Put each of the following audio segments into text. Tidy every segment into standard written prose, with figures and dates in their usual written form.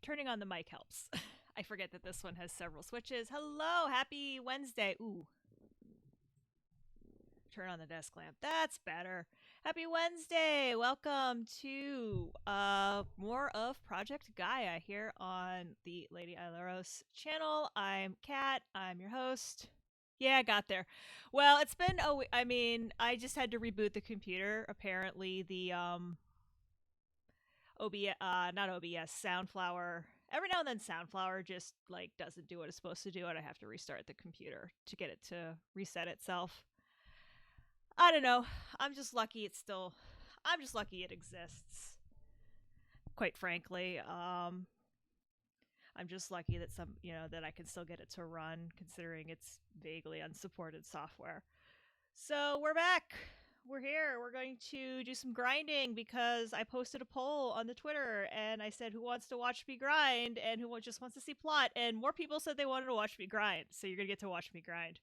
Turning on the mic helps. I forget that this one has several switches. Hello, happy Wednesday. Ooh. Turn on the desk lamp. That's better. Happy Wednesday. Welcome to more of Project Gaia here on the Lady Aileros channel. I'm Kat. I'm your host. Yeah, I got there. Well, it's been I just had to reboot the computer. Apparently the not OBS, Soundflower. Every now and then Soundflower just like doesn't do what it's supposed to do, and I have to restart the computer to get it to reset itself. I don't know. I'm just lucky it exists. Quite frankly, I'm just lucky that that I can still get it to run, considering it's vaguely unsupported software. So we're back. We're here. We're going to do some grinding because I posted a poll on the Twitter and I said, who wants to watch me grind and who just wants to see plot? And more people said they wanted to watch me grind. So you're going to get to watch me grind.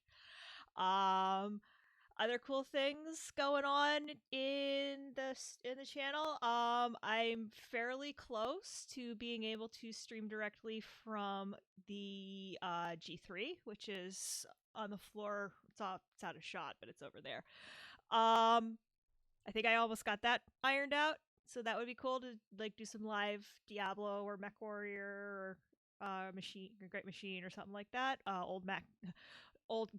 Other cool things going on in the channel. I'm fairly close to being able to stream directly from the G3, which is on the floor. It's out of shot, but it's over there. I think I almost got that ironed out, so that would be cool to like do some live Diablo or MechWarrior or Great Machine or something like that. Old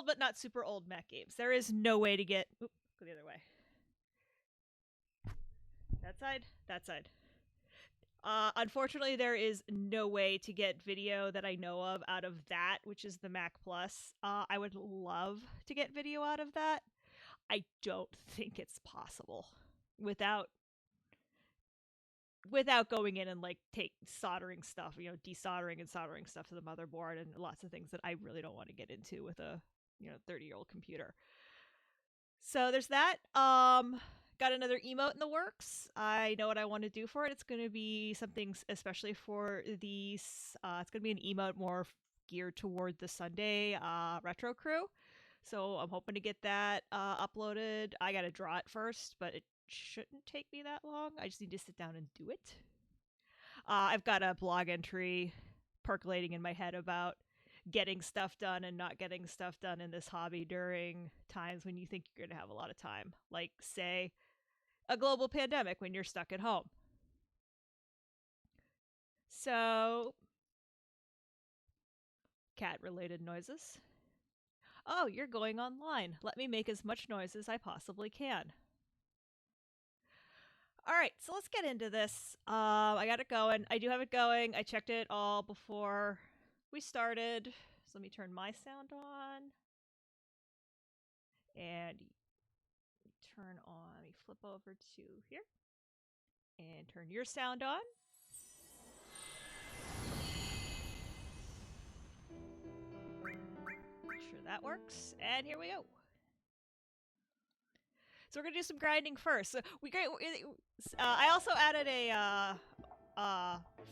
but not super old mech games. There is no way to get. Oop, go the other way. That side. Unfortunately, there is no way to get video that I know of out of that, which is the Mac Plus. I would love to get video out of that. I don't think it's possible without going in and like soldering stuff, desoldering and soldering stuff to the motherboard and lots of things that I really don't want to get into with a 30-year-old computer. So there's that. Got another emote in the works. I know what I want to do for it. It's going to be something especially for these. It's going to be an emote more geared toward the Sunday retro crew. So I'm hoping to get that uploaded. I got to draw it first, but it shouldn't take me that long. I just need to sit down and do it. I've got a blog entry percolating in my head about getting stuff done and not getting stuff done in this hobby during times when you think you're going to have a lot of time. Like, say, a global pandemic when you're stuck at home. So, cat-related noises. Oh, you're going online. Let me make as much noise as I possibly can. All right, so let's get into this. I got it going. I do have it going. I checked it all before we started. So let me turn my sound on. And turn on, let me flip over to here. And turn your sound on. Make sure that works. And here we go. So we're gonna do some grinding first. So I also added a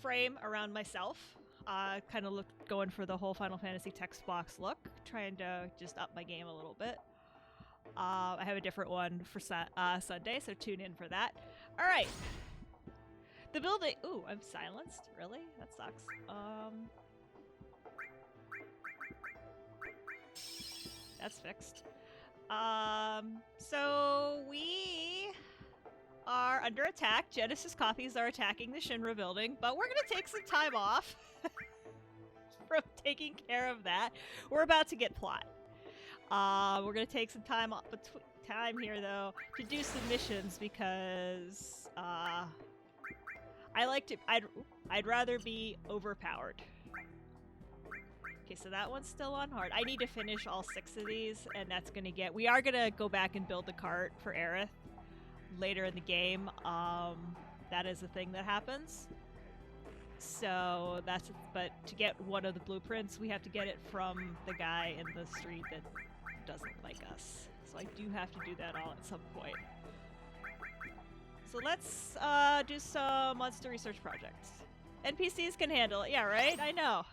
frame around myself. Kind of going for the whole Final Fantasy text box look, trying to just up my game a little bit. I have a different one for Sunday, so tune in for that. All right. The building. Ooh, I'm silenced. Really? That sucks. That's fixed. So we are under attack. Genesis copies are attacking the Shinra building, but we're gonna take some time off from taking care of that. We're about to get plot. We're gonna take some time here though to do some missions because I'd rather be overpowered. Okay, so that one's still on hard. I need to finish all 6 of these, and that's gonna we are gonna go back and build the cart for Aerith later in the game. That is a thing that happens. So but to get one of the blueprints, we have to get it from the guy in the street that doesn't like us. So I do have to do that all at some point. So let's do some monster research projects. NPCs can handle it. Yeah, right? I know.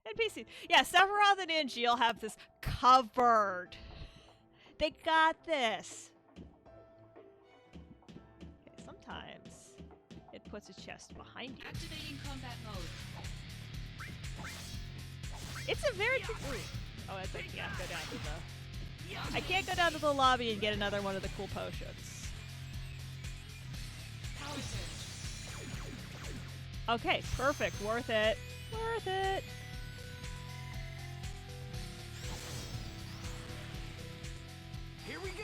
NPCs. Yeah, Sephiroth and Angeal have this covered. They got this. Okay, sometimes it puts a chest behind you. Activating combat mode. It's a very ooh. Oh, I can't go down to the. I can't go down to the lobby and get another one of the cool potions. Power surge. Okay, perfect. Worth it. Worth it. Here we go!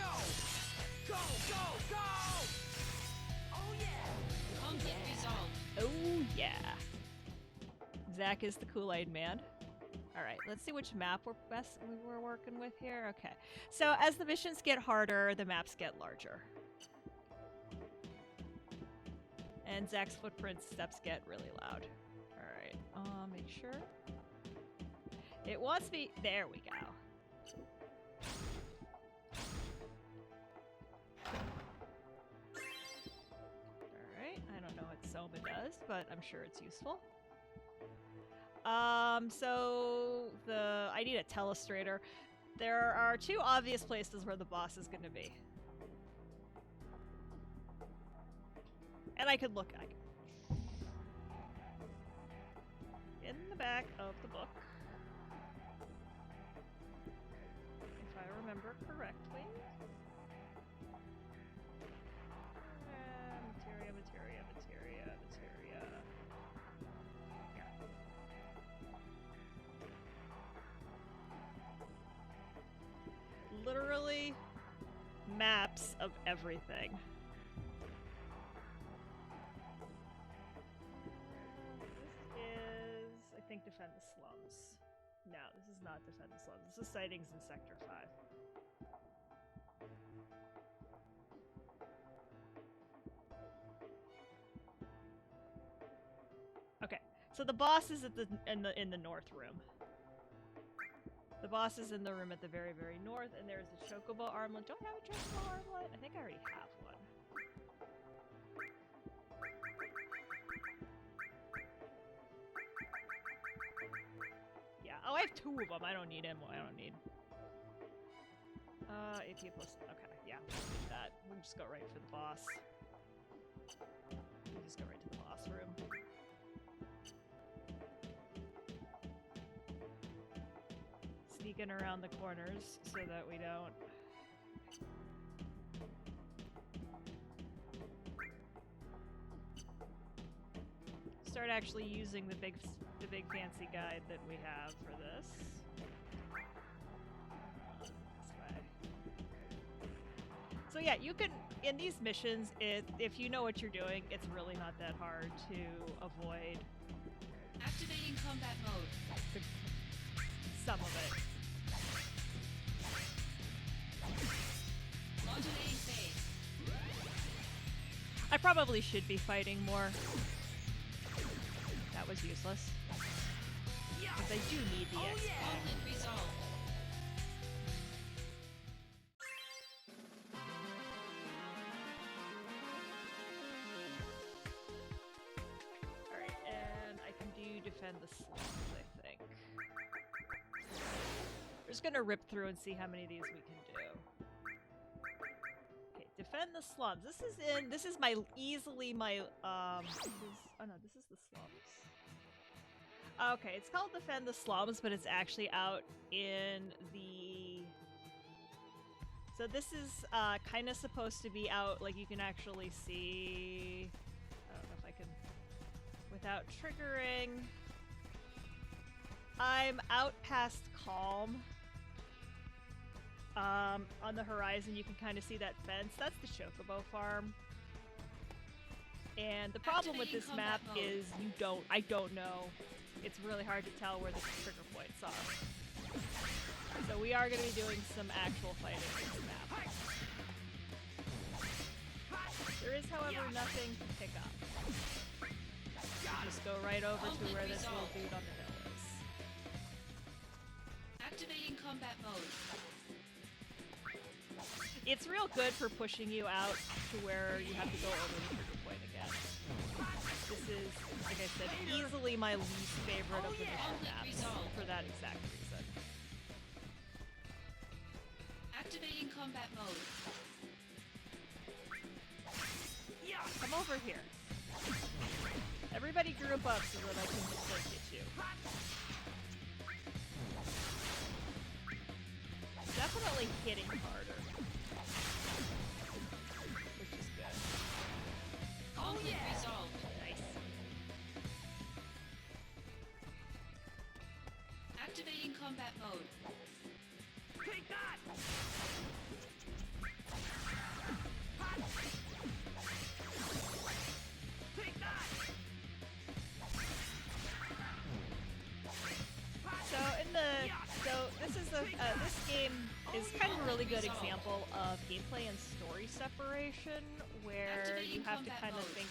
Go, go, go! Oh yeah! Conflict resolved. Oh yeah. Zach is the Kool-Aid man. All right, let's see which map we're working with here. Okay, so as the missions get harder, the maps get larger, and Zach's footprint steps get really loud. All right, make sure it wants me. There we go. All right, I don't know what Soma does, but I'm sure it's useful. So I need a telestrator. There are two obvious places where the boss is going to be. And I could look in the back of the book. If I remember correctly. Materia. Literally maps of everything. This is, I think, defend the slums. No, this is not defend the slums. This is sightings in Sector 5. Okay, so the boss is at in the north room. The boss is in the room at the very, very north, and there's a chocobo armlet. Do I have a chocobo armlet? I think I already have one. Yeah. Oh, I have two of them. I don't need him. I don't need. AP plus. Okay. Yeah. We don't need that. We'll just go right for the boss. We'll just go right to the boss room. Sneaking around the corners so that we don't. Start actually using the big fancy guide that we have for this. This way. So yeah, you can in these missions. If you know what you're doing, it's really not that hard to avoid. Activating combat mode. Some of it. Modulating phase. I probably should be fighting more. That was useless. Because I do need the XP. Conflict resolved. Alright, and I can defend the slums, I think. We're just gonna rip through and see how many of these we can do. Okay, defend the slums. This is easily my, oh no, this is the slums. Okay, it's called defend the slums, but it's actually out in the... So this is, kind of supposed to be out, like you can actually see... I don't know if I can... Without triggering... I'm out past Calm. On the horizon, you can kind of see that fence. That's the Chocobo farm. And the problem with this map is I don't know. It's really hard to tell where the trigger points are. So we are going to be doing some actual fighting in this map. There is, however, nothing to pick up. Just go right over to where this little dude on the hill is. Activating combat mode. It's real good for pushing you out to where you have to go over the trigger point again. This is, like I said, easily my least favorite of the mission maps for that exact reason. Activating combat mode. Come over here. Everybody group up so that I can just like hit you. Definitely hitting harder. Which is good. Conflict resolved. Nice. Activating combat mode. Take that! Take that! So this is this game is kind of a really good example of gameplay and story separation, where you have to kind of think.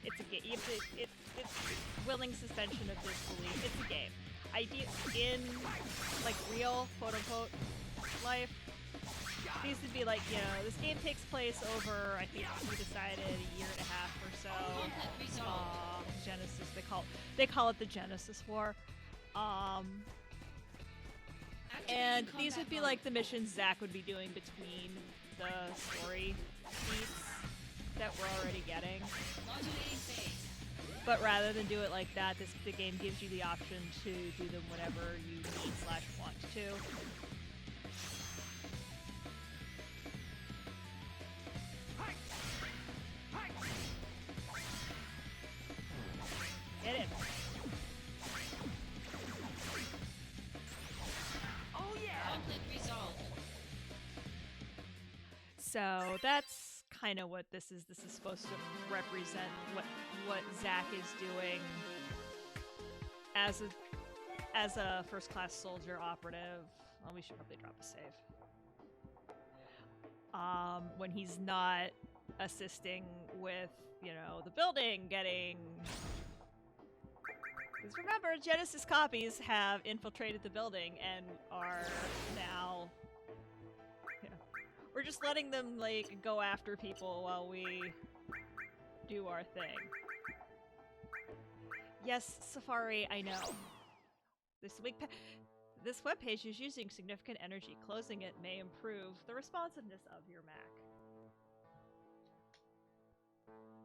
It's a game. It's willing suspension of disbelief. It's a game. In like real quote unquote life, these would be like, this game takes place over, I think we decided, a year and a half or so. Conflict resolved. Genesis, they call it the Genesis War. And Activating these would combat be mode. like the missions Zach would be doing between the story beats that we're already getting. Modulating phase. But rather than do it like that, the game gives you the option to do them whenever you need/want to. Hit him. Oh yeah! Conflict resolved. So that's kind of what this is. This is supposed to represent what Zach is doing as a first-class soldier operative. Well, we should probably drop a save. When he's not assisting with, the building getting. Because remember, Genesis copies have infiltrated the building and are now. We're just letting them, go after people while we do our thing. Yes, Safari, I know. This webpage is using significant energy. Closing it may improve the responsiveness of your Mac.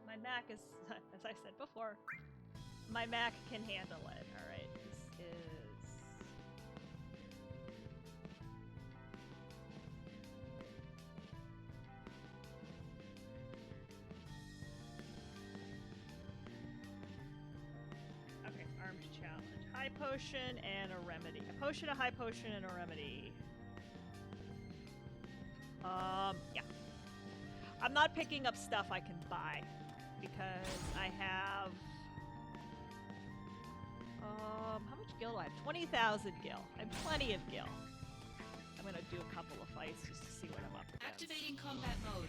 My Mac is, as I said before, my Mac can handle it. Alright, this is... Okay, armed challenge. High potion and a remedy. A potion, a high potion, and a remedy. Yeah. I'm not picking up stuff I can buy because I have how much gil do I have? 20,000 gil. I have plenty of gil. I'm gonna do a couple of fights just to see what I'm up against. Activating combat mode.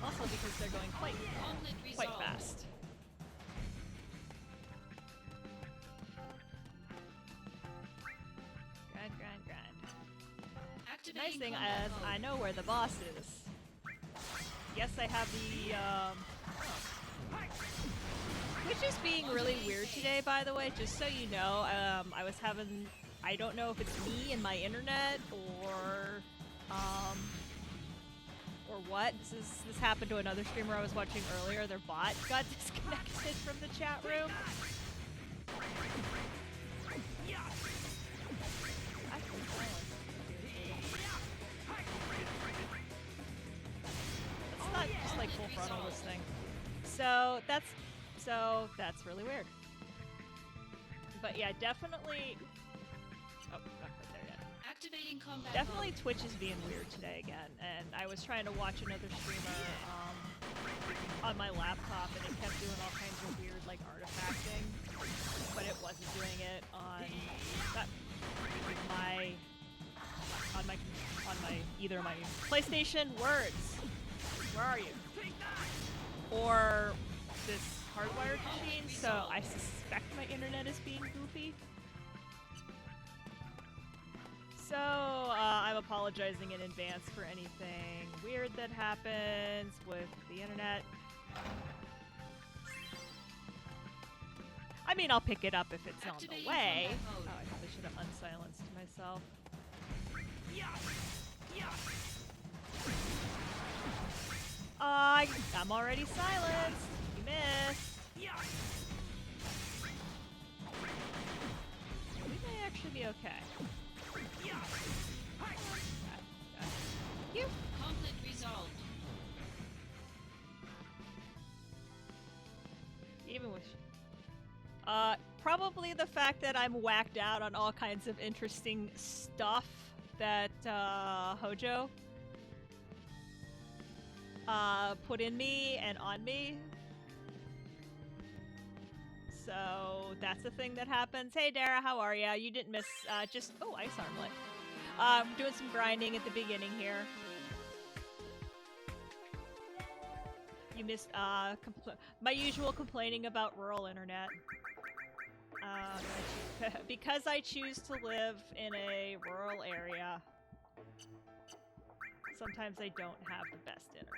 Also because they're going quite Conflict quite resolved. fast. Grind. Activating Nice thing combat is mode. I know where the boss is. Yes, I have the Twitch is being really weird today, by the way, just so you know. I don't know if it's me and my internet or what. This happened to another streamer I was watching earlier. Their bot got disconnected from the chat room. Let's not just like full frontal this thing. So that's really weird. But yeah, definitely. Oh, not quite there yet. Activating combat Definitely mode. Twitch is being weird today again, and I was trying to watch another streamer on my laptop, and it kept doing all kinds of weird artifacting, but it wasn't doing it on either my PlayStation words. Where are you? Or this hardwired machine, so I suspect my internet is being goofy. So, I'm apologizing in advance for anything weird that happens with the internet. I mean, I'll pick it up if it's on the Activating way. combat mode. Oh, I probably should have unsilenced myself. I'm already silenced. You missed. Yeah. We may actually be okay. Yeah. Hi. You. Conflict resolved. Even with... probably the fact that I'm whacked out on all kinds of interesting stuff that, Hojo put in me and on me. So that's a thing that happens. Hey Dara, how are ya? You didn't miss, oh, ice armlet. Doing some grinding at the beginning here. You missed, my usual complaining about rural internet. Because I choose to live in a rural area, sometimes I don't have the best internet.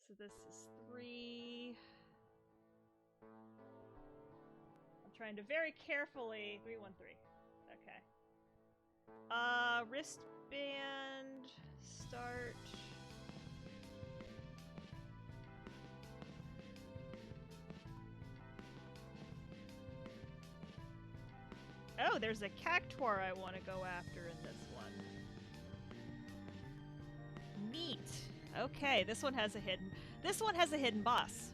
So this is 3. I'm trying to very carefully... 313. Okay. Wristband... Start... Oh, there's a CAC Tour I want to go after in this one. Neat. Okay, this one has a hidden... This one has a hidden boss.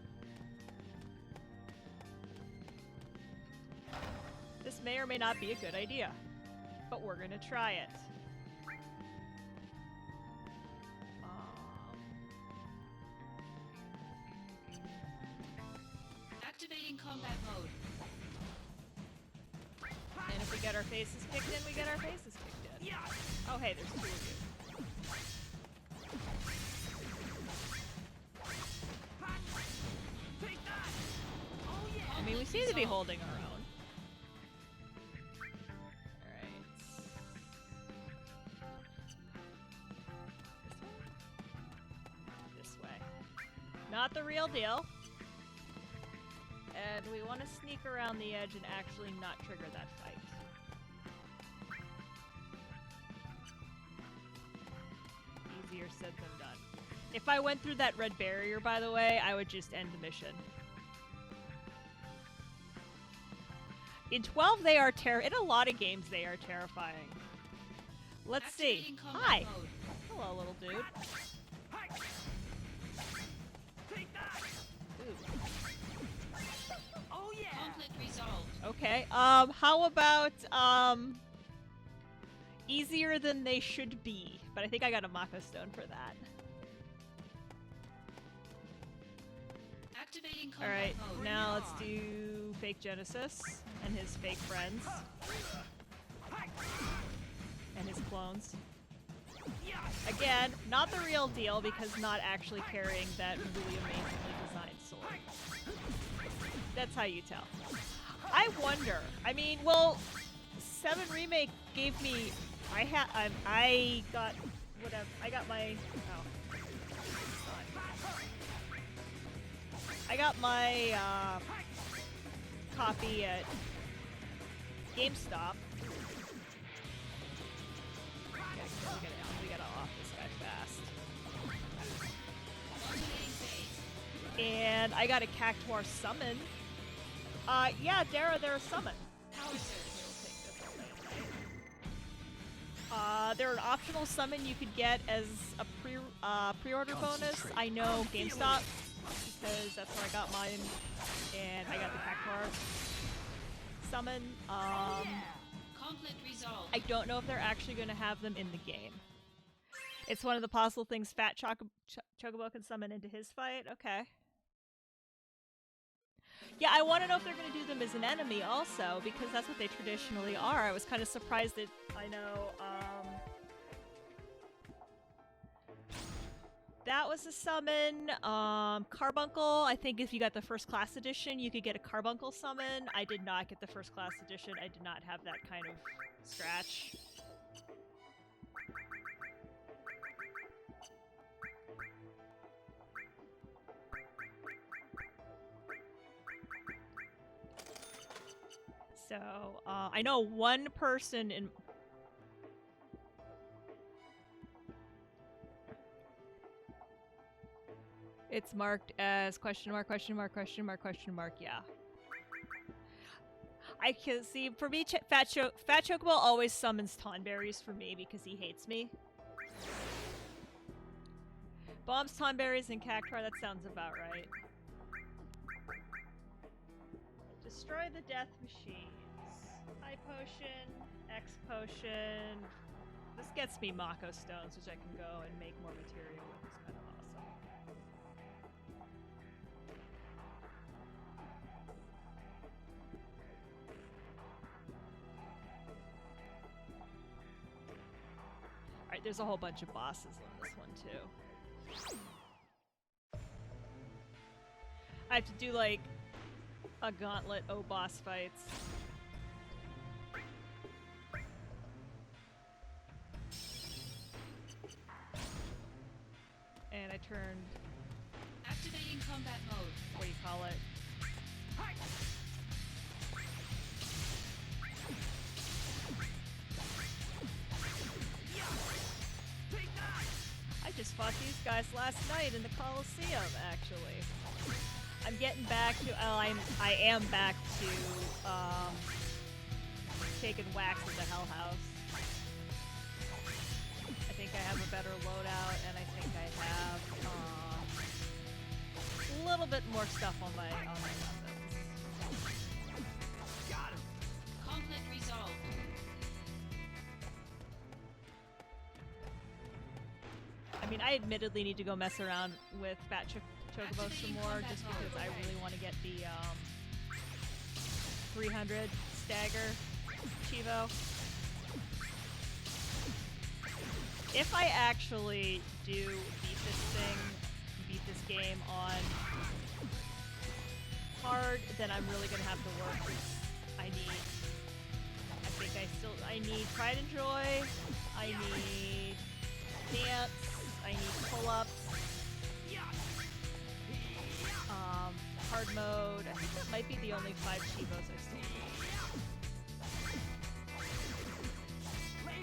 This may or may not be a good idea, but we're gonna try it. Activating combat mode. And if we get our faces kicked in, we get our faces kicked in. Yeah. Oh, hey, there's 2 of you. Take that. Oh yeah. I mean, we seem to be holding our own. Alright. This way? Not the real deal. And we want to sneak around the edge and actually not trigger that fight. Easier said than done. If I went through that red barrier, by the way, I would just end the mission. In 12, they are in a lot of games, they are terrifying. Let's see. Activating combat Hi. mode. Hello, little dude. Hi. Take that. Ooh. Oh yeah. Conflict resolved. Okay. How about, easier than they should be? But I think I got a Mako Stone for that. Activating combat Alright, mode. now let's do Fake Genesis and his fake friends. And his clones. Yeah. Again, not the real deal because not actually carrying that really amazingly designed sword. That's how you tell. I wonder. I mean, well, 7 Remake gave me... I got... whatever. I got my... Oh. I got my, copy at GameStop. We gotta off this guy fast. Alternating phase. And I got a CAC Tour summon. Yeah, Dara, they're a summon. Power surge. They're an optional summon you could get as a pre-order bonus. I know GameStop, because that's where I got mine, and I got the CAC Tour summon. Conflict resolved. I don't know if they're actually going to have them in the game. It's one of the possible things Fat Chocobo can summon into his fight. Okay. Yeah, I want to know if they're going to do them as an enemy also, because that's what they traditionally are. I was kind of surprised that, I know, that was a summon. Carbuncle, I think if you got the first class edition, you could get a Carbuncle summon. I did not get the first class edition. I did not have that kind of scratch. So, I know one person in... It's marked as question mark, question mark, question mark, question mark. Yeah. I can see, for me, Fat Chocobo always summons Tonberries for me because he hates me. Bombs, Tonberries, and CAC Tour, that sounds about right. Destroy the death machines. High potion, X potion. This gets me Mako stones, which I can go and make more material with. It's kind of awesome. Alright, there's a whole bunch of bosses on this one too. I have to do like a gauntlet boss fights. And I turned... Activating combat mode. What do you call it? I just fought these guys last night in the Colosseum, actually. I'm getting back to... I am back to taking whacks at the Hell House. I think I have a better loadout, and I think I have a little bit more stuff on my weapons. Got him. Conflict resolved. I mean, I admittedly need to go mess around with Fat Chocobo some more, just because I really want to get the 300 stagger Chivo. If I actually do beat this game on hard, then I'm really gonna have to work. 'Cause I need Pride and Joy, I need dance, I need pull-ups, hard mode. I think that might be the only 5 Chivos I still need.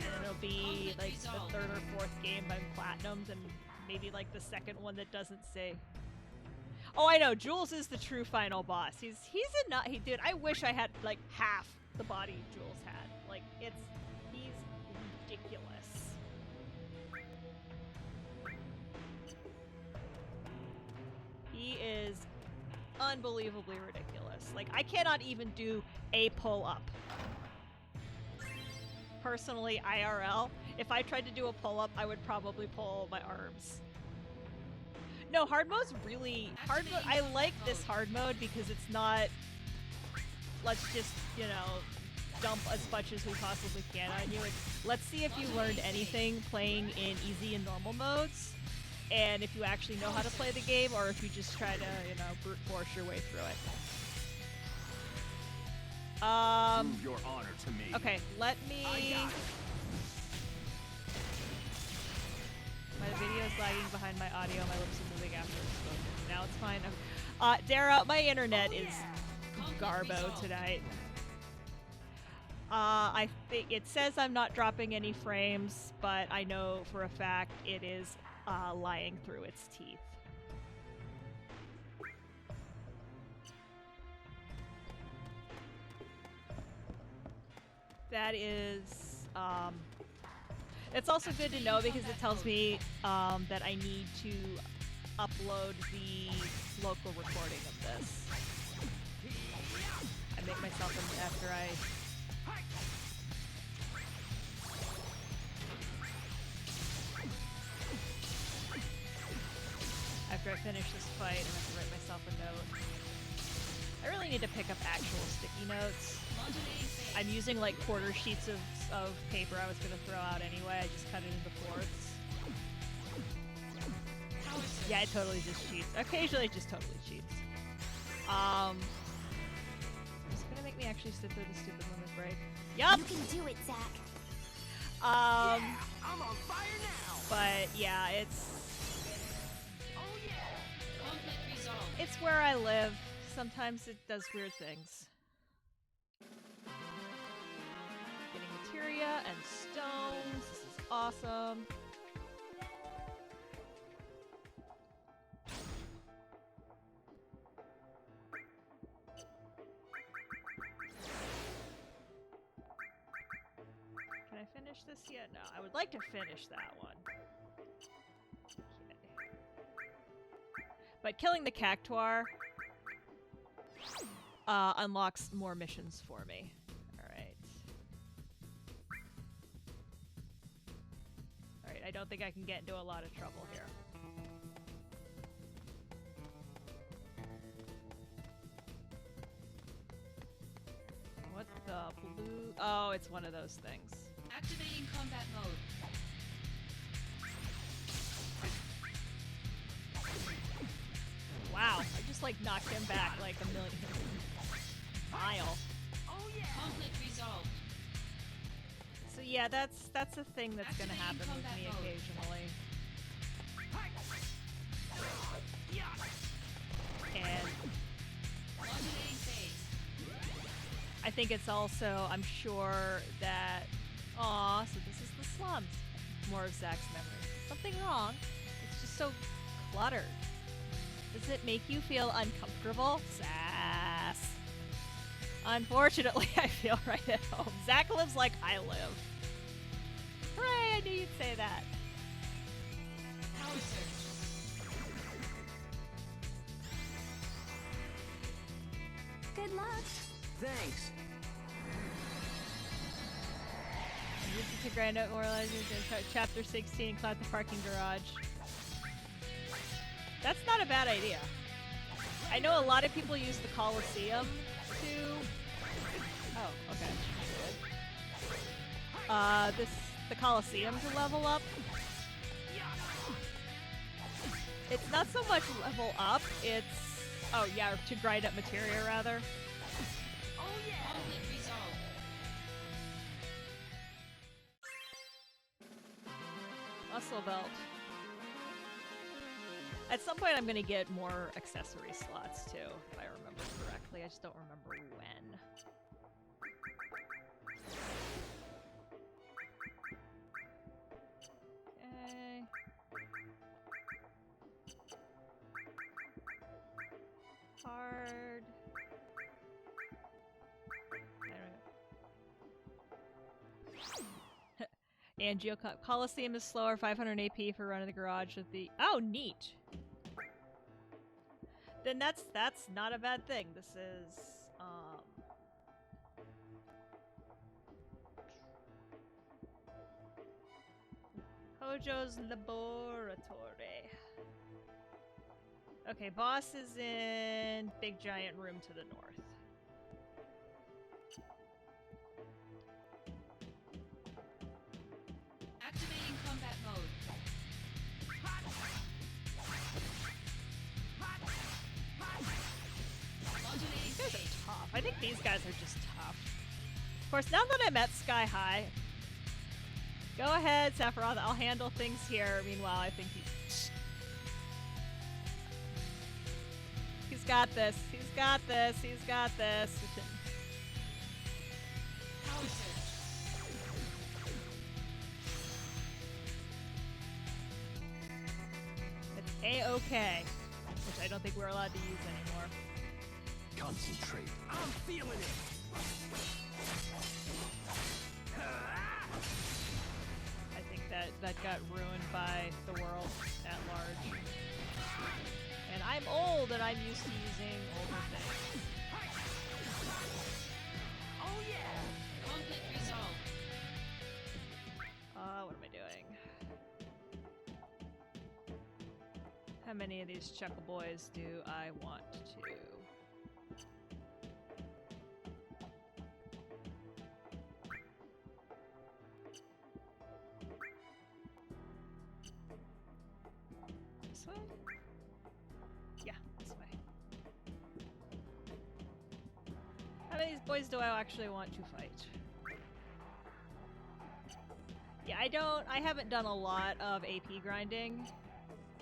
And it'll be like the 3rd or 4th game I'm platinumed, and maybe like the 2nd one that doesn't say. Oh, I know, Jules is the true final boss. He's a nut. Dude, I wish I had like half the body Jules had. Like, he's ridiculous. He is unbelievably ridiculous. Like, I cannot even do a pull-up. Personally, IRL, if I tried to do a pull-up, I would probably pull my arms. No, hard mode's really... Hard mode, I like this hard mode because it's not... Let's just, you know, dump as much as we possibly can on you. It's, let's see if you learned anything playing in easy and normal modes, and if you actually know how to play the game, or if you just try to, you know, brute force your way through it. Prove your honor to me. Okay, let me... My video's lagging behind my audio, my lips are moving after it's spoken. Now it's fine. Dara, my internet is garbo tonight. I think it says I'm not dropping any frames, but I know for a fact it is lying through its teeth. That is, it's also good to know because it tells me that I need to upload the local recording of this. I make myself after I... After I finish this fight, I'm going to write myself a note. I really need to pick up actual sticky notes. I'm using like quarter sheets of paper I was going to throw out anyway. I just cut it into fourths. Yeah, it totally just cheats. Occasionally it just totally cheats. It's going to make me actually sit through the stupid limit break. Yup! You can do it, Zach. Yeah, I'm on fire now. But yeah, it's... Oh yeah. Conflict resolved. It's where I live. Sometimes it does weird things. Getting materia and stones. This is awesome. finish this yet? No, I would like to finish that one. Okay. But killing the CAC Tour unlocks more missions for me. Alright. Alright, I don't think I can get into a lot of trouble here. What the blue? Oh, it's one of those things. Activating combat mode. Wow, I just like knocked him back like a million mile. Oh yeah. Conflict resolved. So yeah, that's a thing that's gonna happen with Activating me combat mode. occasionally. Yeah. And Modulating phase. I think it's also, I'm sure that, aw, so this is the slums. More of Zach's memories. Something wrong. It's just so cluttered. Does it make you feel uncomfortable? Sass. Unfortunately, I feel right at home. Zach lives like I live. Hooray, I knew you'd say that. Power surge. Good luck. Thanks. Use it to grind out more lives in chapter 16, cloud the parking garage. That's not a bad idea. I know a lot of people use the Colosseum to... Oh, okay. The Colosseum to level up. It's not so much level up, it's... Oh, yeah, to grind up materia, rather. Oh yeah. Conflict resolved. Muscle belt. At some point, I'm going to get more accessory slots, too, if I remember correctly. I just don't remember when. Okay. Hard. I don't know. Angio Colosseum is slower, 500 AP for run of the garage with the... Oh, neat! Then that's not a bad thing. This is, Hojo's Laboratory. Okay, boss is in big giant room to the north. Activating combat mode. Modulating These guys phase. are tough. I think these guys are just tough. Of course, now that I'm at Sky High, go ahead, Sephiroth. I'll handle things here. Meanwhile, I think he's got this. He's got this. He's got this. Power surge. It's A-OK, which I don't think we're allowed to use anymore. Concentrate. I'm feeling it. I think that got ruined by the world at large. And I'm old and I'm used to using older things. Oh yeah. Conflict resolved. What am I doing? How many of these Chuckle Boys do I want to? This way? Yeah, this way. How many of these boys do I actually want to fight? Yeah, I haven't done a lot of AP grinding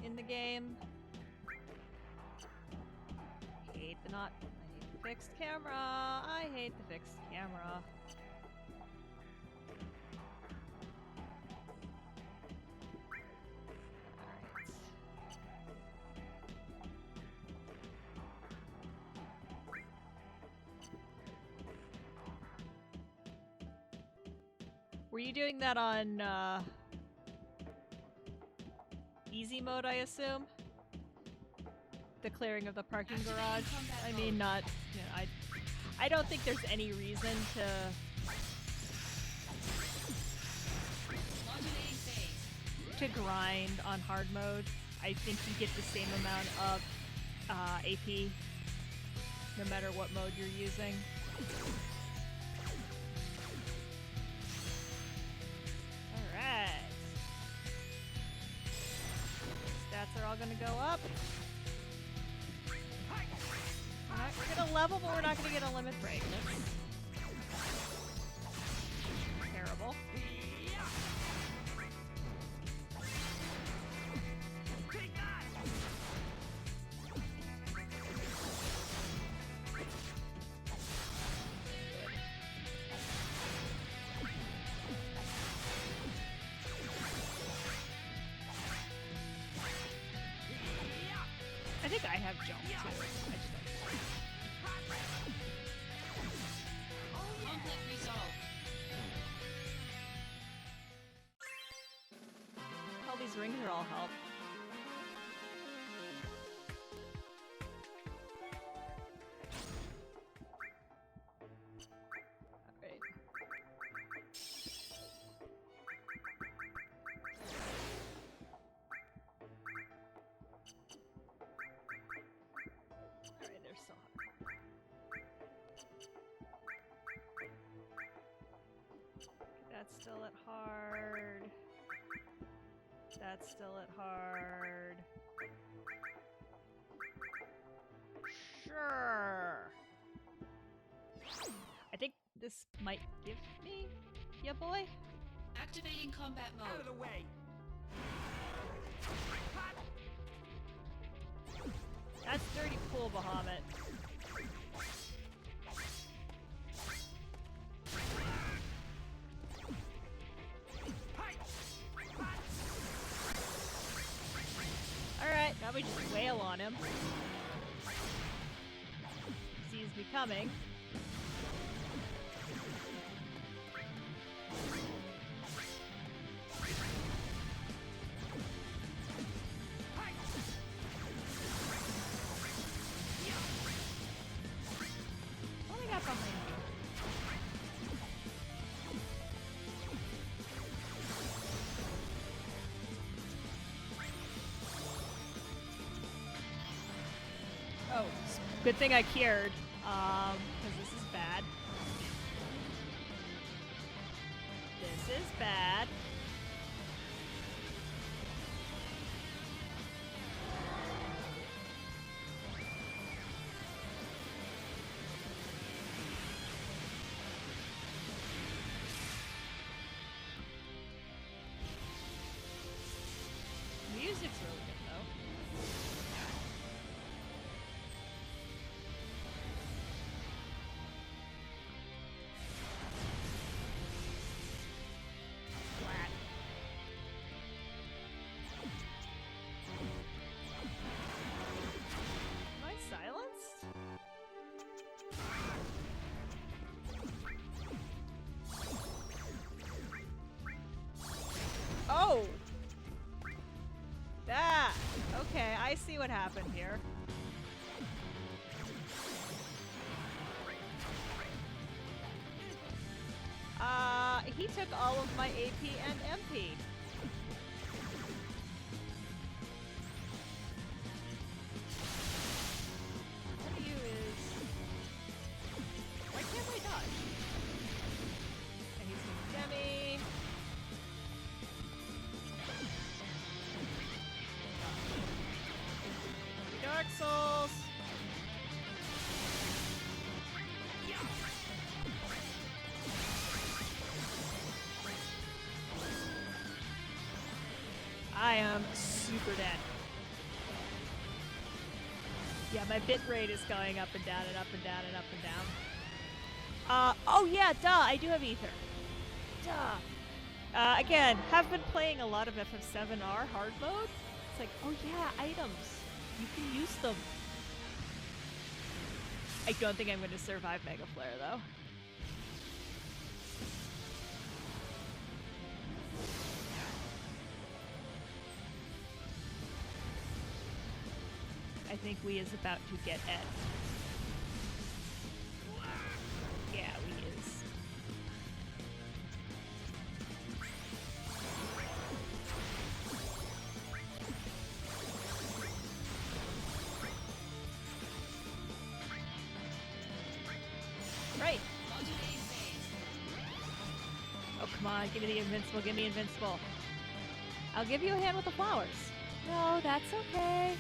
in the game. I hate the fixed camera. I hate the fixed camera. Alright. Were you doing that on easy mode, I assume? The clearing of the parking garage? I mean, not, you know, I don't think there's any reason to grind on hard mode. I think you get the same amount of AP no matter what mode you're using. Alright. Stats are all gonna go up. We're gonna level, but we're not gonna get a limit break. That's terrible. I think I have jump too. I just don't. Conflict resolved. All these rings are all help. Alright. Alright, they're still hard. That's still at hard. That's still at hard. Sure. I think this might give me ya boy. Activating combat Out of mode. the way. That's dirty pool, Bahamut. Alright, now we just wail on him. Sees me coming. What do I got behind me? Oh, good thing I cured, because this is bad. This is bad. Music's really good, though. Flat. Am I silenced? Oh! That! Okay, I see what happened here. He took all of my AP and MP. What do you is... Why can't I dodge? And he's gonna Demi. Dark Souls! I am super dead. Yeah, my bit rate is going up and down and up and down and up and down. Oh yeah, duh, I do have ether. Duh. Again, have been playing a lot of FF7R hard mode. It's like, oh yeah, items. You can use them. I don't think I'm going to survive Mega Flare though. think we is about to get Ed. Yeah, we is. Right. Oh, come on. Give me the invincible. Give me invincible. I'll give you a hand with the flowers. No, that's okay.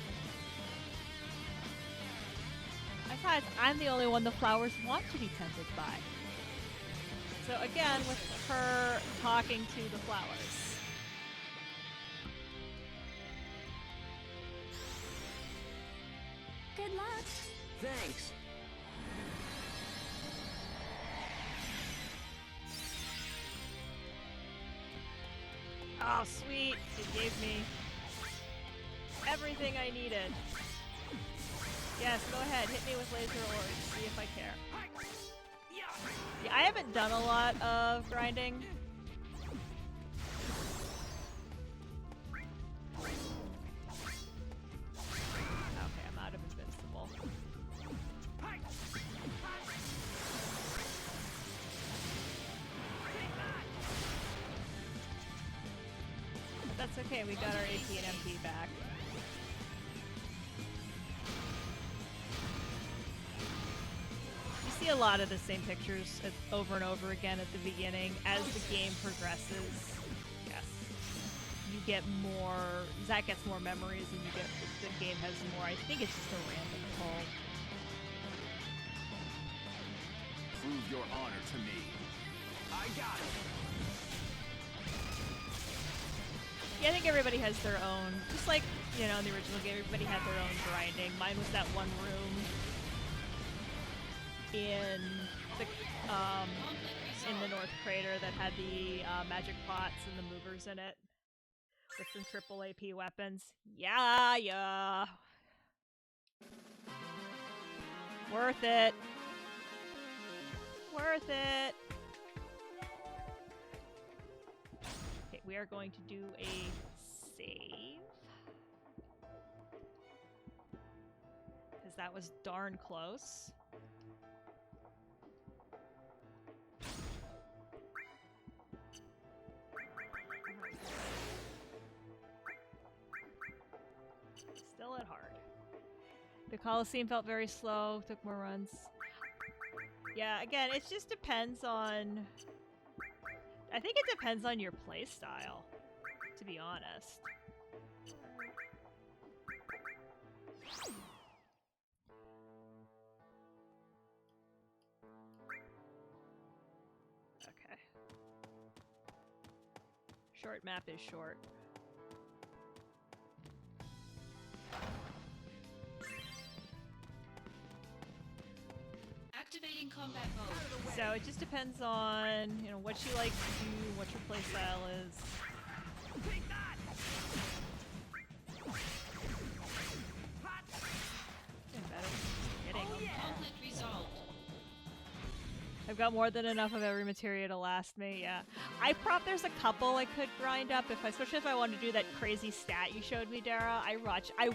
Besides, I'm the only one the flowers want to be tended by. So again, with her talking to the flowers. Good luck. Thanks. Oh, sweet. It gave me everything I needed. Yes, go ahead. Hit me with laser orbs. See if I care. Yeah, I haven't done a lot of grinding. Okay, I'm out of invincible. But that's okay, we got our AP and MP back. You see a lot of the same pictures over and over again at the beginning. As the game progresses, yes, you get more, Zach gets more memories and you get, the game has more, I think it's just a random pull. Prove your honor to me. I got it. Yeah, I think everybody has their own, just like, you know, in the original game, everybody had their own grinding. Mine was that one room in the North Crater that had the magic pots and the movers in it with some triple AP weapons. Yeah, yeah. Worth it. Worth it. Okay, we are going to do a save. Because that was darn close. Still at hard. The Colosseum felt very slow, took more runs. Yeah, again, it just depends on... I think it depends on your playstyle, to be honest. Okay. Short map is short. Activating combat mode. So it just depends on, you know, what you like to do, what your playstyle is. Take that! Getting better. Hitting them. Conflict resolved. I've got more than enough of every materia to last me, yeah. There's a couple I could grind up, especially if I want to do that crazy stat you showed me, Dara. I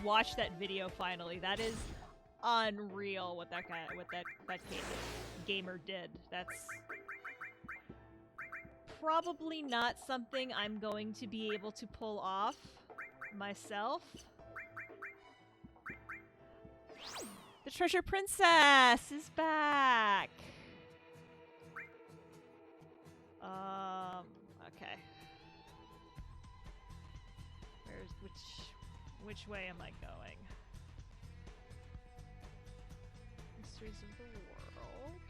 watched that video finally. That is unreal what that guy, that gamer did. That's probably not something I'm going to be able to pull off myself. The Treasure Princess is back! Okay. Which way am I going? Mysteries of the World.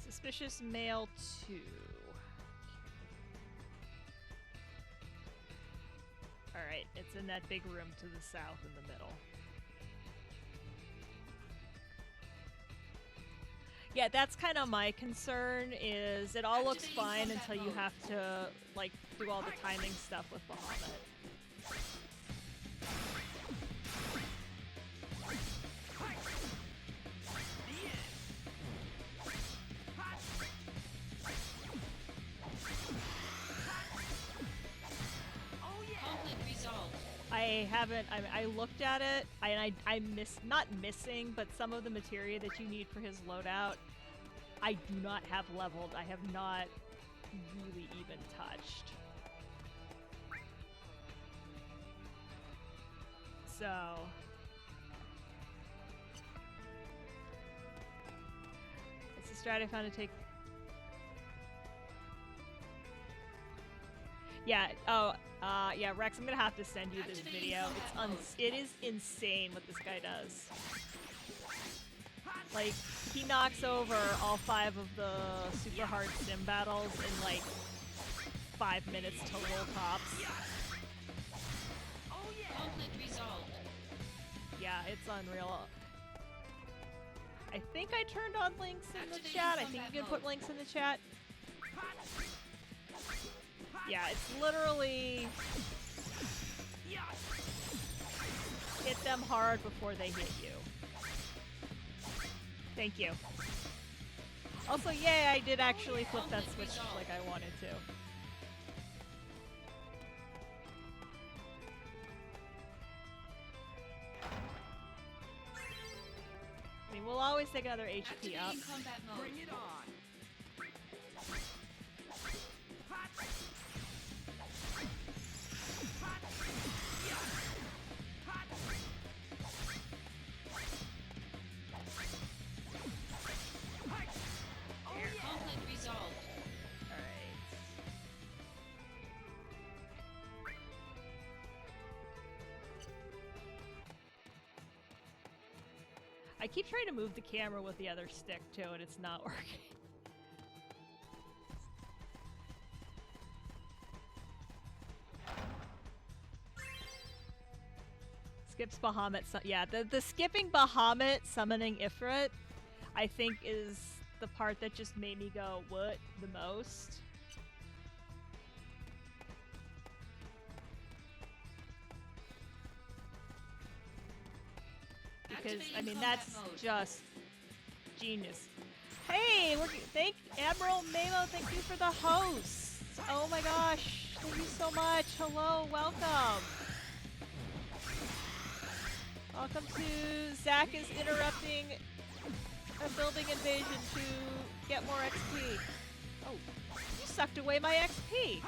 Suspicious Mail 2. Alright, it's in that big room to the south in the middle. Yeah, that's kind of my concern, is it all looks fine until you have to, like, do all the timing stuff with Bahamut. I haven't. I looked at it, and I not missing, but some of the materia that you need for his loadout, I do not have leveled. I have not really even touched. So it's a strat I found to take. Yeah. Oh. Yeah, Rex. I'm gonna have to send you this video. It is insane what this guy does. Like, he knocks over all 5 of the super hard sim battles in like 5 minutes total tops. Conflict resolved. Yeah, it's unreal. I think I turned on links in the chat. I think you can put links in the chat. Yeah, it's literally hit them hard before they hit you. Thank you. Also, yay, I did actually flip that switch like I wanted to. I mean, we'll always take another HP up. Activating combat mode. Bring it on. Conflict resolved. Alright. I keep trying to move the camera with the other stick too, and it's not working. Skips Bahamut. Yeah, the skipping Bahamut summoning Ifrit, I think, is the part that just made me go, what, the most? Because, I mean, that's just genius. Hey, thank Admiral Mamo, thank you for the host. Oh my gosh, thank you so much. Hello, welcome. Welcome to Zach is interrupting a building invasion to get more XP. Oh, you sucked away my XP.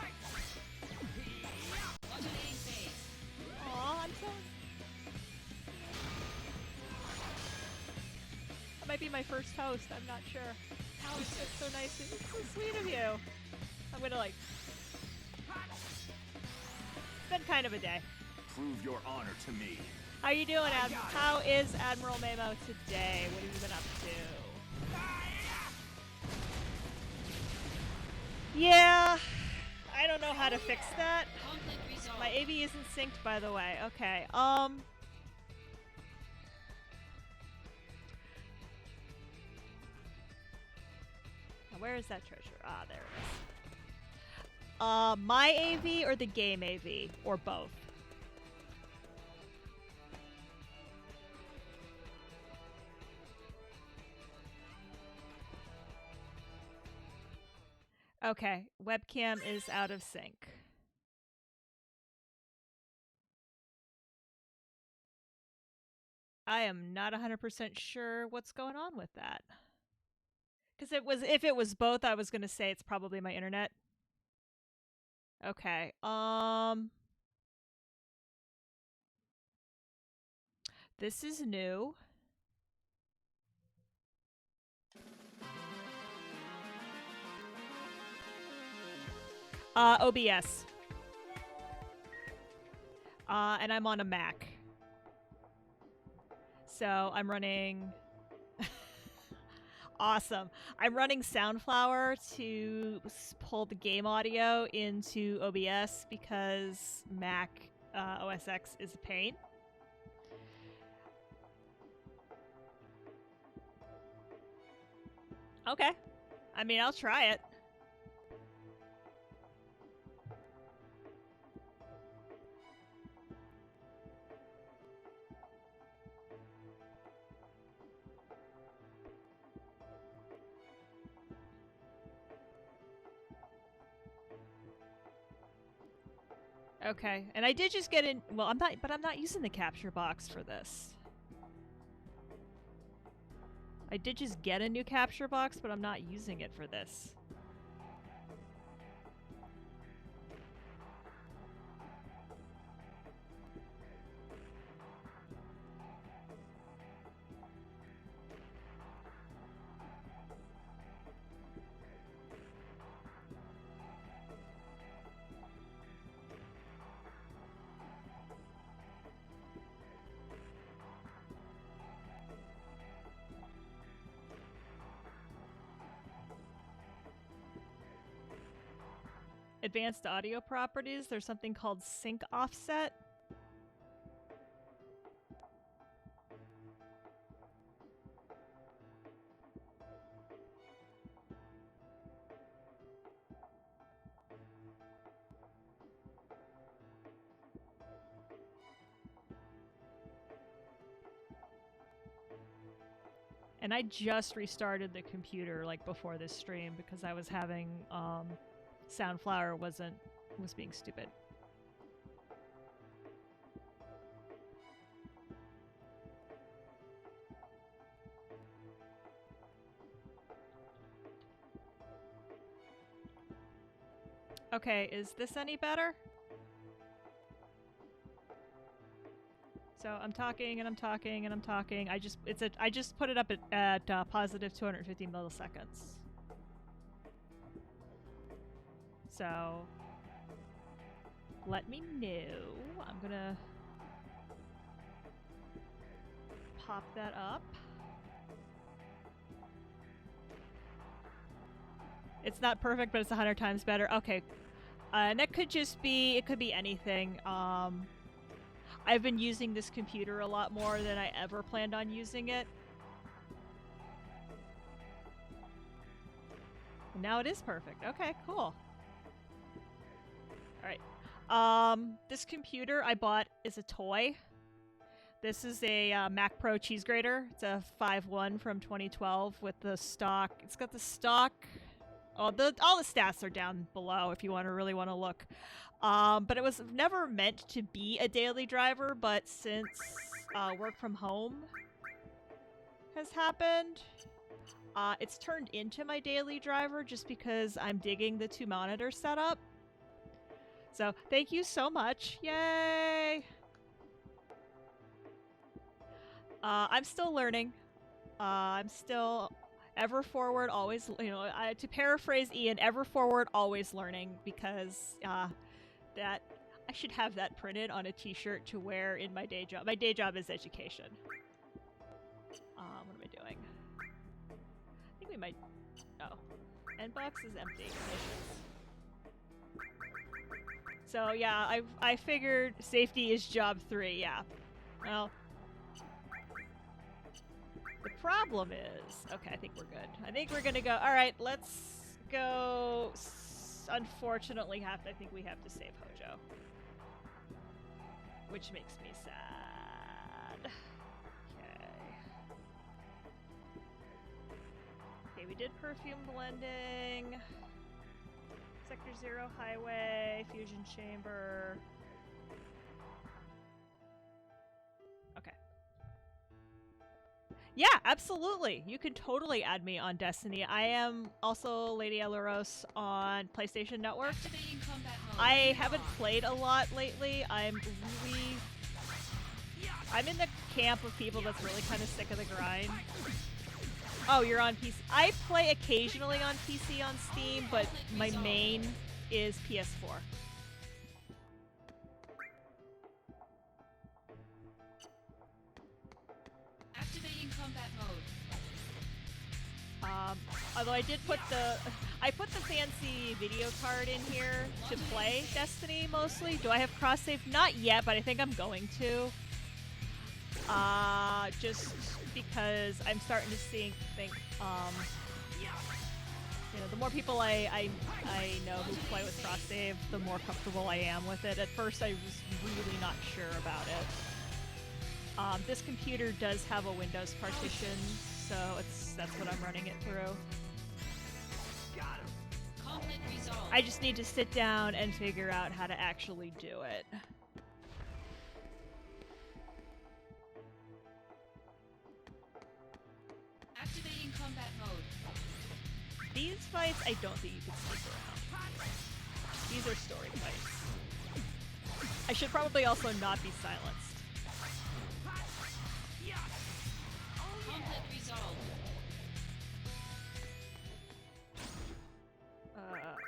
Alternating phase. Aw, I'm so... That might be my first host, I'm not sure. Oh, it's so nice. It's so sweet of you. I'm gonna, like... It's been kind of a day. Prove your honor to me. How you doing, Admiral? How is Admiral Mamo today? What have you been up to? Yeah, I don't know how to fix that. Conflict resolved. My AV isn't synced, by the way. Okay, Now, where is that treasure? Ah, there it is. My AV or the game AV? Or both? Okay, webcam is out of sync. I am not 100% sure what's going on with that. Because if it was both, I was going to say it's probably my internet. Okay, this is new. OBS. And I'm on a Mac. So I'm running... Awesome. I'm running Soundflower to pull the game audio into OBS because Mac OS X is a pain. Okay. I mean, I'll try it. Okay, and I did just get in. Well, I'm not using the capture box for this. I did just get a new capture box, but I'm not using it for this. Advanced audio properties, there's something called sync offset. And I just restarted the computer like before this stream because I was having Soundflower was being stupid. Okay, is this any better? So I'm talking and I'm talking and I'm talking. I just put it up at positive 250 milliseconds. So let me know. I'm gonna pop that up. It's not perfect, but it's 100 times better. Okay. And that could just be, it could be anything. I've been using this computer a lot more than I ever planned on using it. And now it is perfect. Okay, cool. Alright. This computer I bought is a toy. This is a Mac Pro cheese grater. It's a 5.1 from 2012 with the stock. It's got the stock. All the stats are down below if you really want to look. But it was never meant to be a daily driver, but since work from home has happened, it's turned into my daily driver just because I'm digging the 2 monitor setup. So thank you so much. Yay! I'm still learning. I'm still ever forward, always, to paraphrase Ian, ever forward, always learning, because that I should have that printed on a t-shirt to wear in my day job. My day job is education. What am I doing? I think we might... Oh. Endbox is empty. So yeah, I figured safety is job 3, yeah. Well... The problem is... Okay, I think we're good. I think we're gonna go... Alright, let's go... Unfortunately, I think we have to save Hojo. Which makes me sad. Okay. Okay, we did perfume blending. Sector 0 highway, fusion chamber. Okay. Yeah, absolutely. You can totally add me on Destiny. I am also Lady Elaros on PlayStation Network. I haven't played a lot lately. I'm in the camp of people that's really kind of sick of the grind. Oh, you're on PC. I play occasionally on PC on Steam, but my main is PS4. Activating combat mode. Although I put the fancy video card in here to play Destiny mostly. Do I have cross save? Not yet, but I think I'm going to. Just because I'm starting to think, the more people I know who play with cross save, the more comfortable I am with it. At first, I was really not sure about it. This computer does have a Windows partition, so that's what I'm running it through. Got him. Conflict resolved. I just need to sit down and figure out how to actually do it. Activating combat mode. These fights, I don't think you can sneak around. These are story fights. I should probably also not be silenced. Conflict resolved.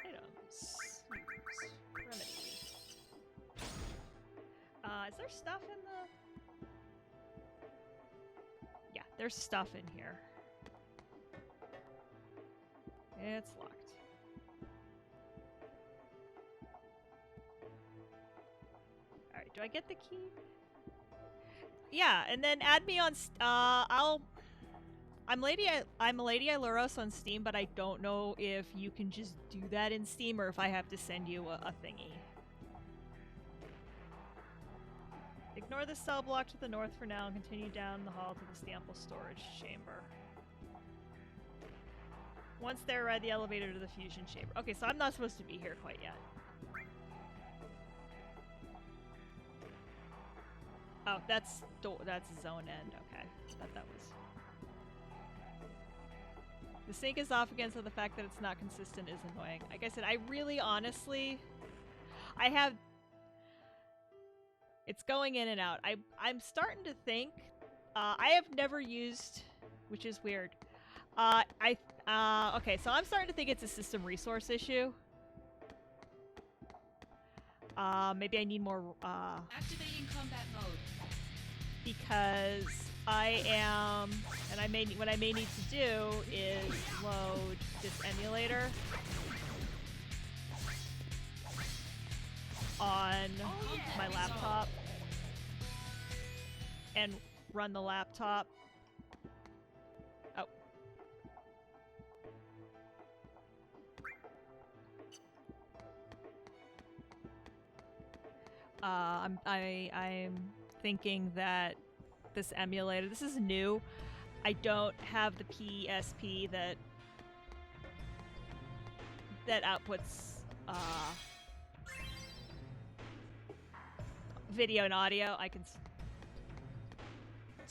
Items. Remedies. Is there stuff in the... Yeah, there's stuff in here. It's locked. Alright, do I get the key? Yeah, and then add me on... I'm Lady Iluros on Steam, but I don't know if you can just do that in Steam or if I have to send you a thingy. Ignore the cell block to the north for now and continue down the hall to the sample storage chamber. Once there, ride the elevator to the fusion chamber. Okay, so I'm not supposed to be here quite yet. Oh, that's zone end. Okay, thought that was... The sync is off again, so the fact that it's not consistent is annoying. Like I said, I really honestly... I have... It's going in and out. I'm starting to think... I have never used... Which is weird. Okay, so I'm starting to think it's a system resource issue. Maybe I need more... Activating combat mode. Because I am... And what I may need to do is load this emulator on my laptop and run the laptop. Oh. I'm thinking that this emulator, this is new. I don't have the PSP that outputs video and audio. I can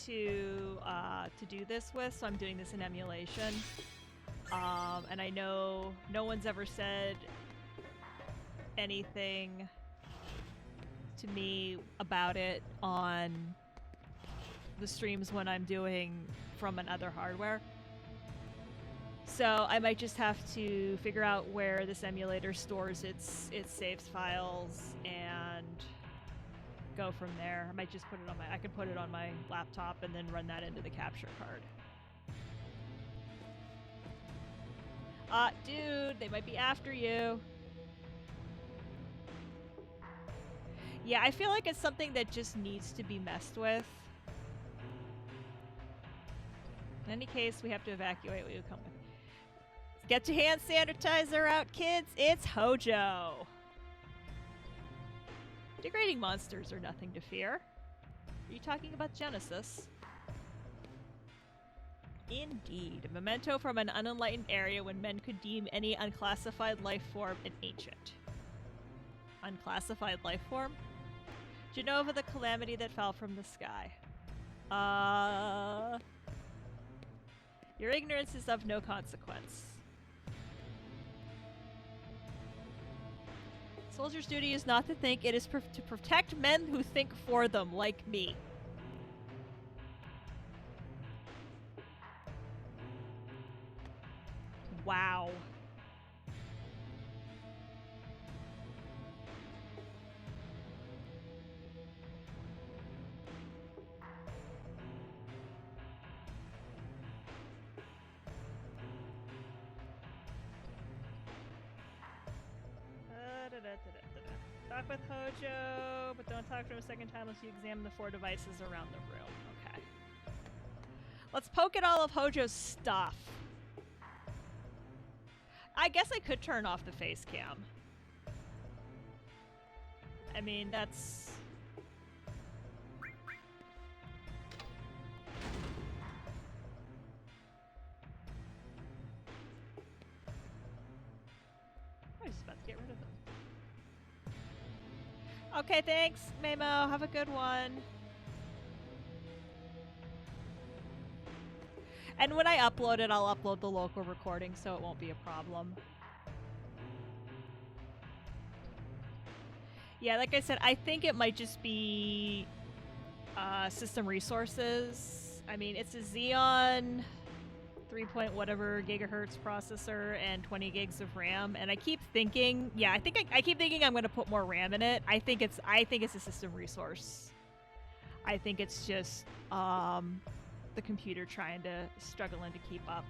to do this with, so I'm doing this in emulation. And I know no one's ever said anything to me about it on the streams when I'm doing from another hardware. So I might just have to figure out where this emulator stores its saves files and go from there. I might just put it on I could put it on my laptop and then run that into the capture card. Dude, they might be after you. Yeah, I feel like it's something that just needs to be messed with. In any case, we have to evacuate. We will come with. Get your hand sanitizer out, kids. It's Hojo. Degrading monsters are nothing to fear. Are you talking about Genesis? Indeed. A memento from an unenlightened area when men could deem any unclassified life form an ancient. Unclassified life form? Genova, the calamity that fell from the sky. Your ignorance is of no consequence. Soldier's duty is not to think, it is to protect men who think for them, like me. Wow. Talk with Hojo, but don't talk to him a second time unless you examine the 4 devices around the room. Okay. Let's poke at all of Hojo's stuff. I guess I could turn off the face cam. I mean, that's... Get rid of them. Okay, thanks, Mamo. Have a good one. And when I upload it, I'll upload the local recording, so it won't be a problem. Yeah, like I said, I think it might just be system resources. I mean, it's a Xeon 3 point whatever gigahertz processor and 20 gigs of RAM, and I keep thinking, yeah, I keep thinking I'm going to put more RAM in it. I think it's a system resource. I think it's just the computer struggling to keep up.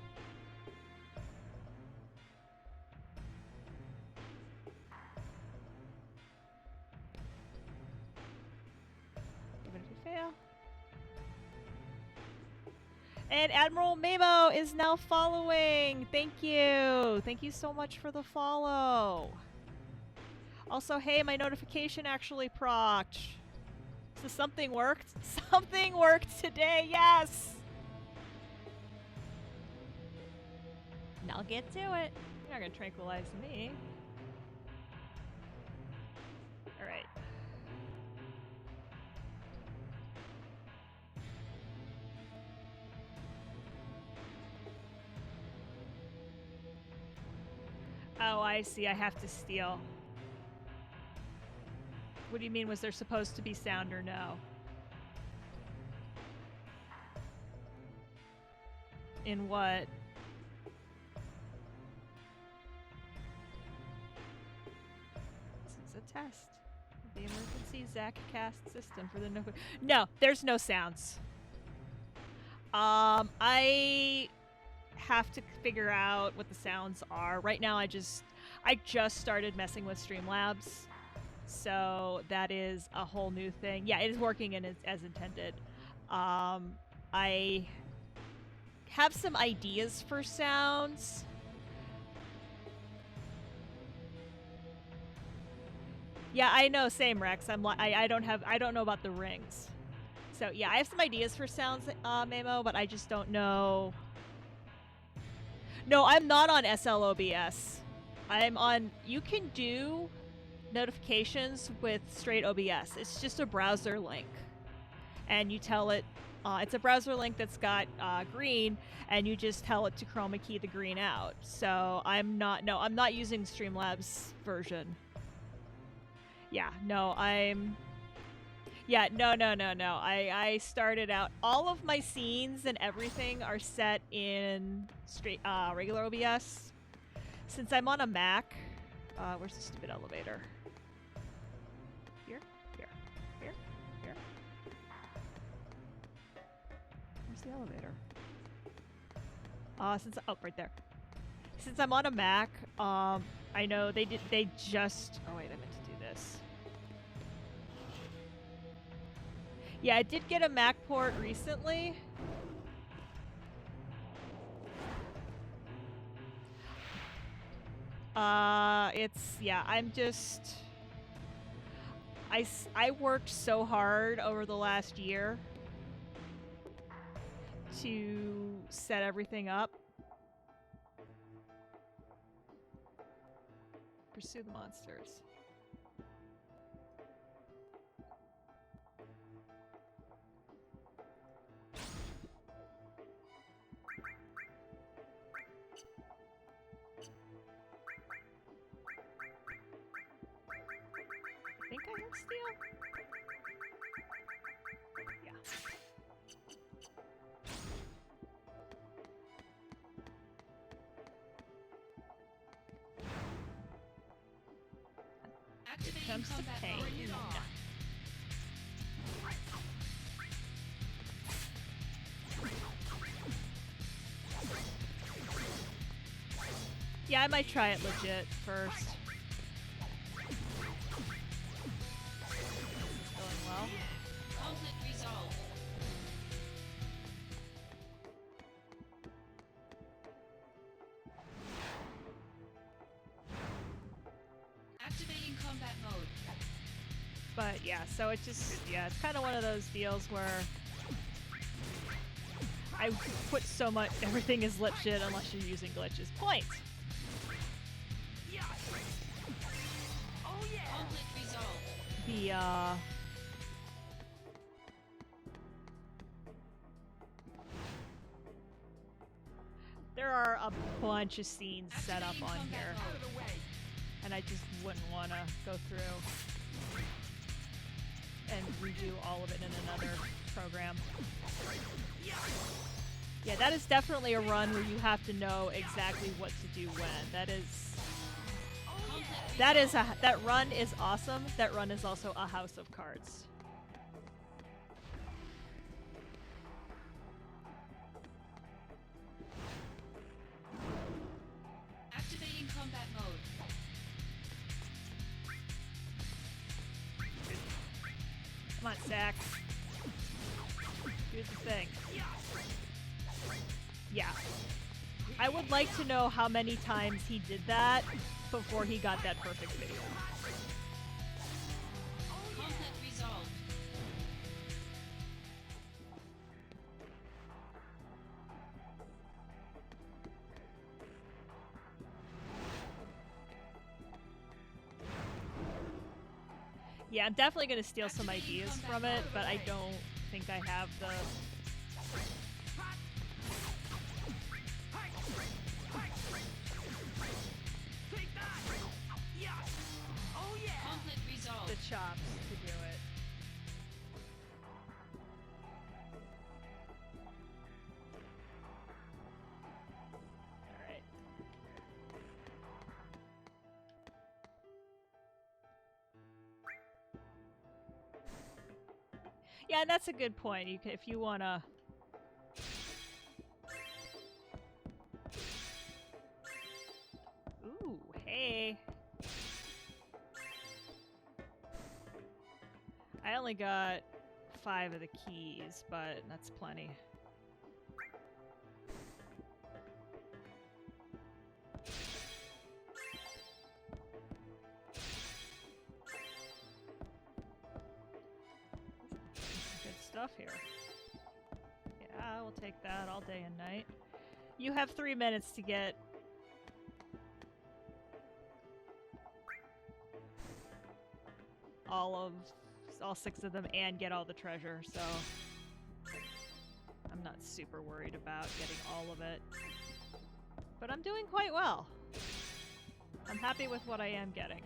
Even if you fail. And Admiral Mamo is now following. Thank you. Thank you so much for the follow. Also, hey, my notification actually procced. So something worked. Something worked today, yes! Now get to it. You're not gonna tranquilize me. Alright. Oh, I see. I have to steal. What do you mean? Was there supposed to be sound or no? In what? This is a test. The emergency ZAC cast system for the No, there's no sounds. I have to figure out what the sounds are. Right now I just started messing with Streamlabs. So that is a whole new thing. Yeah, it is working as intended. I have some ideas for sounds. Yeah, I know. Same, Rex. I don't know about the rings. So yeah, I have some ideas for sounds, Mamo, but I just don't know. No, I'm not on SLOBS. I'm on. You can do notifications with straight OBS. It's just a browser link, and you tell it. It's a browser link that's got green, and you just tell it to chroma key the green out. So I'm not using Streamlabs version. Yeah, no, yeah, no. I started out, all of my scenes and everything are set in straight regular OBS. Since I'm on a Mac, where's the stupid elevator? Here. Where's the elevator? Right there. Since I'm on a Mac, I know they just. Oh wait, I meant to do this. Yeah, I did get a Mac port recently. I worked so hard over the last year to set everything up. Pursue the monsters. I think I have steel. Yeah. Activating Comes to combat pain. mode. Yeah, I might try it legit first. Going well. Conflict resolved. Activating combat mode. But yeah, so it's kind of one of those deals where I put so much, everything is legit unless you're using glitches. Point! Conflict resolved. the there are a bunch of scenes set up Activating on combat here, mode. and I just wouldn't want to go through and redo all of it in another program. Yeah, that is definitely a run where you have to know exactly what to do when. That run is awesome. That run is also a house of cards. Activating combat mode. Come on, Zach. Do the thing. Yeah. I would like to know how many times he did that before he got that perfect video. Conflict resolved. Yeah, I'm definitely going to steal some ideas from it, but I don't think I have the... Conflict resolved. the chops to do it. Alright. Yeah, that's a good point. You can, if you wanna... Ooh, hey. I only got 5 of the keys, but that's plenty. Good stuff here. Yeah, we'll take that all day and night. You have 3 minutes to get... all 6 of them and get all the treasure, so I'm not super worried about getting all of it. But I'm doing quite well. I'm happy with what I am getting.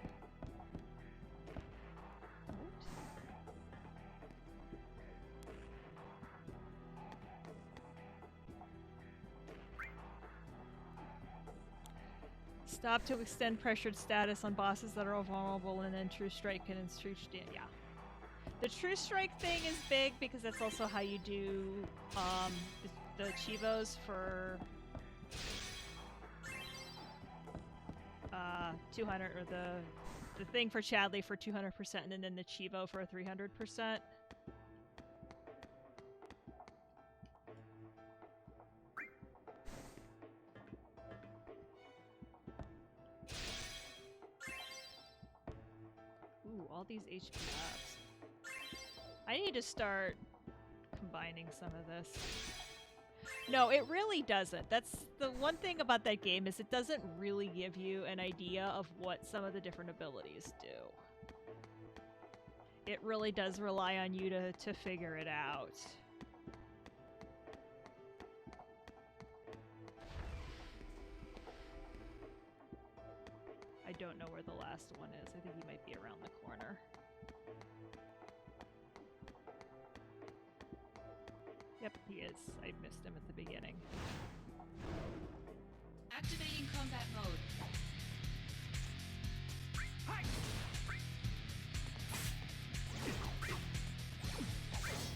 Stop to extend pressured status on bosses that are vulnerable, and then True Strike can true stand. Yeah. The True Strike thing is big because that's also how you do the Chivos for 200, or the thing for Chadley for 200%, and then the Chivo for 300%. Ooh, all these HP ups. I need to start combining some of this. No, it really doesn't. That's the one thing about that game, is it doesn't really give you an idea of what some of the different abilities do. It really does rely on you to figure it out. I don't know where the last one is. I think he might be around the corner. Yep, he is. I missed him at the beginning. Activating combat mode.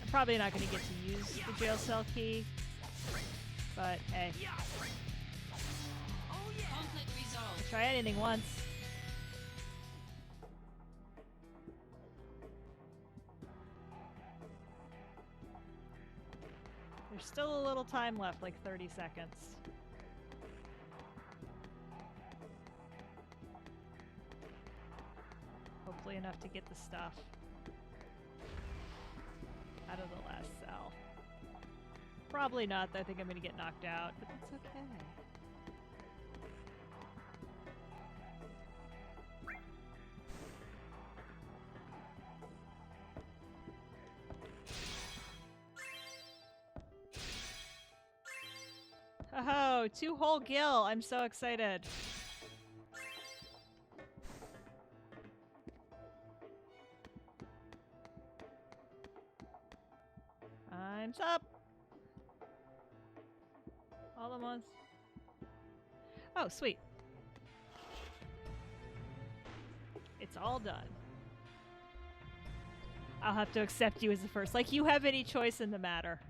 I'm probably not going to get to use the jail cell key, but hey. Conflict resolved. Try anything once. There's still a little time left, like 30 seconds. Hopefully enough to get the stuff out of the last cell. Probably not. I think I'm going to get knocked out, but that's okay. Oh, 2 whole gil. I'm so excited. Time's up. All at once. Oh, sweet. It's all done. I'll have to accept you as the first. Like you have any choice in the matter.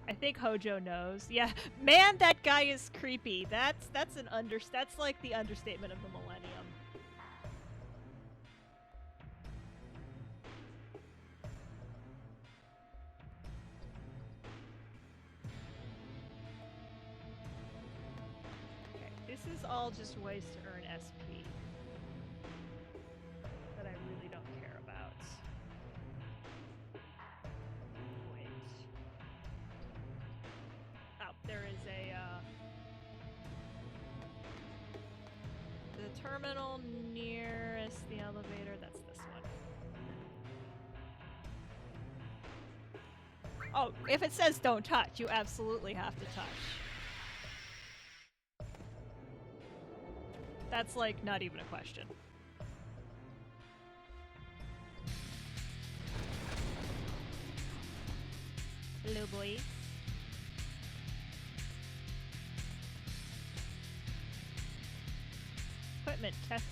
I think Hojo knows. Yeah, man, that guy is creepy. That's like the understatement of the millennium. Okay, this is all just ways to earn SP that I really don't care about. Wait. Oh, there is a the terminal nearest the elevator. That's this one. Oh, if it says don't touch, you absolutely have to touch. That's like not even a question. Hello, boys. Equipment test.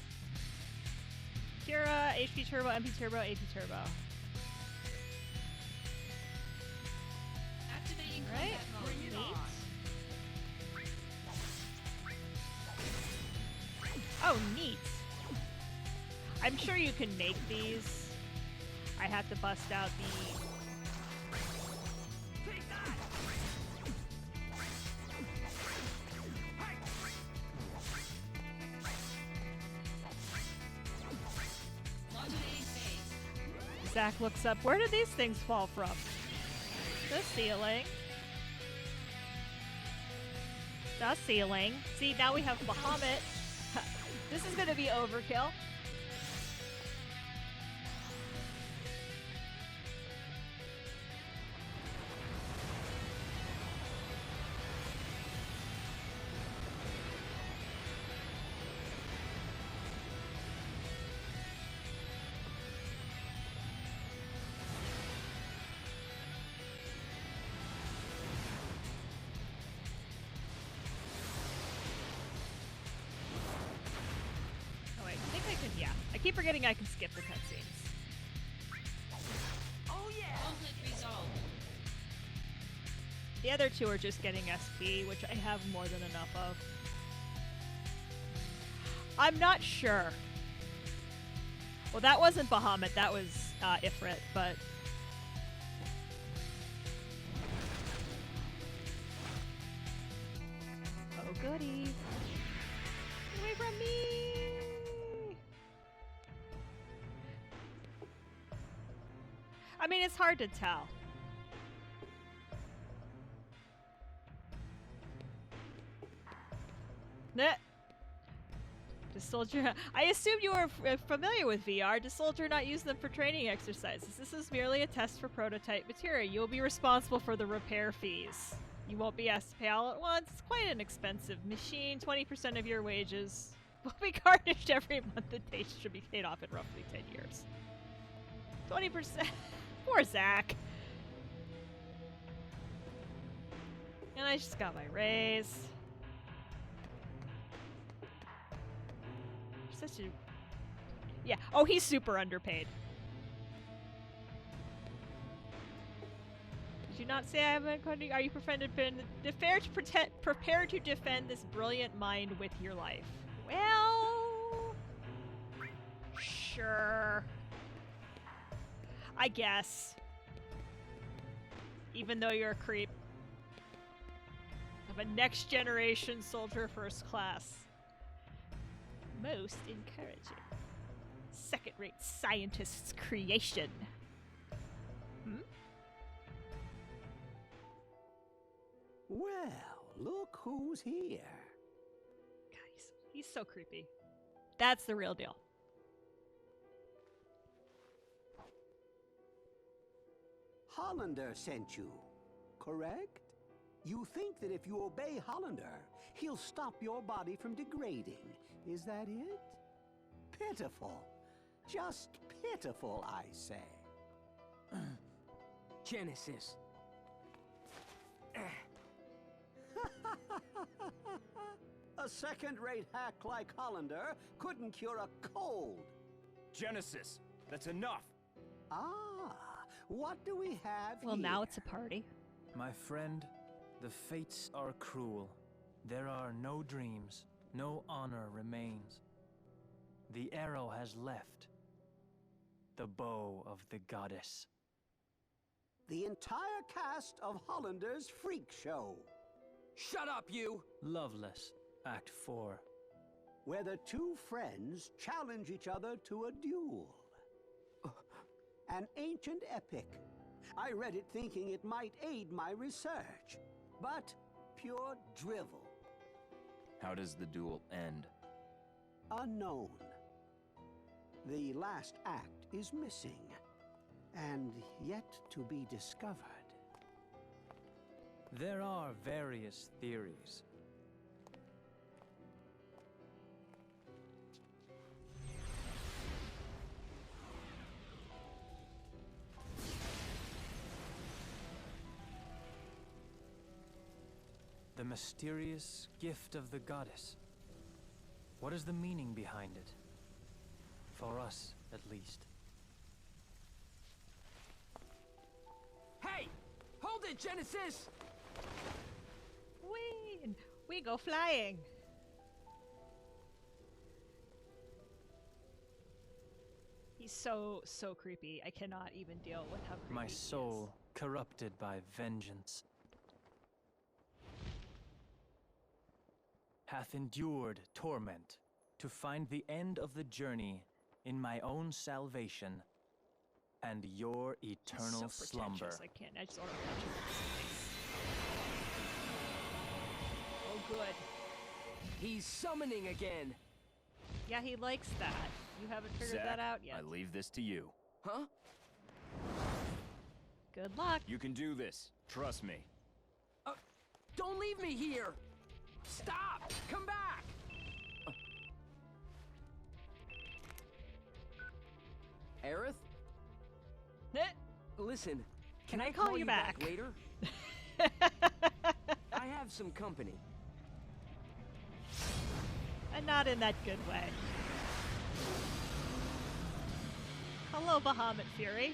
Kira, HP turbo, MP turbo, AP turbo. Activating Right? combat mode. Bring it on. Oh, neat. I'm sure you can make these. I have to bust out the... Take that! Modulating phase. Zach looks up. Where did these things fall from? The ceiling. The ceiling. See, now we have Bahamut. This is going to be overkill. I keep forgetting I can skip the cutscenes. Oh yeah! Conflict resolved. The other two are just getting SP, which I have more than enough of. I'm not sure. Well, that wasn't Bahamut, that was Ifrit, but... Oh goody. Get away from me! I mean, it's hard to tell. Nah. Soldier, I assumed you were familiar with VR. Does Soldier not use them for training exercises? This is merely a test for prototype material. You will be responsible for the repair fees. You won't be asked to pay all at once. It's quite an expensive machine. 20% of your wages will be garnished every month. The dates should be paid off in roughly 10 years. 20%. Poor Zach. And I just got my raise. Such a... Yeah. Oh, he's super underpaid. Did you not say I have a coding? Are you prepared to defend this brilliant mind with your life? Well... Sure. I guess. Even though you're a creep. Of a next generation soldier first class. Most encouraging. Second-rate scientist's creation. Hmm? Well, look who's here. God, he's so creepy. That's the real deal. Hollander sent you, correct? You think that if you obey Hollander, he'll stop your body from degrading. Is that it? Pitiful. Just pitiful, I say. Genesis. A second-rate hack like Hollander couldn't cure a cold. Genesis, that's enough. Ah, what do we have Well, here? now it's a party. My friend, the fates are cruel. There are no dreams, no honor remains. The arrow has left. The bow of the goddess. The entire cast of Hollander's freak show, Shut up, you! Loveless, Act 4. where the two friends challenge each other to a duel. An ancient epic. I read it thinking it might aid my research, but pure drivel. How does the duel end? Unknown. The last act is missing, and yet to be discovered. There are various theories. The mysterious gift of the goddess. What is the meaning behind it? For us, at least. Hey! Hold it, Genesis! Whee! And we go flying. He's so creepy. I cannot even deal with how creepy My he is. soul corrupted by vengeance hath endured torment to find the end of the journey in my own salvation and your He's eternal so slumber. pretentious. I can't. I just want to punch him in his face. Oh, good. He's summoning again! Yeah, he likes that. You haven't figured that out yet. I leave this to you. Huh? Good luck. You can do this. Trust me. Don't leave me here! Stop! Come back! Aerith? Eh. Listen, Can I call you back? later? I have some company. And not in that good way. Hello, Bahamut Fury.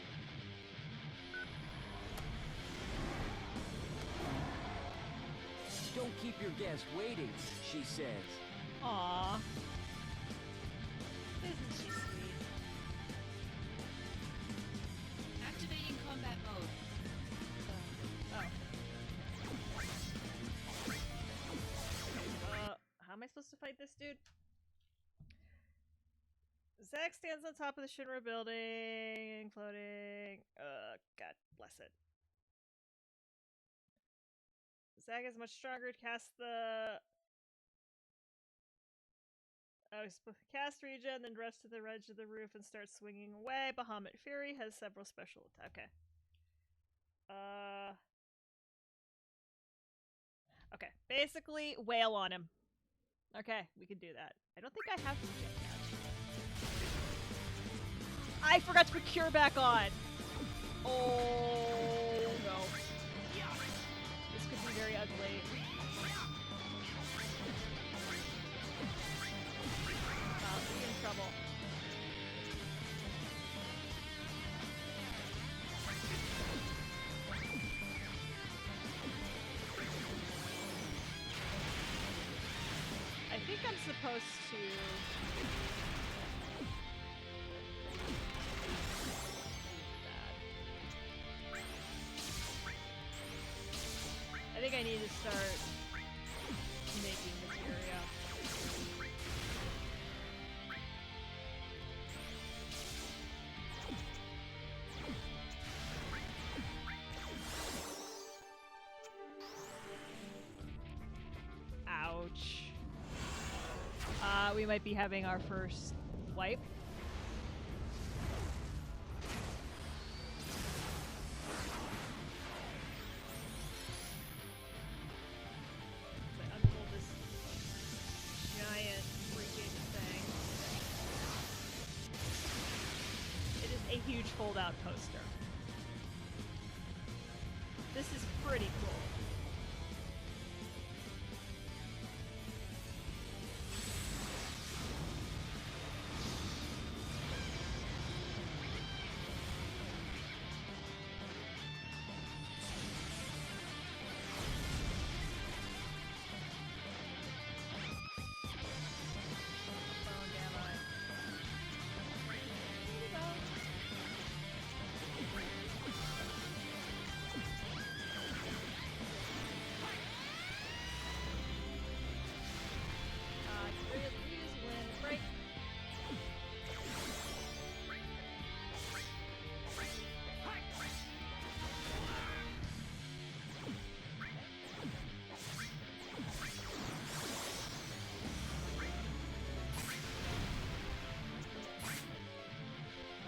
Don't keep your guest waiting, she says. Aww. Isn't she sweet? Activating combat mode. How am I supposed to fight this dude? Zack stands on top of the Shinra building, floating. God bless it. Zack is much stronger to cast the. Cast regen, then rush to the edge of the roof and start swinging away. Bahamut Fury has several special attacks. Okay. Okay. Basically, wail on him. Okay, we can do that. I don't think I have to get that. I forgot to put Cure back on. Oh no. This could be very ugly. We're in trouble. I think I'm supposed to. I think I need to start making materia. Ouch. We might be having our first wipe. fold-out poster. This is pretty cool.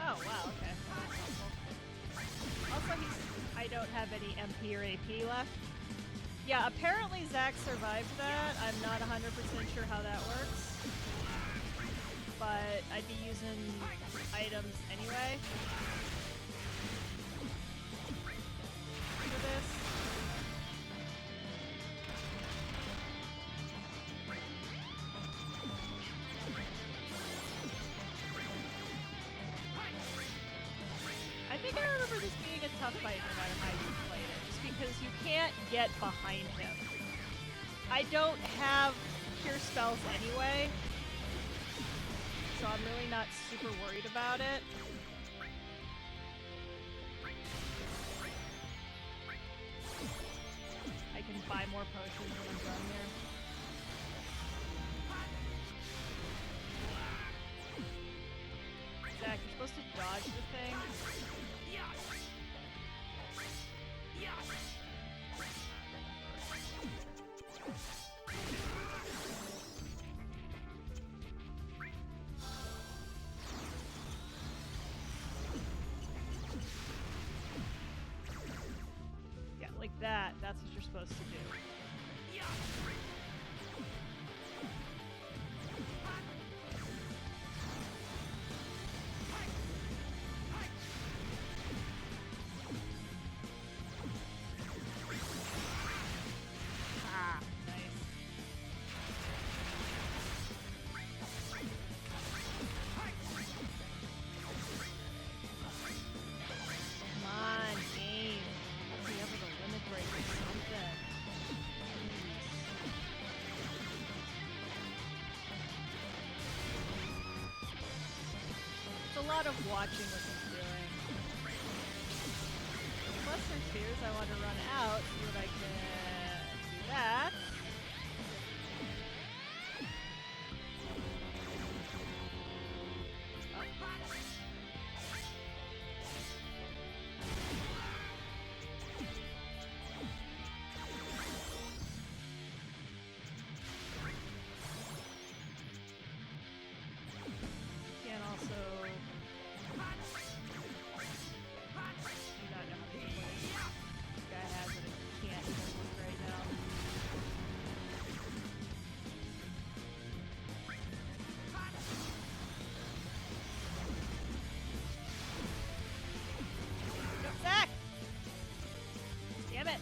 Oh, wow, okay. Also, I don't have any MP or AP left. Yeah, apparently Zach survived that. I'm not 100% sure how that works. But I'd be using items anyway. For this. I think I remember this being a tough fight no matter how you played it, just because you can't get behind him. I don't have cure spells anyway, so I'm really not super worried about it. I can buy more potions when I'm done here. Zach, you're supposed to dodge the thing. Yeah, like that. That's what you're supposed to do. Ah, nice. Come on, game. Be able to limit break or something. It's a lot of watching what he's doing. Plus there's tears, I want to run out, see what I can do that. Can also do not know how to do it. This guy has it, he can't even look right now. Go, Zach! Damn it!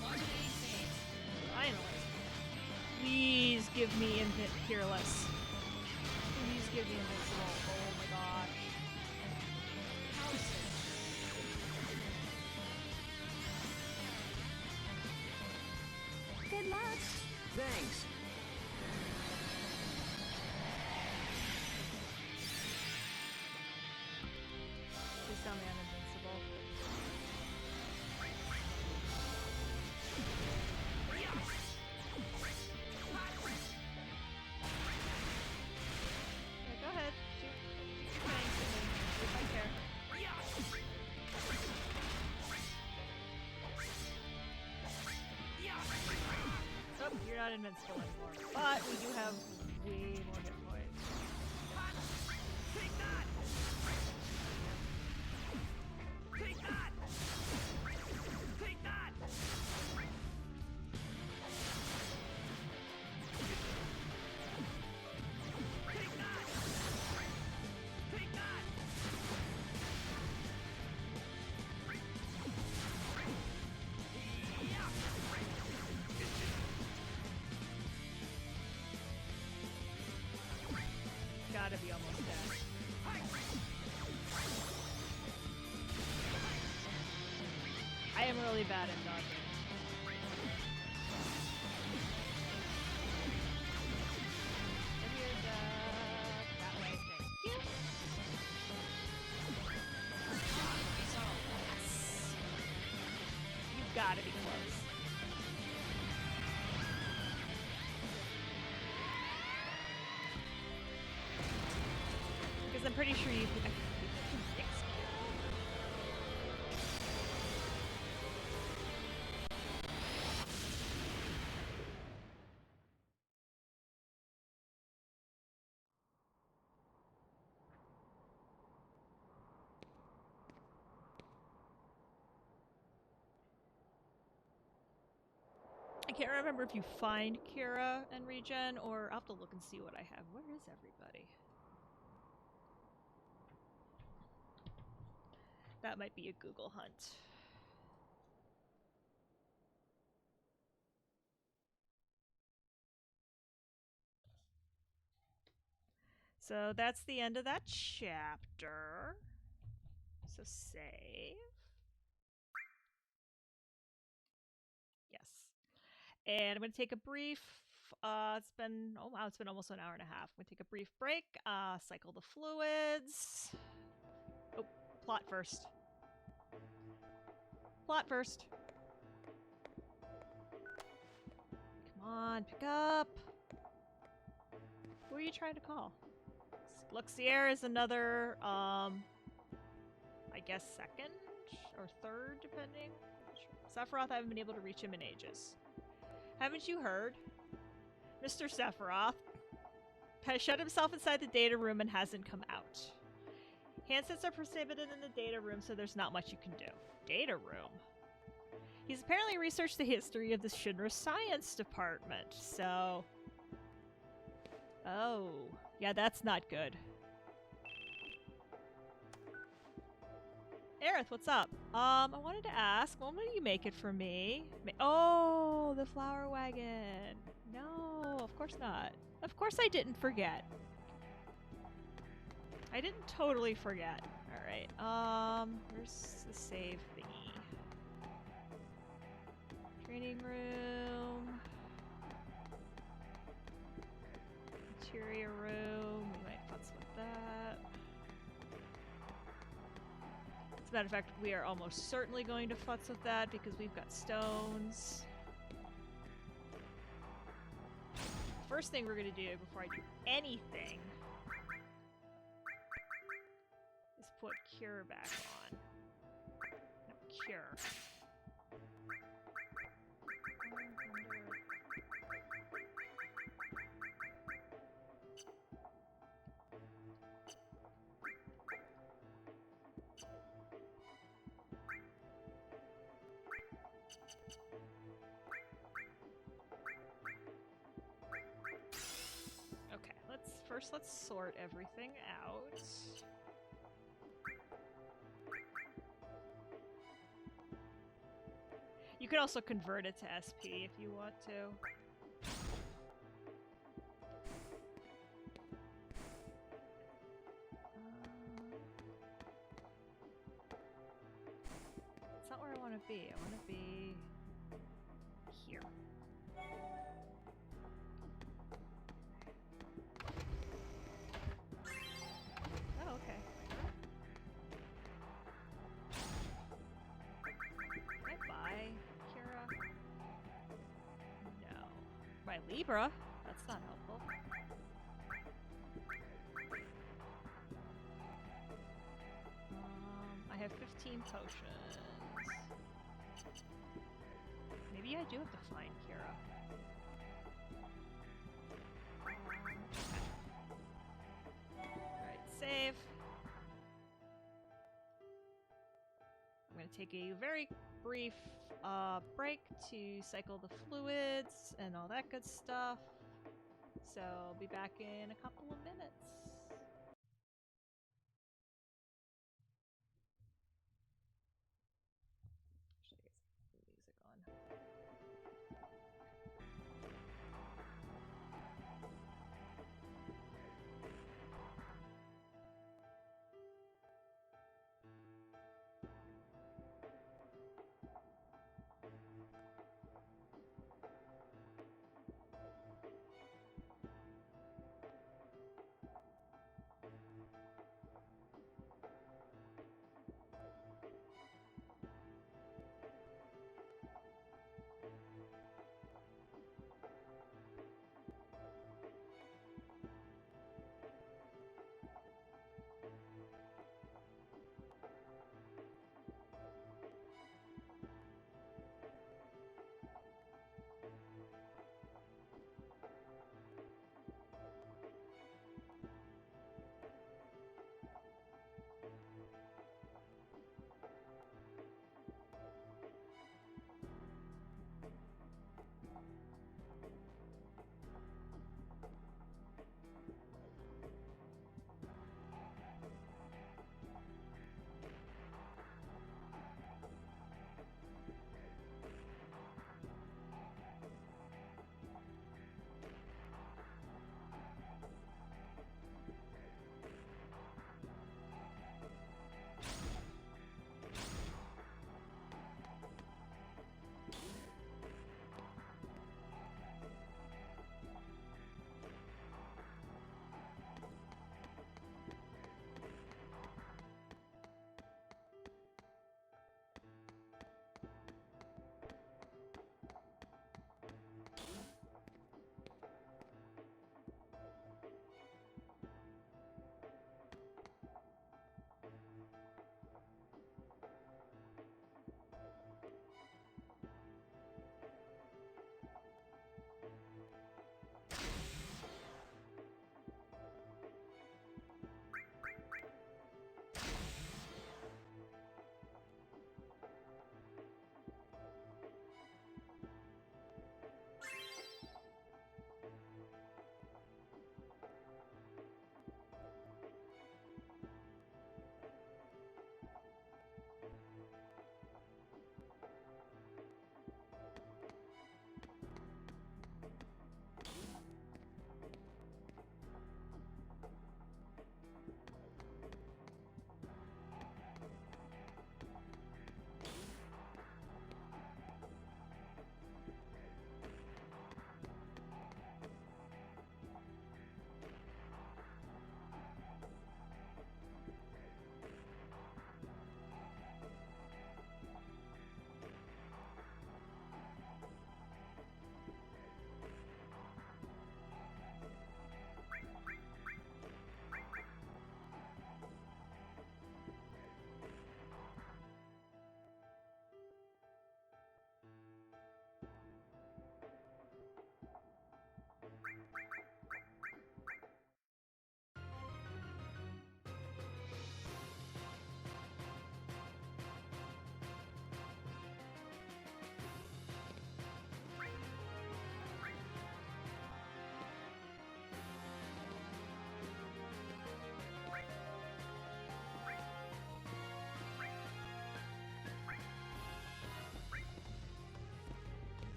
Modulating phase. Finally. Please give me Peerless. Please give me Invincible. Oh my gosh. Good luck. Thanks. Please tell me I'm invincible. Yeah, go ahead. Shoot your fangs at me. See if I care. Oh, you're not invincible anymore. But we do have way more hit points. am really bad at dodging. Here's that way. Thank you. You've got to be close. Because I'm pretty sure you can. I can't remember if you find Kira and regen, or I'll have to look and see what I have. Where is everybody? That might be a Google hunt. So that's the end of that chapter. So save. Yes. And I'm going to take a brief, it's been almost an hour and a half. I'm going to take a brief break, cycle the fluids. Oh, plot first. Plot first. Come on, pick up. Who are you trying to call? Luxier is another, I guess second or third, depending. Sephiroth, I haven't been able to reach him in ages. Haven't you heard? Mr. Sephiroth has shut himself inside the data room and hasn't come out. Handsets are prohibited in the data room, so there's not much you can do. Data room? He's apparently researched the history of the Shinra Science Department, so... Oh, yeah, that's not good. Aerith, what's up? I wanted to ask, when will you make it for me? Oh, the flower wagon. No, of course not. Of course I didn't forget. I didn't totally forget. Alright, where's the save thingy? Training room. Interior room. We might futz with that. As a matter of fact, we are almost certainly going to futz with that because we've got stones. First thing we're going to do before I do anything is put Cure back on. No, Cure. Let's sort everything out. You could also convert it to SP if you want to. That's not where I want to be. I want to be here. Libra? That's not helpful. I have 15 potions. Maybe I do have to find Kira. Alright, save. I'm going to take a very brief break to cycle the fluids and all that good stuff. So I'll be back in a couple of minutes. Should I get some music on?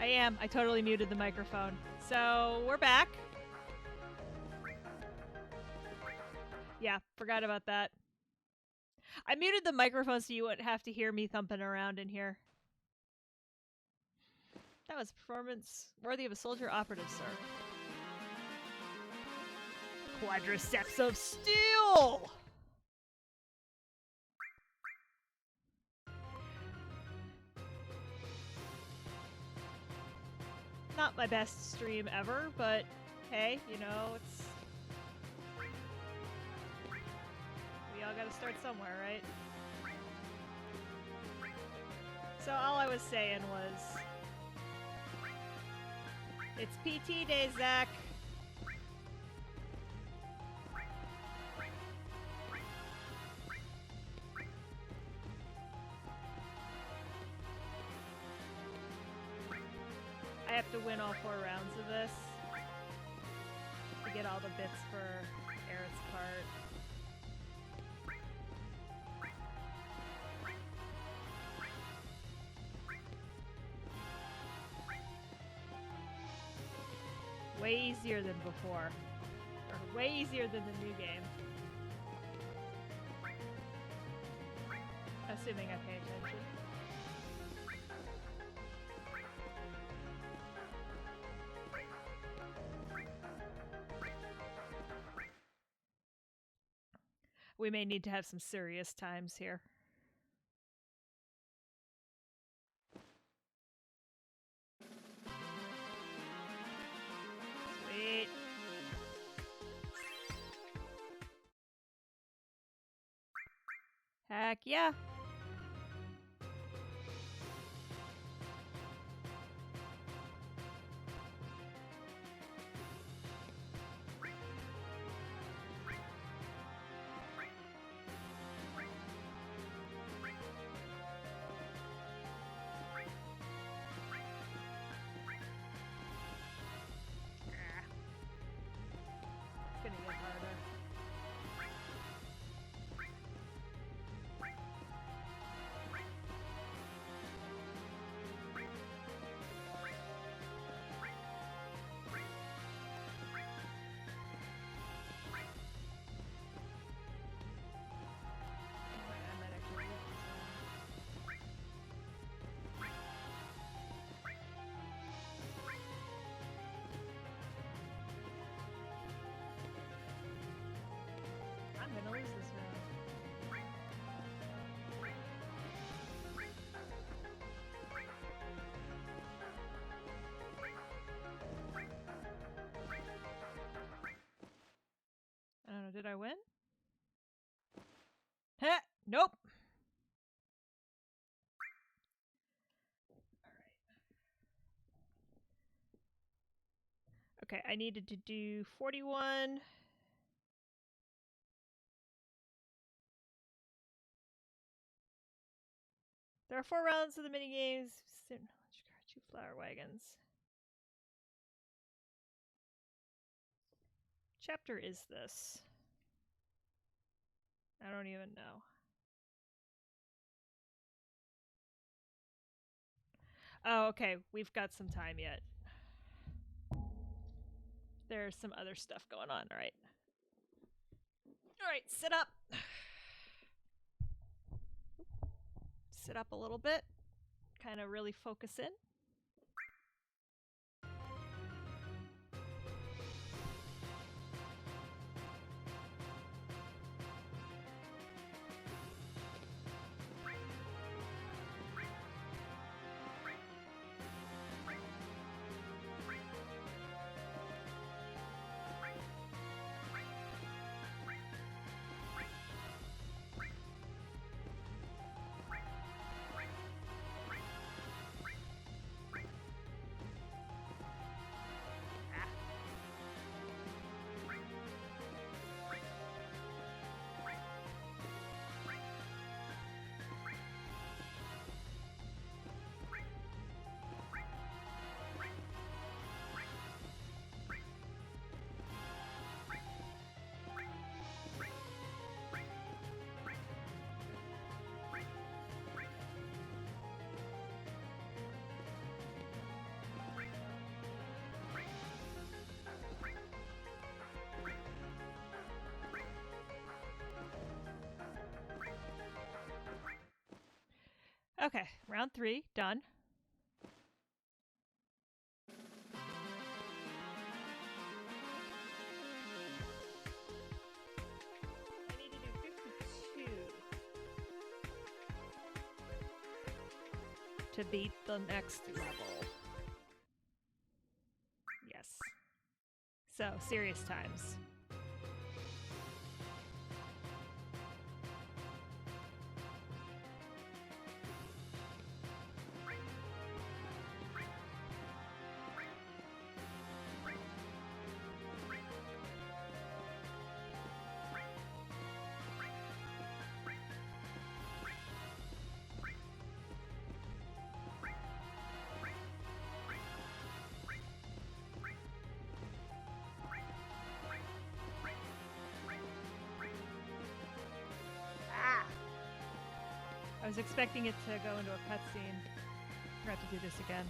I am. I totally muted the microphone. So, we're back. Yeah, forgot about that. I muted the microphone so you wouldn't have to hear me thumping around in here. That was a performance worthy of a soldier operative, sir. Quadriceps of steel! Not my best stream ever, but hey, you know, it's... We all gotta start somewhere, right? So all I was saying was... It's PT day, Zach. I have to win all 4 rounds of this to get all the bits for Aerith's part. Way easier than before. Or way easier than the new game. Assuming I pay attention. We may need to have some serious times here. Sweet. Heck yeah. It's gonna get harder. I might actually lose this one. I'm gonna lose this round. I don't know, did I win? Heh! Nope! Okay, I needed to do 41. There are 4 rounds of the minigames. Soon, 2 flower wagons. Chapter is this? I don't even know. Oh, okay. We've got some time yet. There's some other stuff going on. All right. All right, sit up. Sit up a little bit. Kind of really focus in. Okay, round 3, done. I need to do 52 to beat the next level. Yes. So, serious times. I was expecting it to go into a cutscene. Forgot to do this again.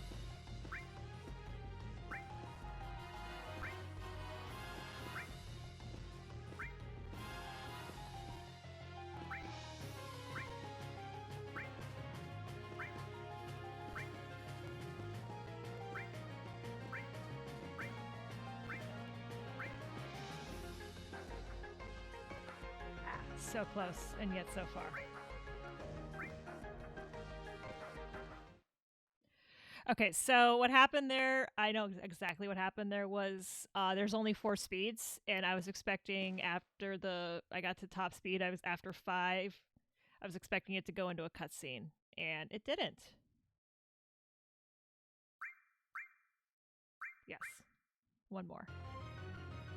So close, and yet so far. Okay, so what happened there, I know exactly what happened there was there's only 4 speeds, and I was expecting after I got to top speed, I was after 5, I was expecting it to go into a cutscene, and it didn't. Yes, one more,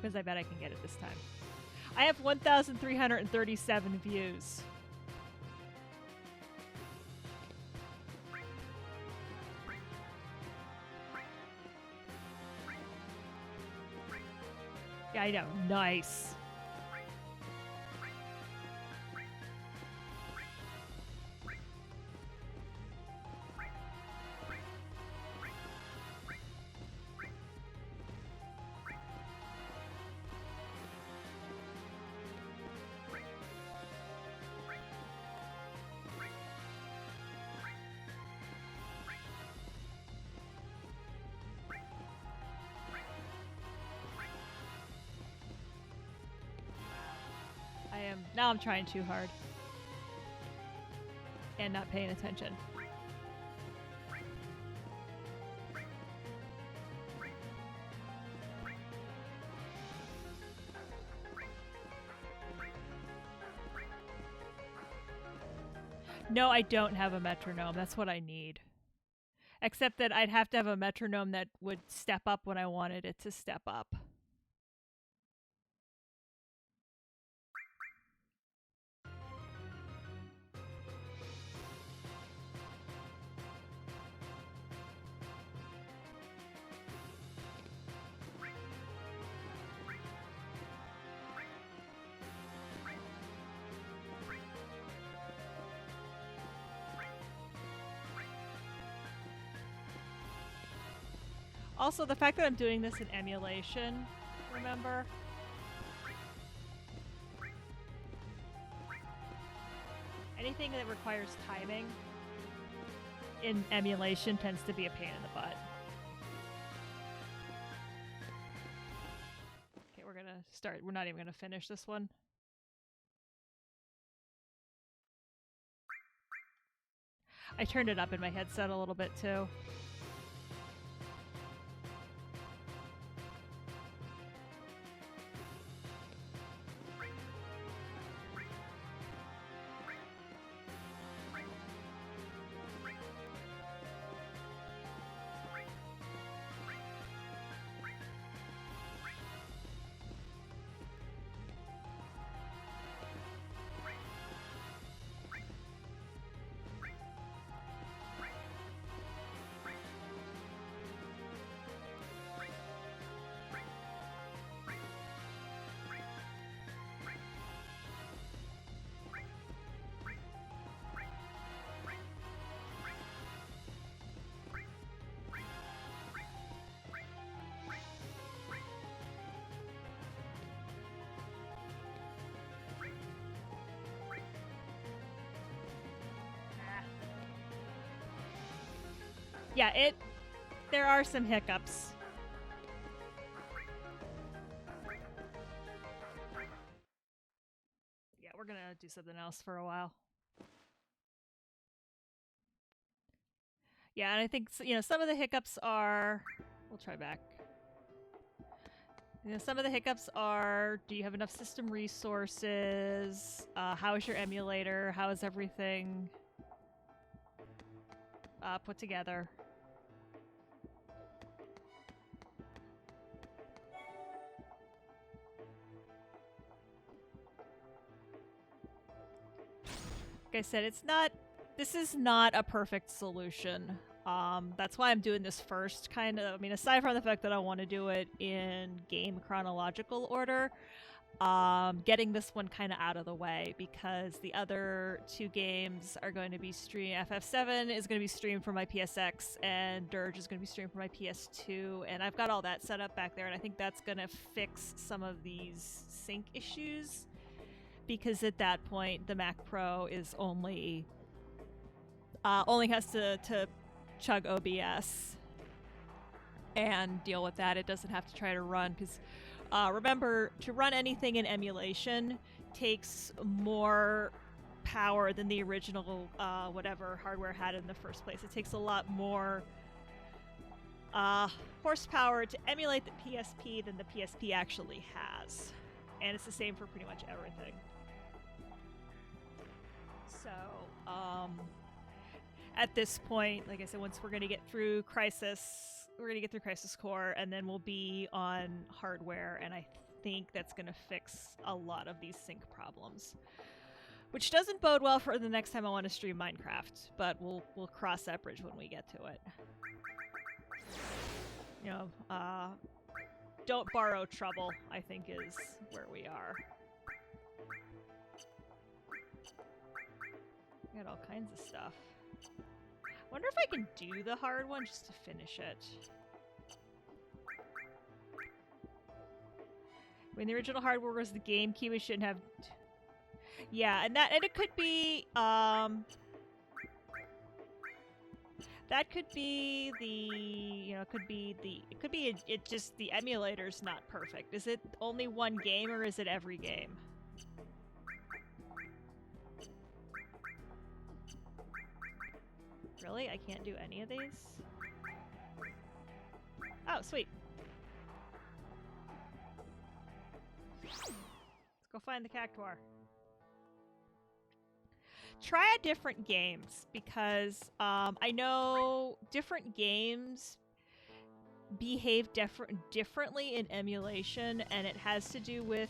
because I bet I can get it this time. I have 1,337 views. Yeah, I know. Nice. Now I'm trying too hard. And not paying attention. No, I don't have a metronome. That's what I need. Except that I'd have to have a metronome that would step up when I wanted it to step up. Also, the fact that I'm doing this in emulation, remember? Anything that requires timing in emulation tends to be a pain in the butt. Okay, we're gonna start. We're not even gonna finish this one. I turned it up in my headset a little bit too. Yeah, there are some hiccups. Yeah, we're gonna do something else for a while. Yeah, and I think, you know, some of the hiccups are... We'll try back. You know, some of the hiccups are, do you have enough system resources? How is your emulator? How is everything put together? Like I said, this is not a perfect solution. That's why I'm doing this first, kind of. I mean, aside from the fact that I want to do it in game chronological order, getting this one kind of out of the way, because the other two games are going to be streamed. FF7 is going to be streamed for my PSX, and Dirge is going to be streamed for my PS2, and I've got all that set up back there, and I think that's going to fix some of these sync issues, because at that point, the Mac Pro is only has to chug OBS and deal with that. It doesn't have to try to run, because remember, to run anything in emulation takes more power than the original whatever hardware had in the first place. It takes a lot more horsepower to emulate the PSP than the PSP actually has. And it's the same for pretty much everything. So, at this point, like I said, once we're going to get through Crisis, we're going to get through Crisis Core, and then we'll be on hardware, and I think that's going to fix a lot of these sync problems. Which doesn't bode well for the next time I want to stream Minecraft, but we'll cross that bridge when we get to it. You know, don't borrow trouble, I think, is where we are. Got all kinds of stuff. Wonder if I can do the hard one just to finish it. When the original hardware was the GameCube, we shouldn't have... Yeah, and it could be, that could be the, you know, it just, the emulator's not perfect. Is it only one game, or is it every game? Really? I can't do any of these? Oh, sweet. Let's go find the CAC Tour. Try out different games, because I know different games behave differently in emulation, and it has to do with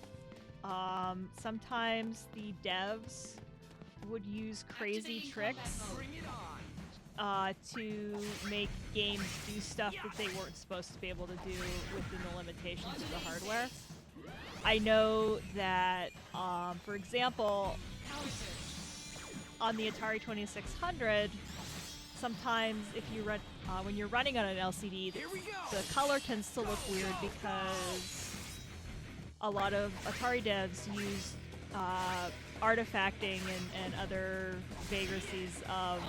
sometimes the devs would use crazy tricks to make games do stuff that they weren't supposed to be able to do within the limitations of the hardware. I know that, for example, on the Atari 2600, sometimes if you run when you're running on an LCD, the color tends to look weird because a lot of Atari devs use artifacting and other vagaries of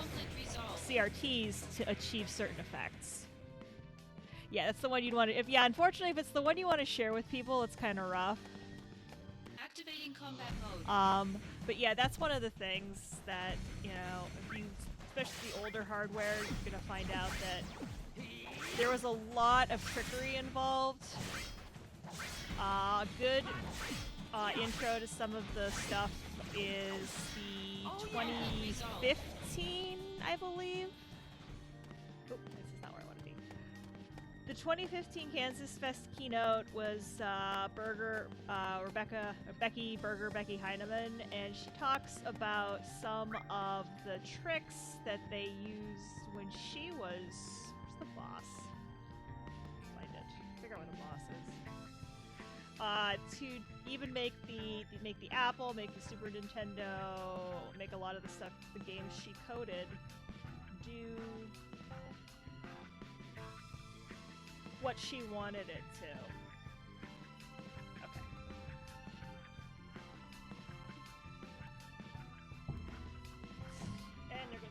CRTs to achieve certain effects. Yeah, that's the one you'd want to... unfortunately, if it's the one you want to share with people, it's kind of rough. Activating combat mode. But yeah, that's one of the things that, you know, if you, especially the older hardware, you're gonna find out that there was a lot of trickery involved. Good intro to some of the stuff is the 2015, I believe. Oh, this is not where I want to be. The 2015 Kansas Fest keynote was Becky Heineman, and she talks about some of the tricks that they used when she was... Where's the boss? Find it. Figure out where the boss is. To even make the Apple, make the Super Nintendo, make a lot of the stuff, the games she coded, do what she wanted it to. Okay. And there goes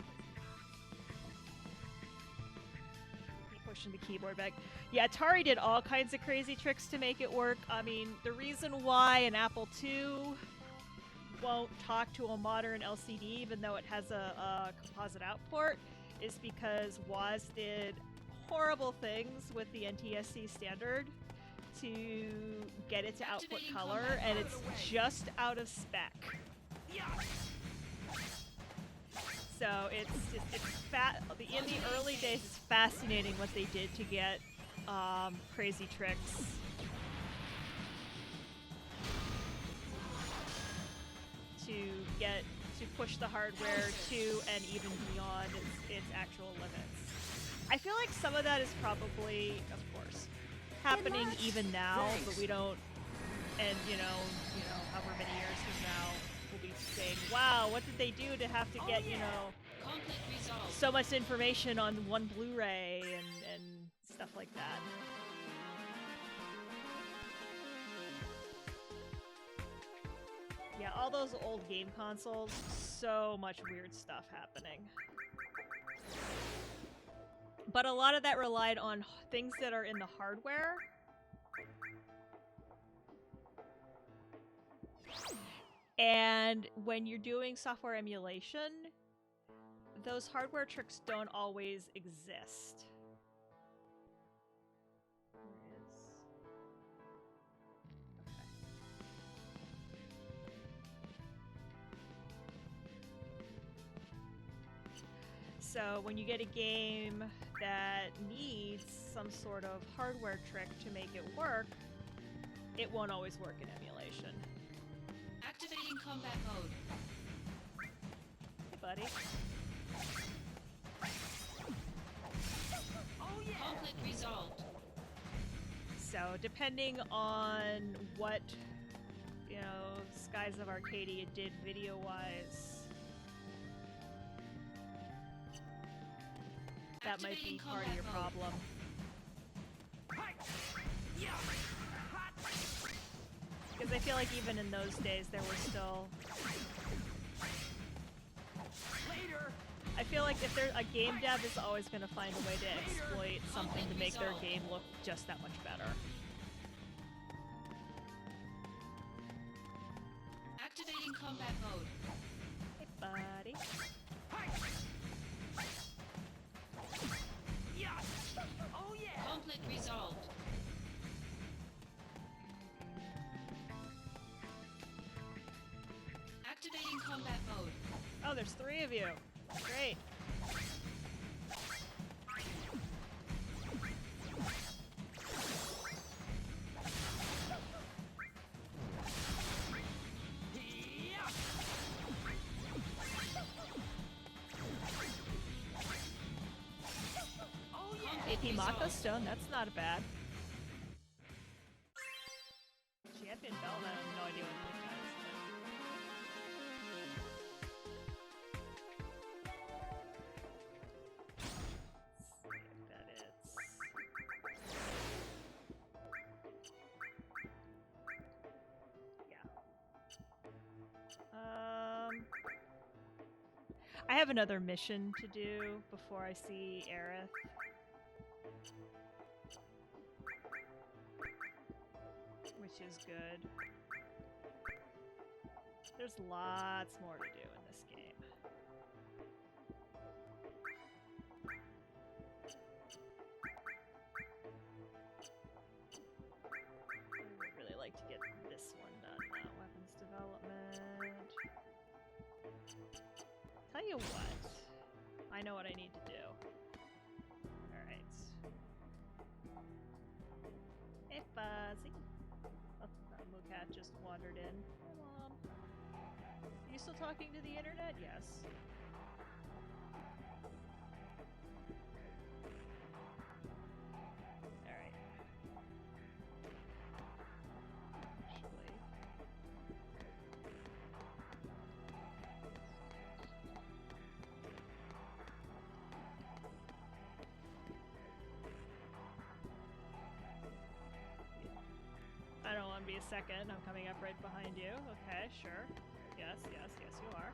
keyboard back. Yeah, Atari did all kinds of crazy tricks to make it work. I mean, the reason why an Apple II won't talk to a modern LCD, even though it has a composite out port, is because Woz did horrible things with the NTSC standard to get it to output color, and it's just out of spec. So it's in the early days, it's fascinating what they did to get crazy tricks. To push the hardware to and even beyond its actual limits. I feel like some of that is probably, of course, happening even now, but we don't. And you know, however many years from now, we'll be saying, "Wow, what did they do to have to get so much information on one Blu-ray and stuff like that?" Yeah, all those old game consoles, so much weird stuff happening. But a lot of that relied on things that are in the hardware. And when you're doing software emulation, those hardware tricks don't always exist. So when you get a game that needs some sort of hardware trick to make it work, it won't always work in emulation. Activating combat mode. Hey, buddy. Oh yeah. Conflict resolved. So depending on what, Skies of Arcadia did video-wise, that might be part of your problem. Because I feel like even in those days there were still... I feel like if there's a game dev is always going to find a way to exploit something to make their game look just that much better. Activating combat mode. Hey, buddy. Oh yeah. Conflict resolved. Activating combat mode. Oh, there's 3 of you. Great. AP Mako Stone, that's not bad. Champion Bell, I have no idea what that does. I have another mission to do before I see Aerith. Which is good. There's lots more to do in this game. I would really like to get this one done now. Weapons development. Tell you what, I know what I need to do. Alright. Hey, Fuzzy. Oh, that Moocat just wandered in. Hi, Mom. Are you still talking to the internet? Yes. Alright. Actually... I don't want to be a second. I'm coming up right behind you. Okay, sure. Yes, yes, yes, you are.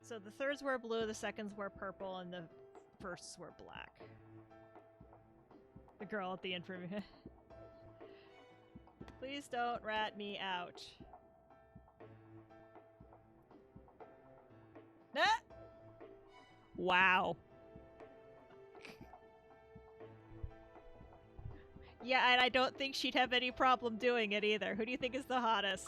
So the thirds were blue, the seconds were purple, and the firsts were black. The girl at the infirmary. Please don't rat me out. Nah! Wow. Yeah, and I don't think she'd have any problem doing it either. Who do you think is the hottest?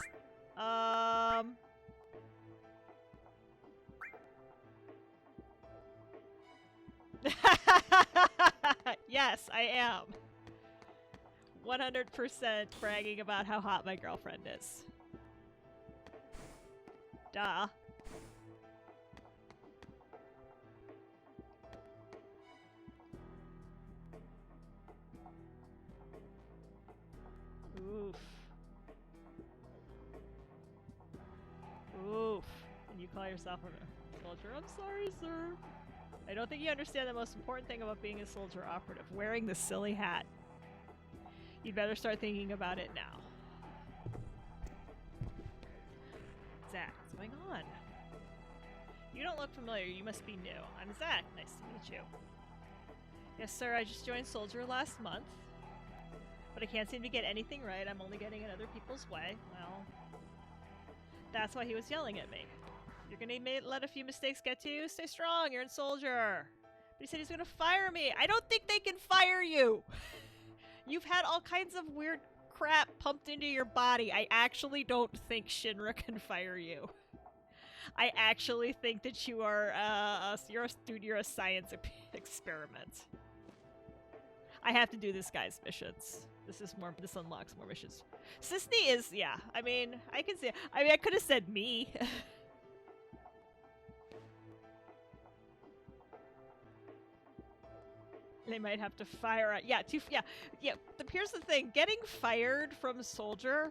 Yes, I am. 100% bragging about how hot my girlfriend is. Duh. Oof. Oof. And you call yourself a soldier? I'm sorry, sir. I don't think you understand the most important thing about being a soldier operative. Wearing the silly hat. You'd better start thinking about it now. Zach, what's going on? You don't look familiar. You must be new. I'm Zach. Nice to meet you. Yes, sir. I just joined soldier last month. But I can't seem to get anything right. I'm only getting in other people's way. Well, that's why he was yelling at me. You're gonna let a few mistakes get to you? Stay strong. You're in soldier. But he said he's gonna fire me. I don't think they can fire you. You've had all kinds of weird crap pumped into your body. I actually don't think Shinra can fire you. I actually think that you are you're a science experiment. I have to do this guy's missions. This unlocks more missions. Sisney is, yeah. I mean, I can see. I mean, I could have said me. They might have to fire. Yeah, yeah. Here's the thing: getting fired from soldier,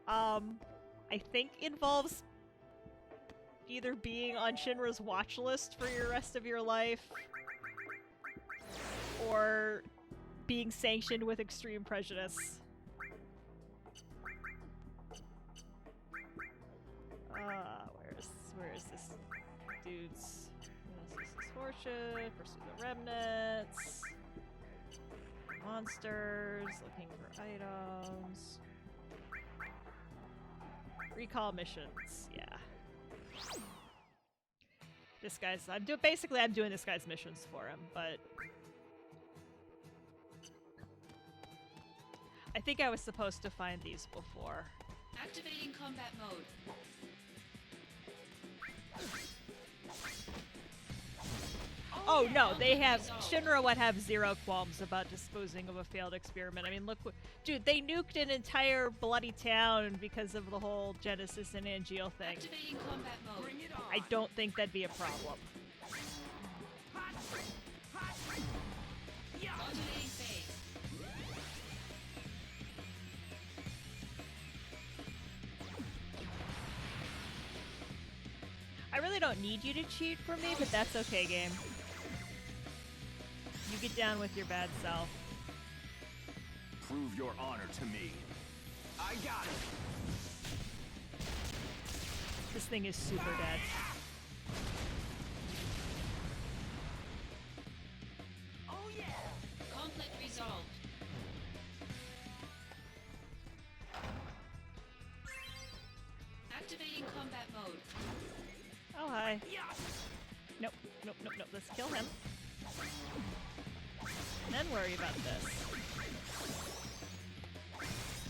I think involves either being on Shinra's watch list for your rest of your life, or being sanctioned with extreme prejudice. Where is this dude's? This is fortune. Pursue the remnants. Monsters. Looking for items. Recall missions. Yeah. This guy's. I'm doing this guy's missions for him, but I think I was supposed to find these before. Activating combat mode. Oh no, they have Shinra would have zero qualms about disposing of a failed experiment. I mean, look, dude, they nuked an entire bloody town because of the whole Genesis and Angeal thing. Activating combat mode. Bring it on. I don't think that'd be a problem. Modulating phase. I really don't need you to cheat for me, but that's okay, game. You get down with your bad self. Prove your honor to me. I got it. This thing is super dead. Oh yeah! Conflict resolved. Activating combat mode. Oh, hi. Nope. Let's kill him. And then worry about this.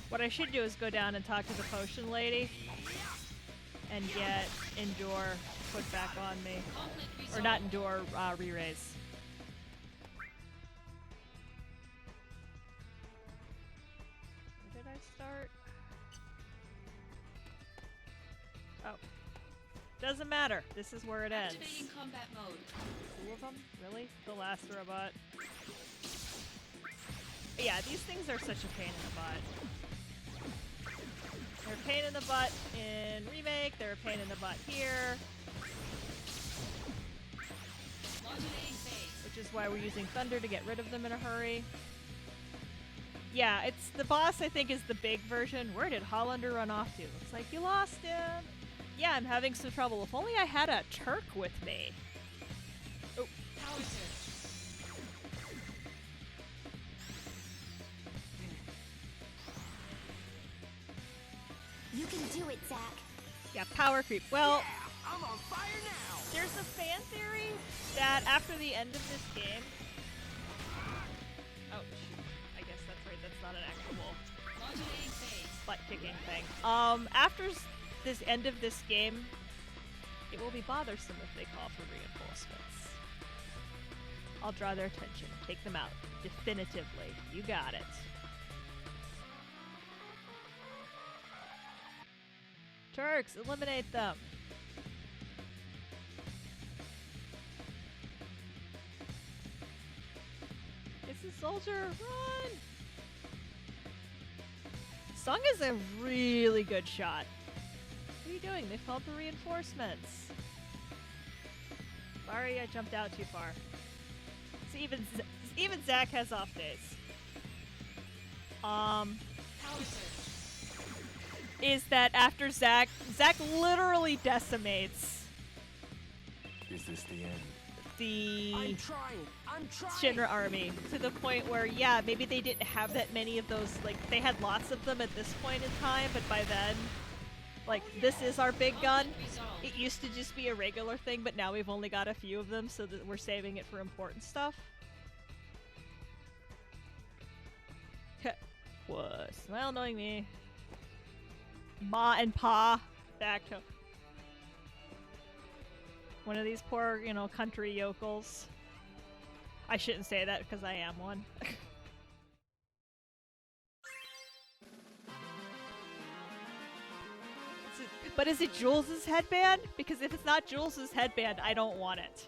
What I should do is go down and talk to the potion lady and get Endure put back on me. Or not Endure, re-raise. Where did I start? Oh. Doesn't matter. This is where it ends. Activating combat mode. 2 of them? Really? The last robot. But yeah, these things are such a pain in the butt. They're a pain in the butt in Remake, they're a pain in the butt here. Modulating phase. Which is why we're using Thunder to get rid of them in a hurry. Yeah, it's the boss, I think, is the big version. Where did Hollander run off to? Looks like you lost him. Yeah, I'm having some trouble. If only I had a Turk with me. Oh, Power surge. You can do it, Zach. Yeah, power creep. Well, I'm on fire now! there's a fan theory that after the end of this game... Oh, shoot. I guess that's right. That's not an actual Modulating phase. butt-kicking thing. After this end of this game, it will be bothersome if they call for reinforcements. I'll draw their attention. Take them out. Definitively. You got it. Turks, eliminate them. It's a soldier, run! Sung is a really good shot. What are you doing? They called for reinforcements. Sorry, I jumped out too far. See, even Zach has off days. Power surge. Is that after Zach literally decimates Is this the end? the I'm trying! Shinra army to the point where, yeah, maybe they didn't have that many of those, like, they had lots of them at this point in time, but by then, like, this is our big gun. Resolve. It used to just be a regular thing, but now we've only got a few of them, so that we're saving it for important stuff. What? Well, knowing me. Ma and Pa back to one of these poor, you know, country yokels. I shouldn't say that because I am one. But is it Jules's headband? Because if it's not Jules's headband, I don't want it.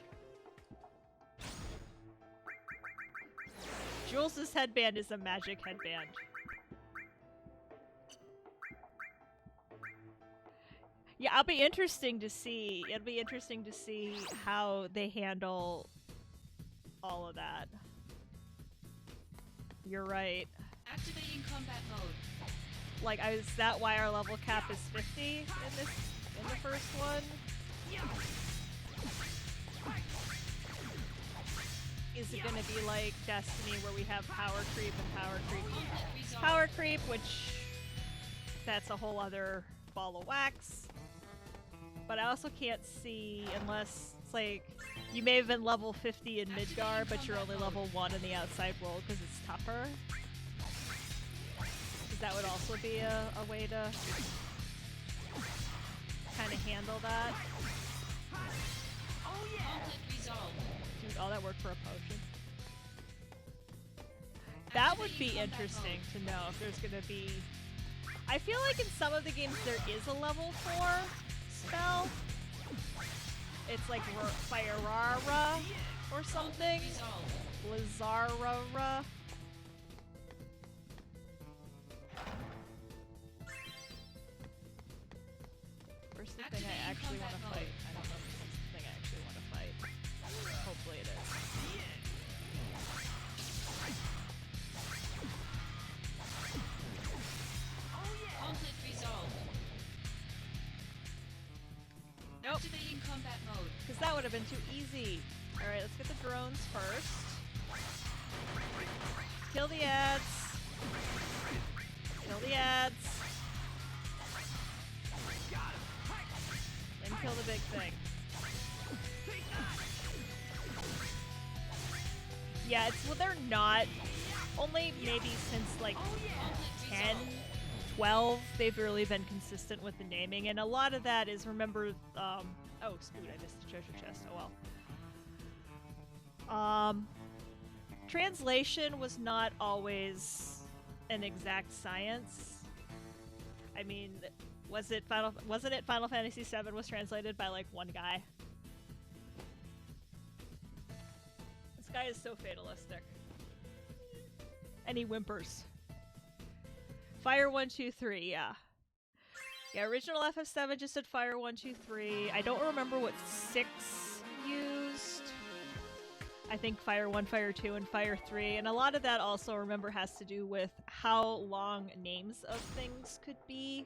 Jules's headband is a magic headband. Yeah, it'll be interesting to see. It'll be interesting to see how they handle all of that. You're right. Activating combat mode. Like, is that why our level cap is 50 in the first one? Is it gonna be like Destiny where we have power creep and power creep? Conflict resolved. Power creep, which that's a whole other ball of wax. But I also can't see unless it's like you may have been level 50 in Midgar, but you're only level 1 in the outside world because it's tougher. Because that would also be a way to kind of handle that. Conflict resolved. Dude, all that work for a potion. That would be interesting to know if there's gonna be... I feel like in some of the games there is a level 4 spell. It's like Firara or something. Blizzarara. Where's the thing I actually want to fight? I don't know if this is the thing I actually want to fight. Hopefully it is. Conflict resolved. Nope. Activating combat mode. Because that would have been too easy. Alright, let's get the drones first. Kill the ads. Kill the ads. Then kill the big thing. Yeah, it's, well, they're not. Only maybe since like 10, 12, they've really been consistent with the naming. And a lot of that is, remember, oh, dude, I missed the treasure chest. Oh well. Translation was not always an exact science. I mean, wasn't it Final Fantasy VII was translated by like one guy? This guy is so fatalistic. And he whimpers. Fire 1, 2, 3, yeah. Yeah, original FF7 just said Fire 1, 2, 3. I don't remember what 6 used. I think Fire 1, Fire 2, and Fire 3. And a lot of that also, remember, has to do with how long names of things could be.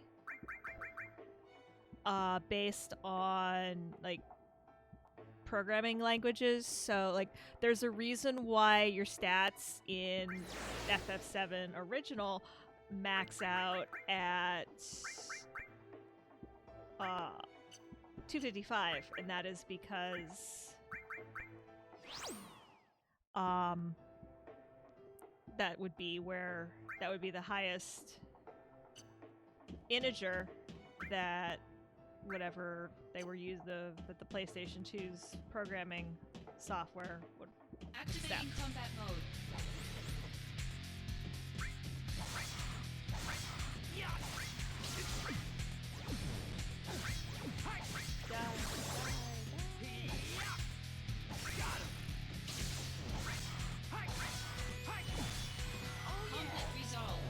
Based on, like, programming languages. So like there's a reason why your stats in FF7 original max out at 255, and that is because that would be the highest integer that whatever they were that the PlayStation 2's programming software would Activating accept. combat mode. Conflict resolved.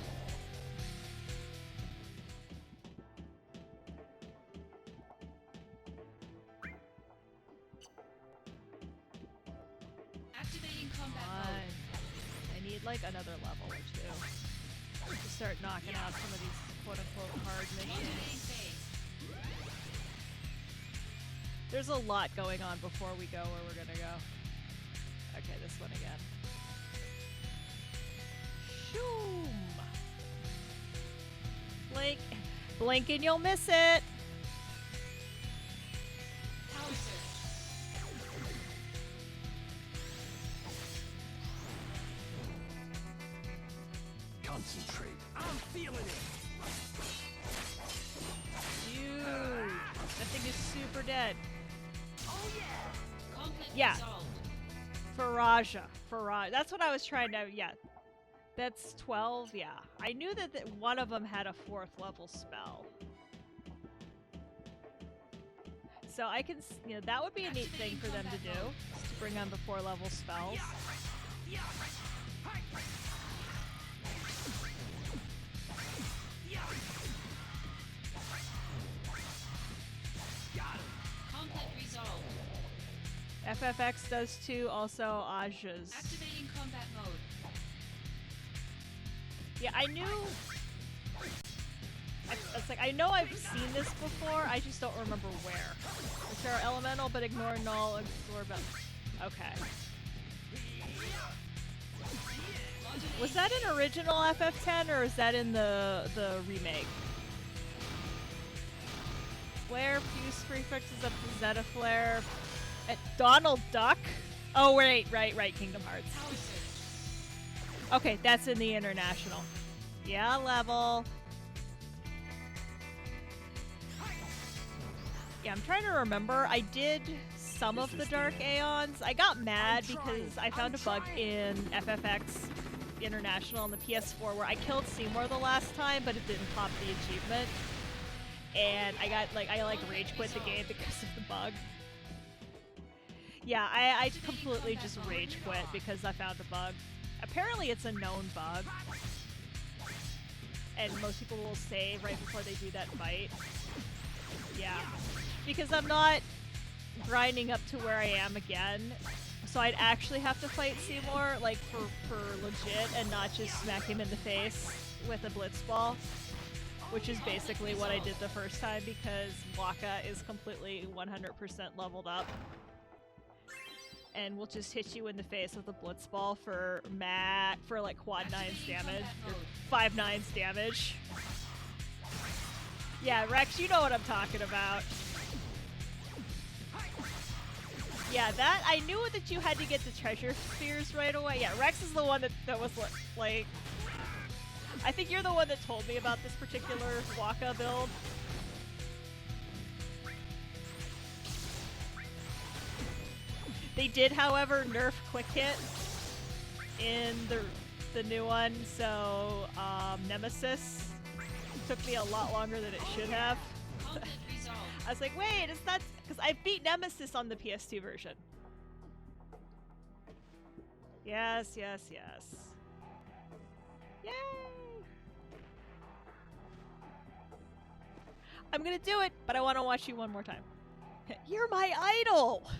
Activating combat mode. I need like another level or two to start knocking out some of these quote-unquote hard Activating missions. phase. There's a lot going on before we go where we're gonna go. Okay, this one again. Shoom! Blink and you'll miss it! Power surge. Concentrate. I'm feeling it. Huge! That thing is super dead. Conflict Yeah. resolved. Faraja. That's what I was trying to, yeah. That's 12, yeah. I knew that one of them had a 4th level spell. So I can, that would be a neat thing for them to do, is to bring on the 4-level spells. Conflict resolved. FFX does too, also Aja's. Activating combat mode. Yeah, I knew... It's like, I know I've seen this before, I just don't remember where. Terra Elemental, but ignore Null, absorb... Okay. Was that an original FF10, or is that in the remake? Flare, Fuse Prefixes up to Zeta Flare. Donald Duck? Oh, right, Kingdom Hearts. Power surge. Okay, that's in the international. Yeah, level. Yeah, I'm trying to remember. I did some of the Dark Aeons. I got mad because I found a bug in FFX International on the PS4 where I killed Seymour the last time, but it didn't pop the achievement. And I rage quit the game because of the bug. Yeah, I completely just rage quit because I found a bug. Apparently it's a known bug. And most people will save right before they do that fight. Yeah. Because I'm not grinding up to where I am again. So I'd actually have to fight Seymour, like, for legit, and not just smack him in the face with a blitzball. Which is basically what I did the first time because Waka is completely 100% leveled up. And we'll just hit you in the face with a blitzball for like quad 9's damage, or 5/9's damage. Yeah, Rex, you know what I'm talking about. Yeah, that, I knew that you had to get the treasure spheres right away. Yeah, Rex is the one that was like, I think you're the one that told me about this particular Waka build. They did, however, nerf quick hit in the new one, so Nemesis took me a lot longer than it should have. Conflict resolved. I was like, wait, is that because I beat Nemesis on the PS2 version? Yes. Yay! I'm gonna do it, but I want to watch you one more time. You're my idol!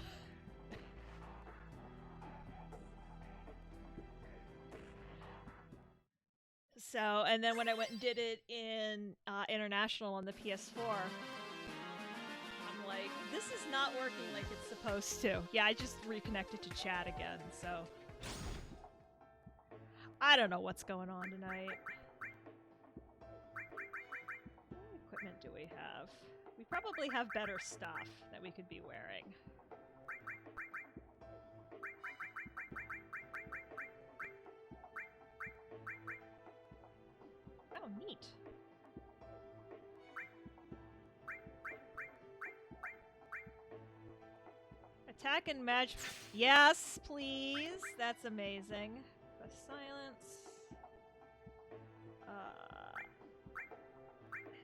So, and then when I went and did it in International on the PS4, I'm like, this is not working like it's supposed to. Yeah, I just reconnected to chat again, so... I don't know what's going on tonight. What equipment do we have? We probably have better stuff that we could be wearing. Oh, neat. Attack and match. Yes, please. That's amazing. Silence.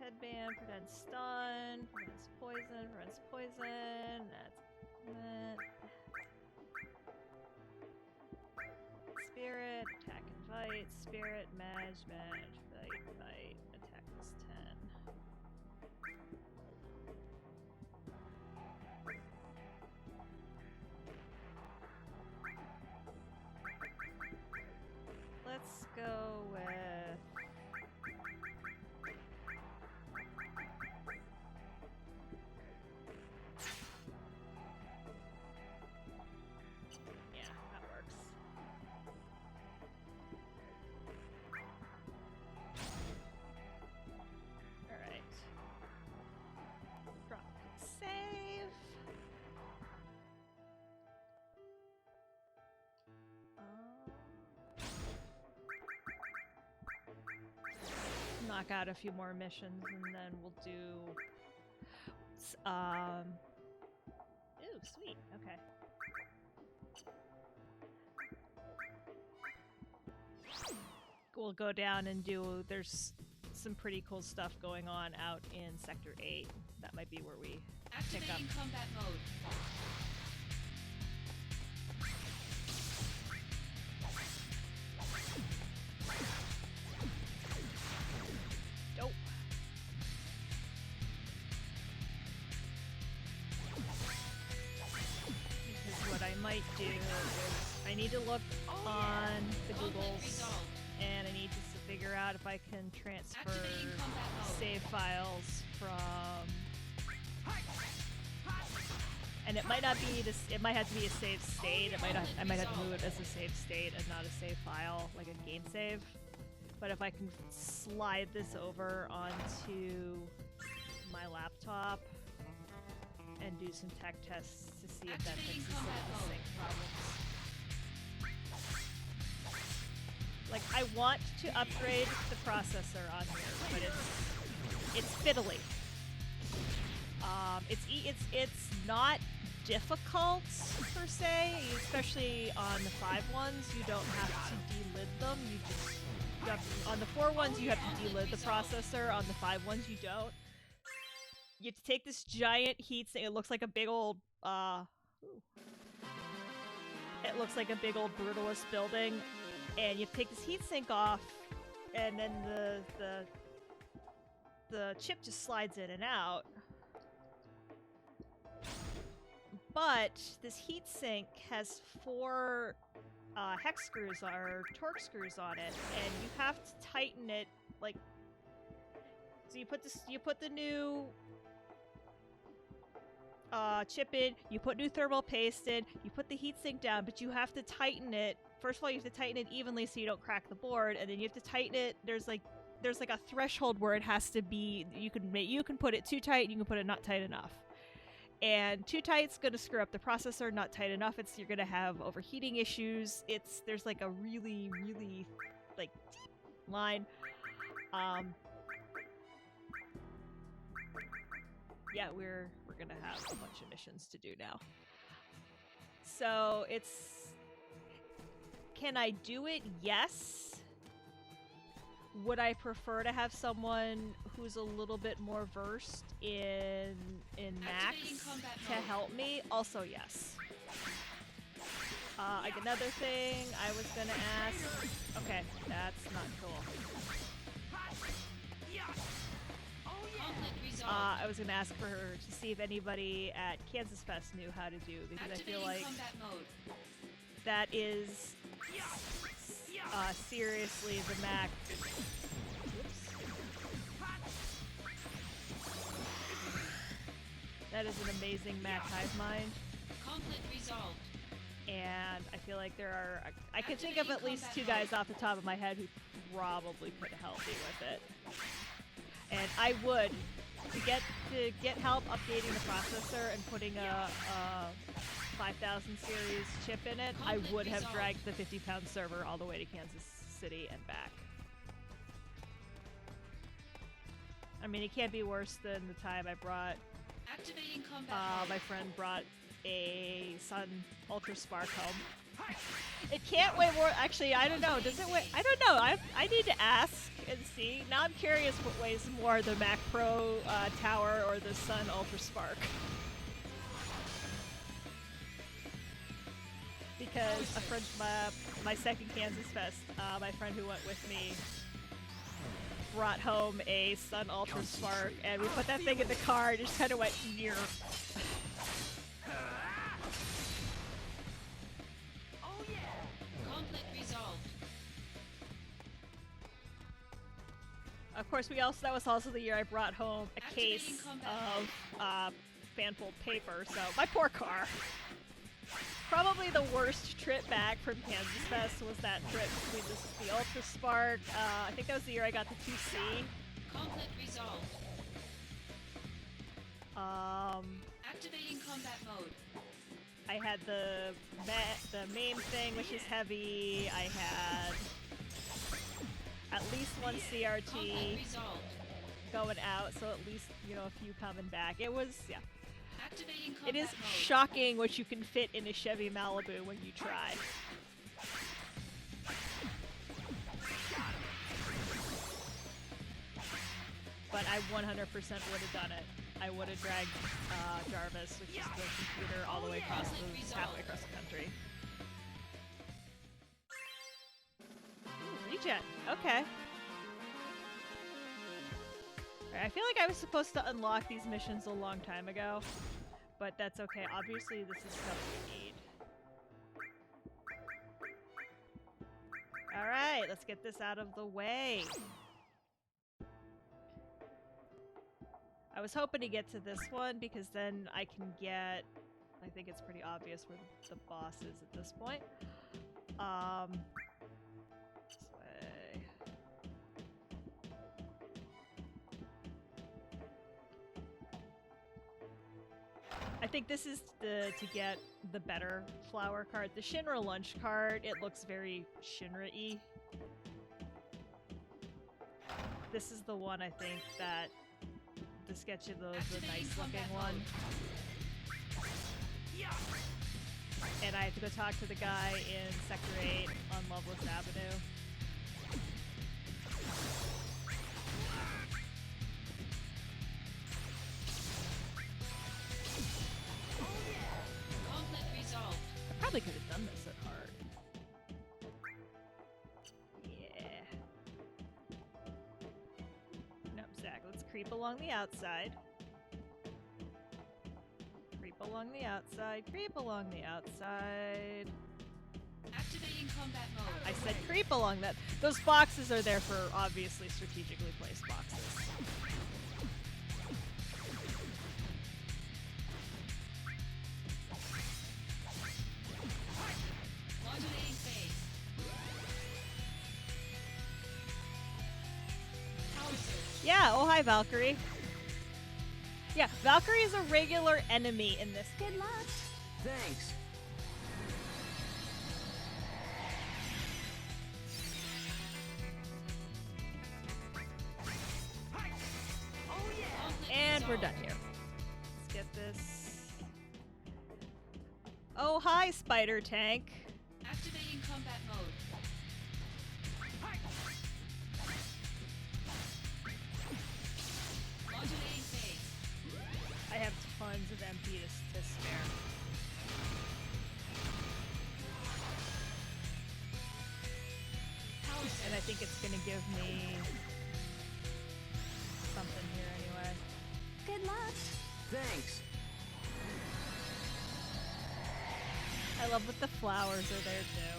Headband prevents stun, prevents poison. That's it. Spirit, attack and fight. Spirit, mage, fight. Attack plus 10. Let's go with... Yeah, that works. Alright. Drop and save. Knock out a few more missions and then we'll do ooh, sweet. Okay. We'll go down and do, there's some pretty cool stuff going on out in Sector 8. That might be where we pick up. Activating combat mode. Dope. Because what I might do is I need to look on the Googles and I need to figure out if I can transfer Activating combat mode. save files from, and it might not be this, it might have to be a save state. It might not, I might have to move it as a save state and not a save file, like a game save. But if I can slide this over onto my laptop and do some tech tests to see if that Activating fixes some combat of the mode. sync problems. Like, I want to upgrade the processor on here, but it's fiddly. It's not difficult per se, especially on the 5 ones. You don't have to delid them. You have to, on the 4 ones you have to delid the processor. On the 5 ones you don't. You have to take this giant heat sink. It looks like a big old it looks like a big old brutalist building. And you take this heatsink off, and then the chip just slides in and out. But this heatsink has 4 hex screws or torque screws on it, and you have to tighten it like. So you put the new chip in, you put new thermal paste in, you put the heatsink down, but you have to tighten it. First of all, you have to tighten it evenly so you don't crack the board, and then you have to tighten it. There's like a threshold where it has to be. You can put it too tight, and you can put it not tight enough. And too tight's gonna screw up the processor. Not tight enough, you're gonna have overheating issues. There's like a really like deep line. Yeah, we're gonna have a bunch of missions to do now. So it's. Can I do it? Yes. Would I prefer to have someone who's a little bit more versed in Max to help me? Also, yes. Another thing I was gonna ask. Okay, that's not cool. I was gonna ask for her to see if anybody at Kansas Fest knew how to do, because I feel like that is seriously the Mac. That is an amazing Mac hive mind. Conflict resolved. And I feel like there are... I can think of at least 2 guys off the top of my head who probably could help me with it. And I would, to get help updating the processor and putting a 5000 series chip in it, I would have dragged the 50-pound server all the way to Kansas City and back. I mean, it can't be worse than the time I brought... Activating combat mode. my friend brought a Sun Ultra Spark home. It can't weigh more. Actually, I don't know. Does it weigh? I don't know. I need to ask and see. Now I'm curious what weighs more, the Mac Pro Tower or the Sun Ultra Spark. Because a friend, my second Kansas Fest, my friend who went with me brought home a Sun Ultra Spark, and we put that thing in the car and just kind of went near. Conflict resolved. Of course, that was also the year I brought home a case of fanfold paper, so my poor car. Probably the worst trip back from Kansas Fest was that trip between the Ultra Spark. I think that was the year I got the 2C. Conflict resolved. Activating combat mode. I had the main thing, which is heavy. I had at least one CRT Conflict resolved. going out, so at least, you know, a few coming back. It was, yeah. Activating It is combat mode. shocking what you can fit in a Chevy Malibu when you try. But I 100% would have done it. I would have dragged Jarvis, which is the computer, all the way across halfway across the country. Ooh, regen. Okay. Alright, I feel like I was supposed to unlock these missions a long time ago, but that's okay. Obviously, this is stuff we need. Alright, let's get this out of the way. I was hoping to get to this one because then I can get... I think it's pretty obvious where the boss is at this point. This way. I think this is to get the better flower card. The Shinra lunch card, it looks very Shinra-y. This is the one I think that the sketch of the nice looking one. And I have to go talk to the guy in Sector 8 on Loveless Avenue. Conflict resolved. I probably could have done this at hard. Yeah. No, Zach, let's creep along the outside. Creep along the outside. Creep along the outside. Activating combat mode. I said creep along that. Those boxes are there for obviously strategically placed boxes. Modulating phase. Power surge. Yeah, oh hi Valkyrie. Yeah, Valkyrie is a regular enemy in this. Good luck. Thanks. Conflict And we're resolved. done here. Let's get this. Oh hi Spider Tank. Activating combat mode. Modulating phase. I have tons of MP to spare. Power surge. And I think it's gonna give me something here anyway. Good luck. Thanks. I love that the flowers are there too.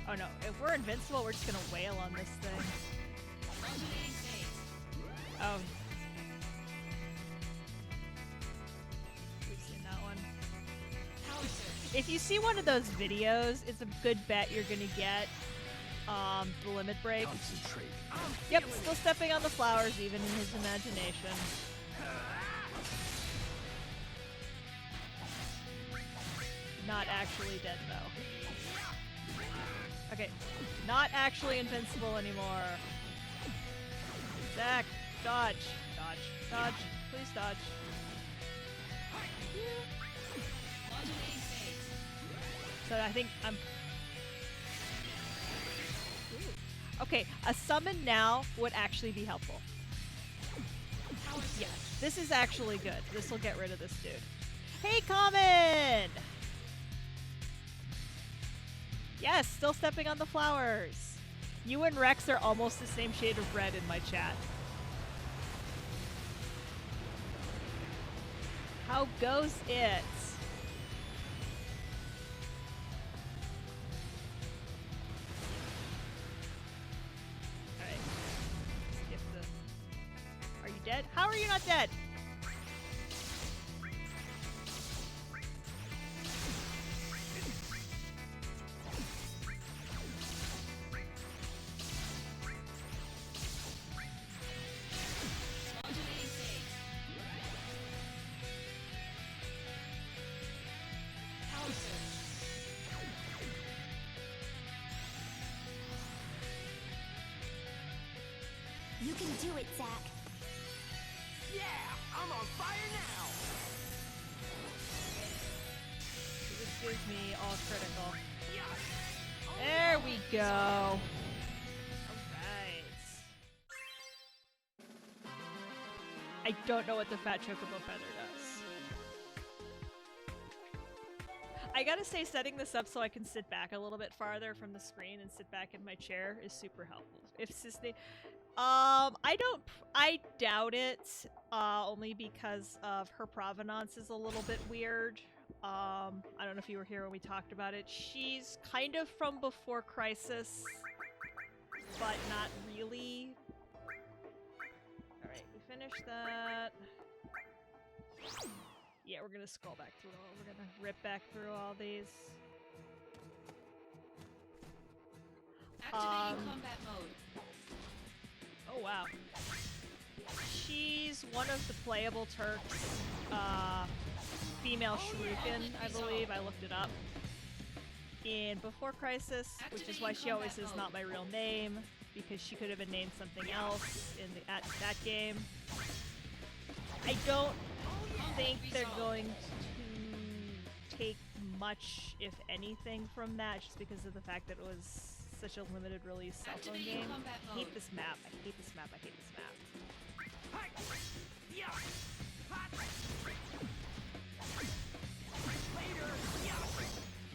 Oh no, if we're invincible, we're just gonna wail on this thing. Modulating phase. Oh, If you see one of those videos, it's a good bet you're gonna get the limit break. Concentrate. Yep, still stepping on the flowers even in his imagination. Not actually dead though. Okay, not actually invincible anymore. Zach, dodge, dodge, dodge, please dodge. Modulating phase. So I think I'm... Ooh. Okay, a summon now would actually be helpful. Power surge. Yes, this is actually good. This will get rid of this dude. Hey, Common! Yes, still stepping on the flowers. You and Rex are almost the same shade of red in my chat. How goes it? Alright. Skip the... Are you dead? How are you not dead? Modulating phase. Power surge. You can do it, Zack. Yeah, I'm on fire now. This gives me all critical. Yeah. There we go. Alright. I don't know what the Fat Chocobo Feather does. I gotta say, setting this up so I can sit back a little bit farther from the screen and sit back in my chair is super helpful. If Sisney... I doubt it, only because of her provenance is a little bit weird. I don't know if you were here when we talked about it. She's kind of from before Crisis, but not really. Alright, we finished that. Yeah, we're gonna scroll back through all. We're gonna rip back through all these. Activating combat mode. Oh wow. She's one of the playable Turks, female Shuriken, I believe. I looked it up. In Before Crisis, which is why she always is not my real name, because she could have been named something else in that game. I don't think they're going to take much, if anything, from that, just because of the fact that it was such a limited release cell phone Activating game. combat I hate mode. this map. I hate this map. I hate this map. Yeah. Later.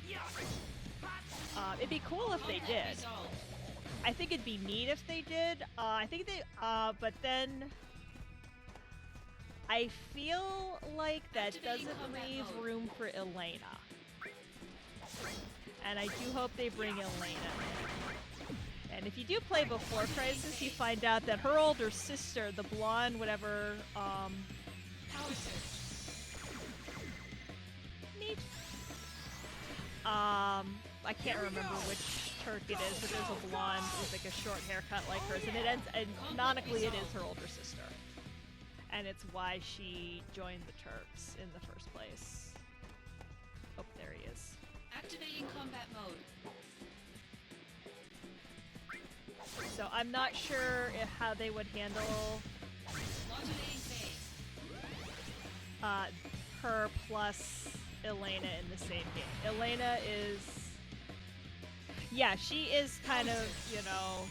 Yeah. It'd be cool if they Combat did. resolved. I think it'd be neat if they did. I think they, but then I feel like that Activating doesn't combat leave mode. room for Elena. And I do hope they bring Elena in. And if you do play Before Crisis, you find out that her older sister, the blonde, whatever, Power surge. neat. I can't remember which Turk it is, but there's a blonde with like a short haircut like hers, and it ends, and canonically it is her older sister. And it's why she joined the Turks in the first place. Oh, there he is. Activating combat mode. So I'm not sure how they would handle Modulating phase. her plus Elena in the same game. Elena is... Yeah, she is kind of, you know...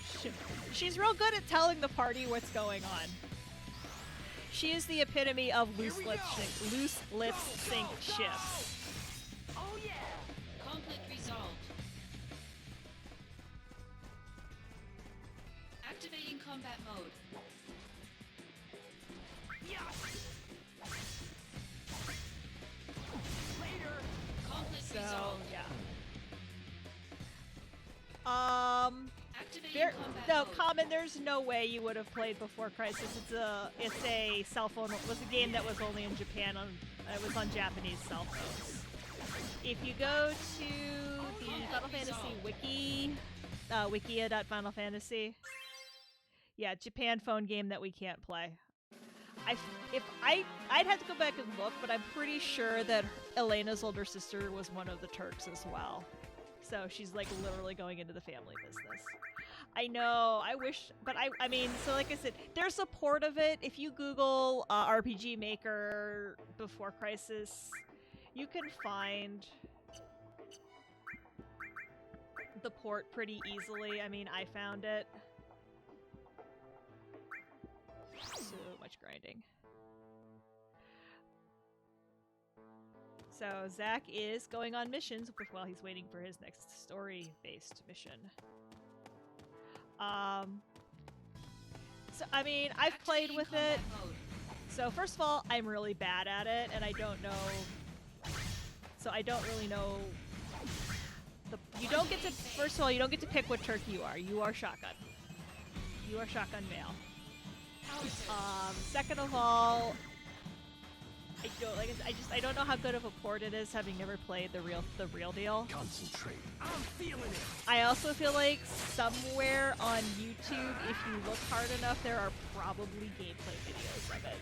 She's real good at telling the party what's going on. She is the epitome of loose lips sync ships. Oh yeah. Conflict resolved. Activating combat mode. Yeah. Later. Conflict So, resolved. yeah. Activating There, combat no, mode. Common, there's no way you would have played Before Crisis. It's a cell phone, it was a game that was only in Japan, it was on Japanese cell phones. if you go to the Final Fantasy wiki, wikia.finalfantasy, yeah, Japan phone game that we can't play. I'd have to go back and look, but I'm pretty sure that Elena's older sister was one of the Turks as well. So she's like literally going into the family business. I know, I wish, but I mean, so like I said, there's a port of it. If you Google RPG Maker Before Crisis, you can find the port pretty easily. I mean, I found it. So much grinding. So Zach is going on missions while he's waiting for his next story-based mission. So I mean, I've played with it. So first of all, I'm really bad at it, and I don't know. So I don't really know. You don't get to. First of all, you don't get to pick what Turk you are. You are shotgun. You are shotgun male. Second of all, I don't like. I don't know how good of a port it is, having never played the real deal. Concentrate. I'm feeling it. I also feel like somewhere on YouTube, if you look hard enough, there are probably gameplay videos of it.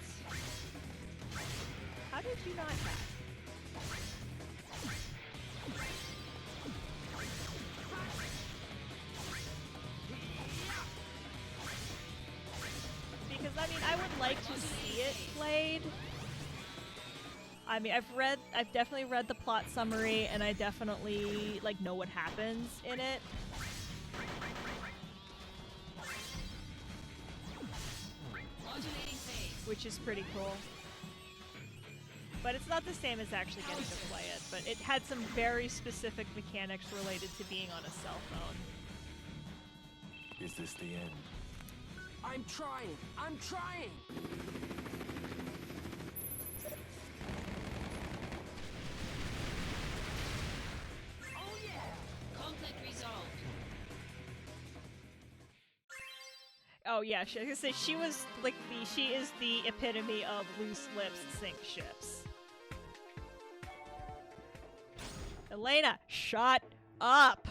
How did you not hack? Because I mean, I would like to see it played. I mean, I've definitely read the plot summary, and I definitely like know what happens in it. Which is pretty cool. But it's not the same as actually getting to play it, but it had some very specific mechanics related to being on a cell phone. Is this the end? I'm trying. I'm trying. Oh yeah. Conflict resolved. Oh yeah, I was gonna say she was like she is the epitome of loose lips sink ships. Elena, shut up.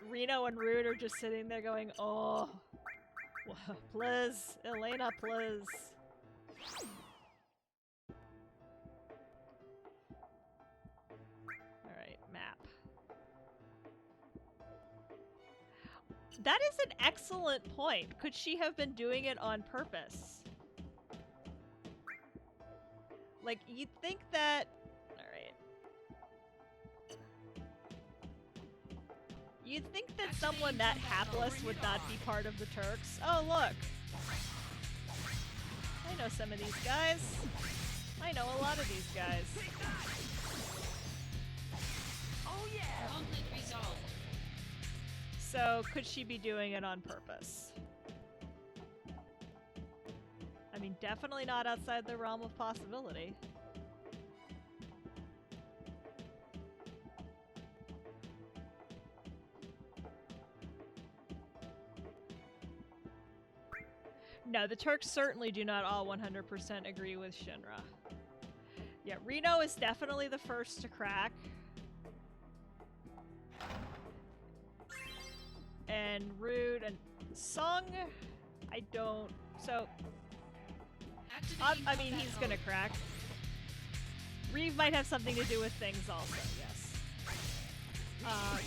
Reno and Rude are just sitting there going, oh, please, Elena, please. Alright, map. That is an excellent point. Could she have been doing it on purpose? Like, you'd think that... You'd think that someone that hapless would not be part of the Turks. Oh, look. I know some of these guys. I know a lot of these guys. Oh yeah. Conflict resolved. So, could she be doing it on purpose? I mean, definitely not outside the realm of possibility. No, the Turks certainly do not all 100% agree with Shinra. Yeah, Reno is definitely the first to crack. And Rude and Sung, I don't... So, I mean, he's gonna crack. Reeve might have something to do with things also, yes.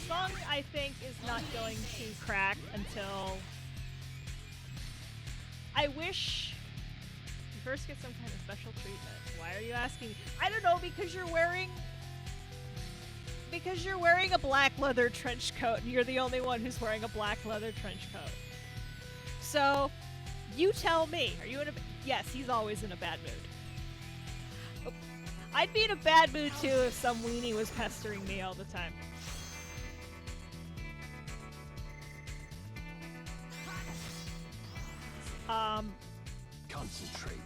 Sung, I think, is not going to crack until... I wish you first get some kind of special treatment. Why are you asking? I don't know, because you're wearing a black leather trench coat, and you're the only one who's wearing a black leather trench coat. So, you tell me. Are you in a... Yes, he's always in a bad mood. Oh, I'd be in a bad mood too if some weenie was pestering me all the time. Concentrate.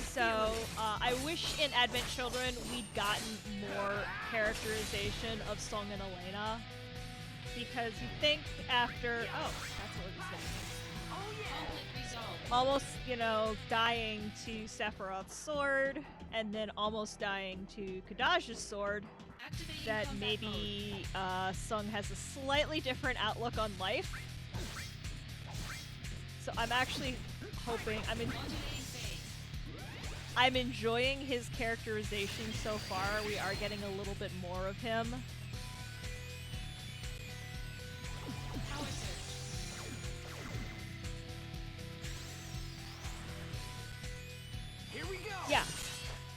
So, I wish in Advent Children we'd gotten more characterization of Song and Elena. Because you think after... Oh, that's what he's saying. Conflict resolved. Almost, you know, dying to Sephiroth's sword. and then almost dying to Kadaj's sword, Activating that combat maybe Sung has a slightly different outlook on life. So I'm actually hoping, Modulating phase. I'm enjoying his characterization so far. We are getting a little bit more of him. Power surge. Here we go. Yeah.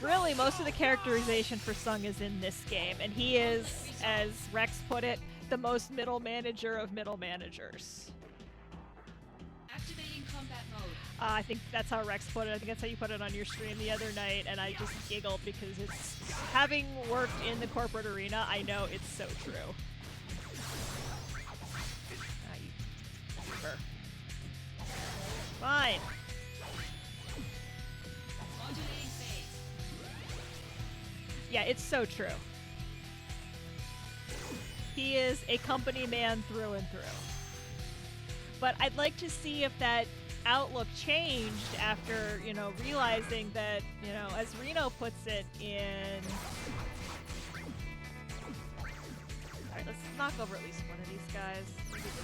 Really, most of the characterization for Sung is in this game, and he is, as Rex put it, the most middle manager of middle managers. Activating combat mode. I think that's how Rex put it. I think that's how you put it on your stream the other night, and I just giggled because it's, having worked in the corporate arena, I know it's so true. Ah, you creeper. Fine. Modulating phase. Yeah, it's so true. He is a company man through and through. But I'd like to see if that outlook changed after, you know, realizing that, you know, as Reno puts it in... Alright, let's knock over at least one of these guys. Maybe this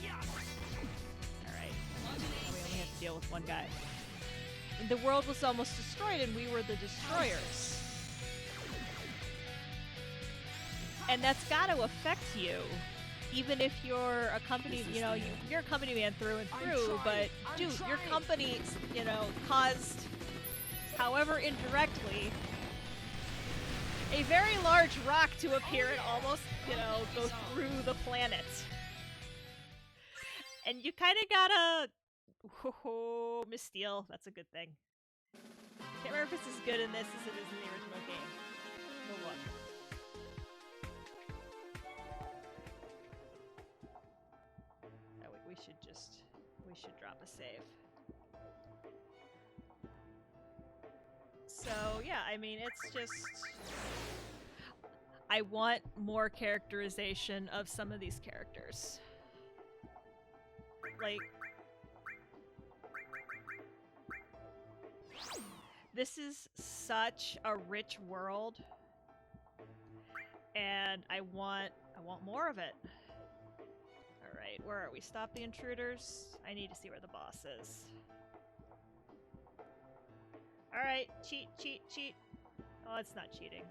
dude. Alright. Now we only have to deal with one guy. The world was almost destroyed and we were the destroyers. And that's gotta affect you. Even if you're a company, you know, you're a company man through and through, but dude, your company, you know, caused, however indirectly, a very large rock to appear and almost, you know, go through the planet. And you kind of gotta, whoa, Miss Steele, that's a good thing. Can't remember if it's as good in this as it is in the original game. We'll look. We should drop a save. So yeah, I mean, it's just, I want more characterization of some of these characters. Like, this is such a rich world, and I want more of it. Alright, where are we? Stop the intruders. I need to see where the boss is. Alright, cheat, cheat, cheat. Oh, it's not cheating.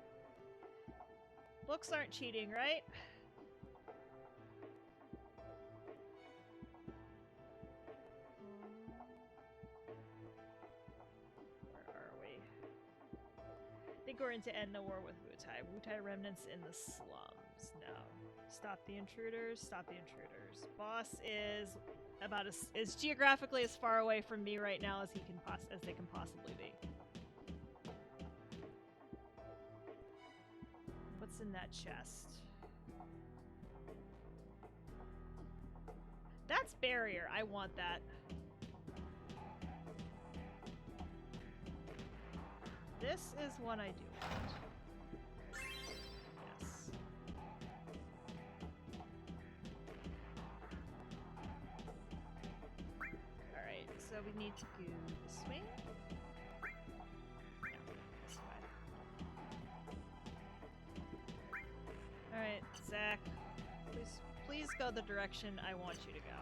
Books aren't cheating, right? Where are we? I think we're into end the war with Wutai. Wutai remnants in the slums. No. Stop the intruders. Stop the intruders. Boss is about is geographically as far away from me right now as they can possibly be. What's in that chest? That's barrier. I want that. This is one I do want. Yes. Alright, so we need to go this way. No, this way. Alright, Zach. Please go the direction I want you to go.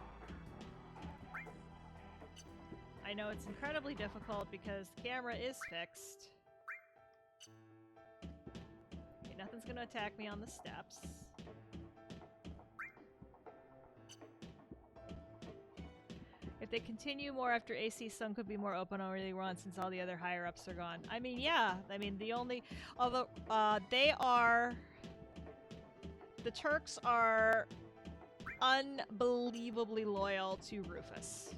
I know it's incredibly difficult because the camera is fixed. Okay, nothing's gonna attack me on the steps. If they continue more after AC, some could be more open already run since all the other higher-ups are gone. I mean, yeah. I mean, the only... Although, they are... The Turks are unbelievably loyal to Rufus.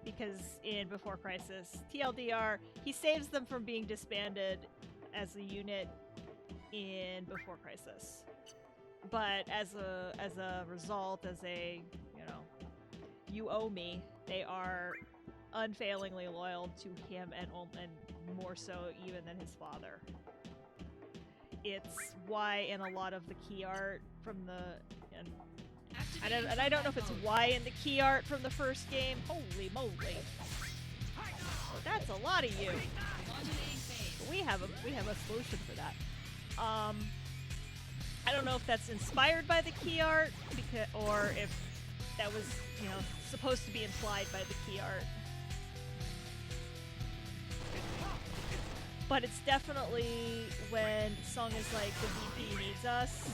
Because in Before Crisis, TLDR, he saves them from being disbanded as a unit in Before Crisis. But as a result, as a, you know, you owe me, they are unfailingly loyal to him and more so even than his father. It's why in a lot of the key art from the and I don't know if it's why in the key art from the first game. Holy moly! That's a lot of you. Modulating phase. We have a solution for that. I don't know if that's inspired by the key art, because, or if that was, you know, supposed to be implied by the key art. But it's definitely when the song is like, the VP needs us,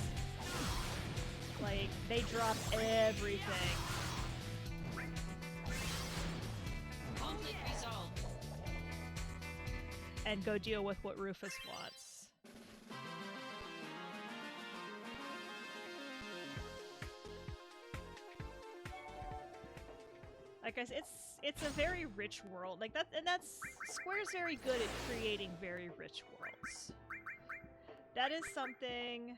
like, they drop everything. Conflict resolved. And go deal with what Rufus wants. Like I said, it's a very rich world. Like that, and that's Square's very good at creating very rich worlds. That is something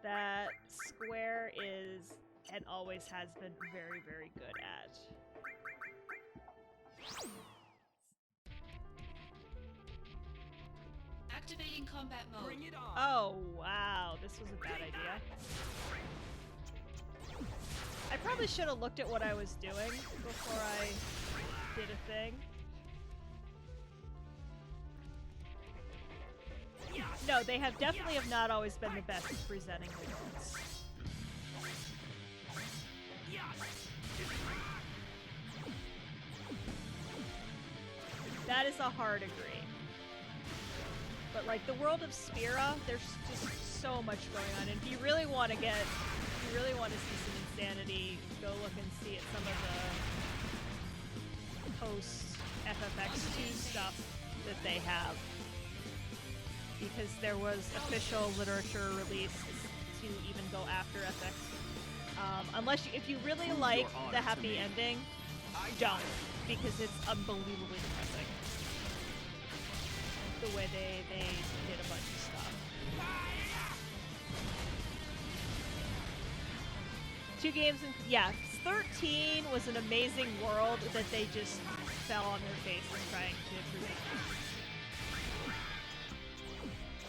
that Square is and always has been very, very good at. Activating combat mode. Bring it on. Oh, wow. This was a bad idea. I probably should have looked at what I was doing before I did a thing. No, they have definitely have not always been the best at presenting the worlds. That is a hard agree. But like the world of Spira, there's just so much going on. And if you really want to see some insanity, go look and see at some of the post FFX2 stuff that they have. Because there was official literature released to even go after FX. If you really like the happy ending, don't, because it's unbelievably depressing. The way they did a bunch of stuff. 2 games and yeah, 13 was an amazing world that they just fell on their faces trying to present.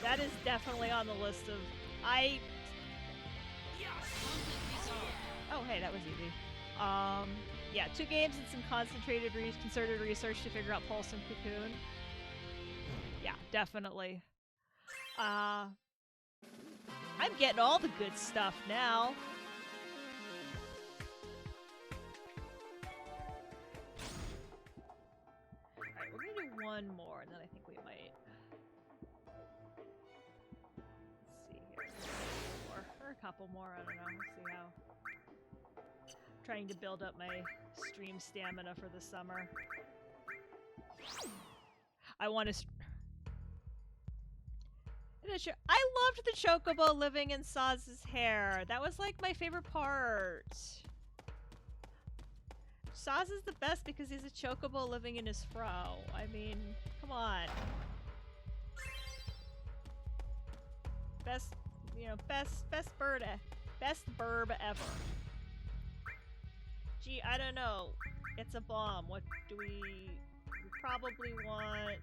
That is definitely on the list of Conflict resolved. Oh, hey, that was easy. Yeah, 2 games and some concerted research to figure out Pulse and Cocoon. Yeah, definitely. I'm getting all the good stuff now. Alright, we're gonna do one more, and then I think we might... Let's see here. Or a couple more, I don't know. Let's see how... Trying to build up my stream stamina for the summer. I want to... I loved the chocobo living in Saz's hair. That was like my favorite part. Saz is the best because he's a chocobo living in his fro. I mean, come on. Best burb ever. Gee, I don't know. It's a bomb. What do we probably want...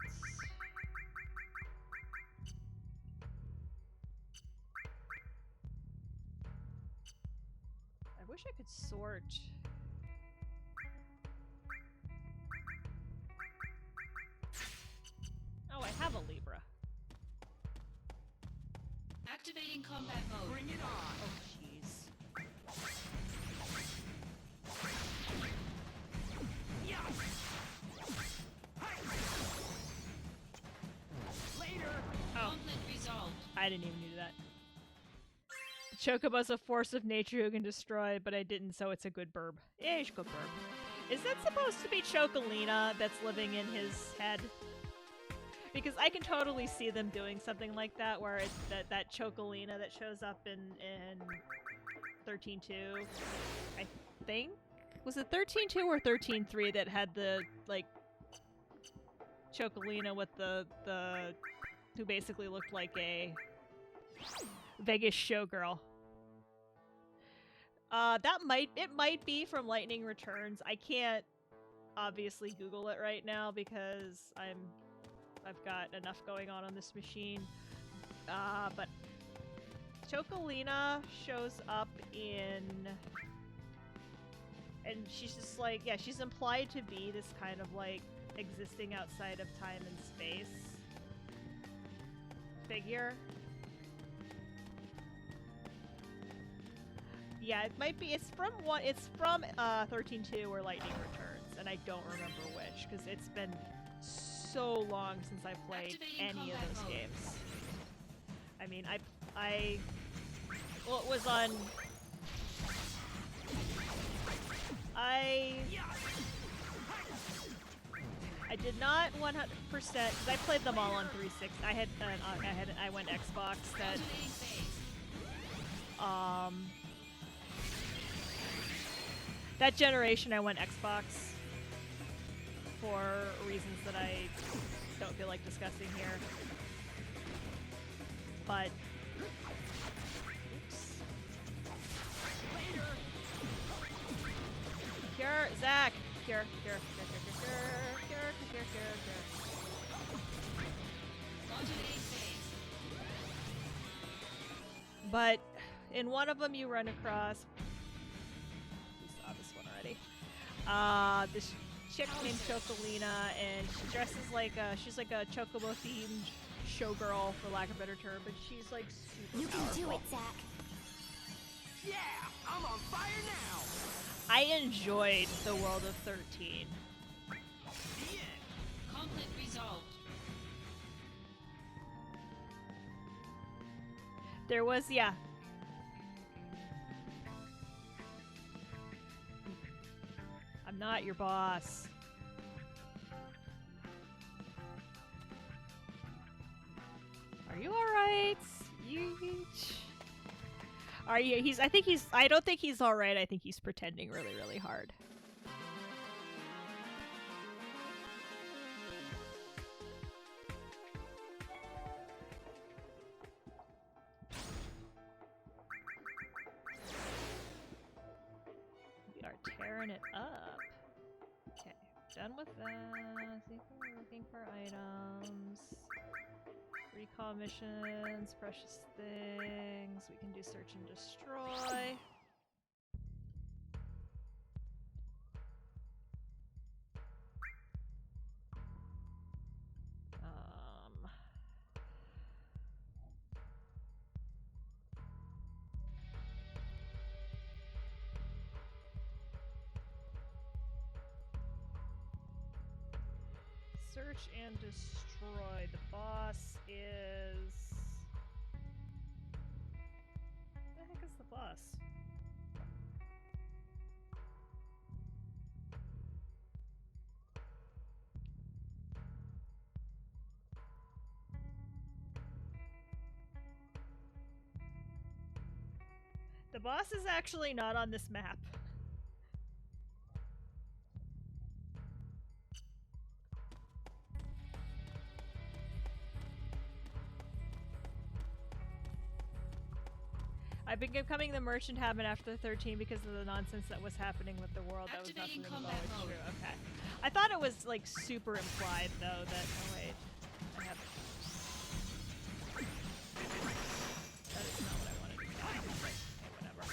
I wish I could sort. Oh, I have a Libra. Activating combat mode. Bring it on. Oh, jeez. Later. Oh, Conflict resolved. I didn't even do that. Chocobo's a force of nature who can destroy, but I didn't, so it's a good burb. Yeah, it's a good burb. Is that supposed to be Chocolina that's living in his head? Because I can totally see them doing something like that, where it's that Chocolina that shows up in 13.2. I think? Was it 13.2 or 13.3 that had the, like, Chocolina with the who basically looked like a Vegas showgirl. It might be from Lightning Returns. I can't obviously Google it right now because I've got enough going on this machine. But Chocolina shows up in, and she's just like, yeah, she's implied to be this kind of like existing outside of time and space figure. Yeah, it might be. It's from 13.2 or Lightning Returns, and I don't remember which because it's been so long since I played any of those games. I mean, well, it was on. I did not 100% because I played them all on 360. I went Xbox that. That generation I went Xbox for reasons that I don't feel like discussing here. But oops. Cure, Zach. Cure. But in one of them, you run across. We saw this one already. This chick named Chocolina, and she dresses like she's like a chocobo themed showgirl, for lack of a better term, but she's like super You can powerful. do it, Zach. Yeah, I'm on fire now. I enjoyed the world of 13. Conflict resolved. There was, yeah. I'm not your boss. Are you alright? Are you? I don't think he's alright. I think he's pretending really, really hard. We are tearing it up. Okay, done with that. See if we're looking for items. Recall missions, precious things. We can do search and destroy. Search and destroy. The boss is... What the heck is the boss? The boss is actually not on this map. I've been becoming the merchant habit after 13 because of the nonsense that was happening with the world. That was not Activating something that was combat always mode. true. Okay. I thought it was like super implied though that. Oh wait. I have. That is not what I wanted to do. Okay, whatever.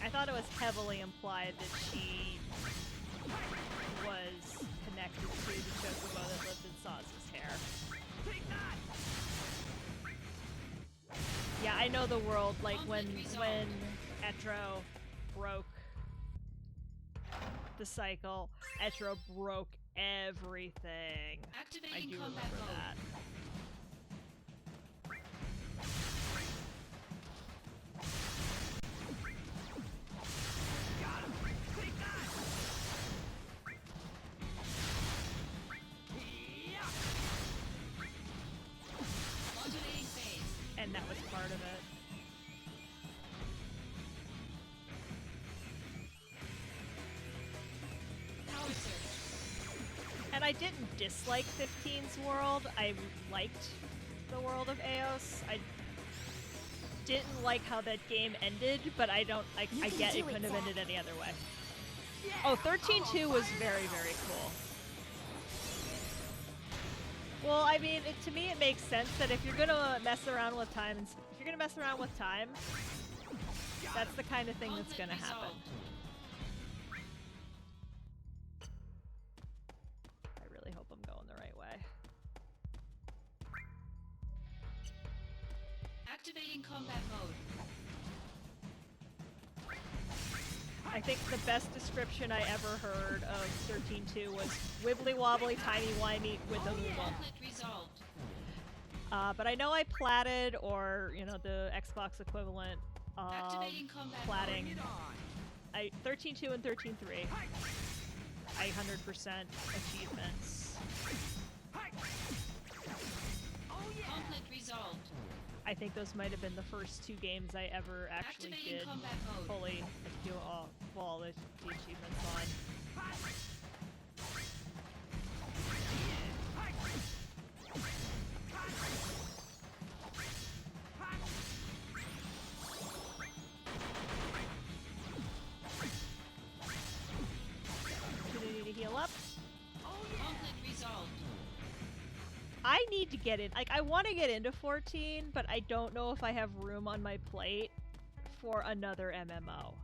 I thought it was heavily implied that she was connected to the chocobo that lived in Saz's hair. Take that. Yeah, I know the world, like when Etro broke the cycle, Etro broke everything. I Activating do combat remember mode. that. Got him. Take that. Yeah. Modulating phase. And that was part of it. Power surge. And I didn't dislike 15's world. I liked the world of Eos. I didn't like how that game ended, but I You can get do it it, couldn't have Zach. ended any other way. Yeah. Oh, 13.2 was very, very cool. Well, I mean, to me it makes sense that if you're gonna mess around with time, that's the kind of thing that's Conflict gonna happen. resolved. Activating combat mode. I think the best description I ever heard of 13.2 was wibbly wobbly, tiny wimey with a Moogle. Conflict resolved. But I know I platted, or you know, the Xbox equivalent Activating combat platting. Bring it on. 13.2 and 13.3. I 100% achievements. Conflict resolved. I think those might have been the first 2 games I ever actually Activating did combat mode. fully do all the achievements on. Opportunity to heal up. Conflict resolved. I need to get in. Like, I want to get into 14, but I don't know if I have room on my plate for another MMO.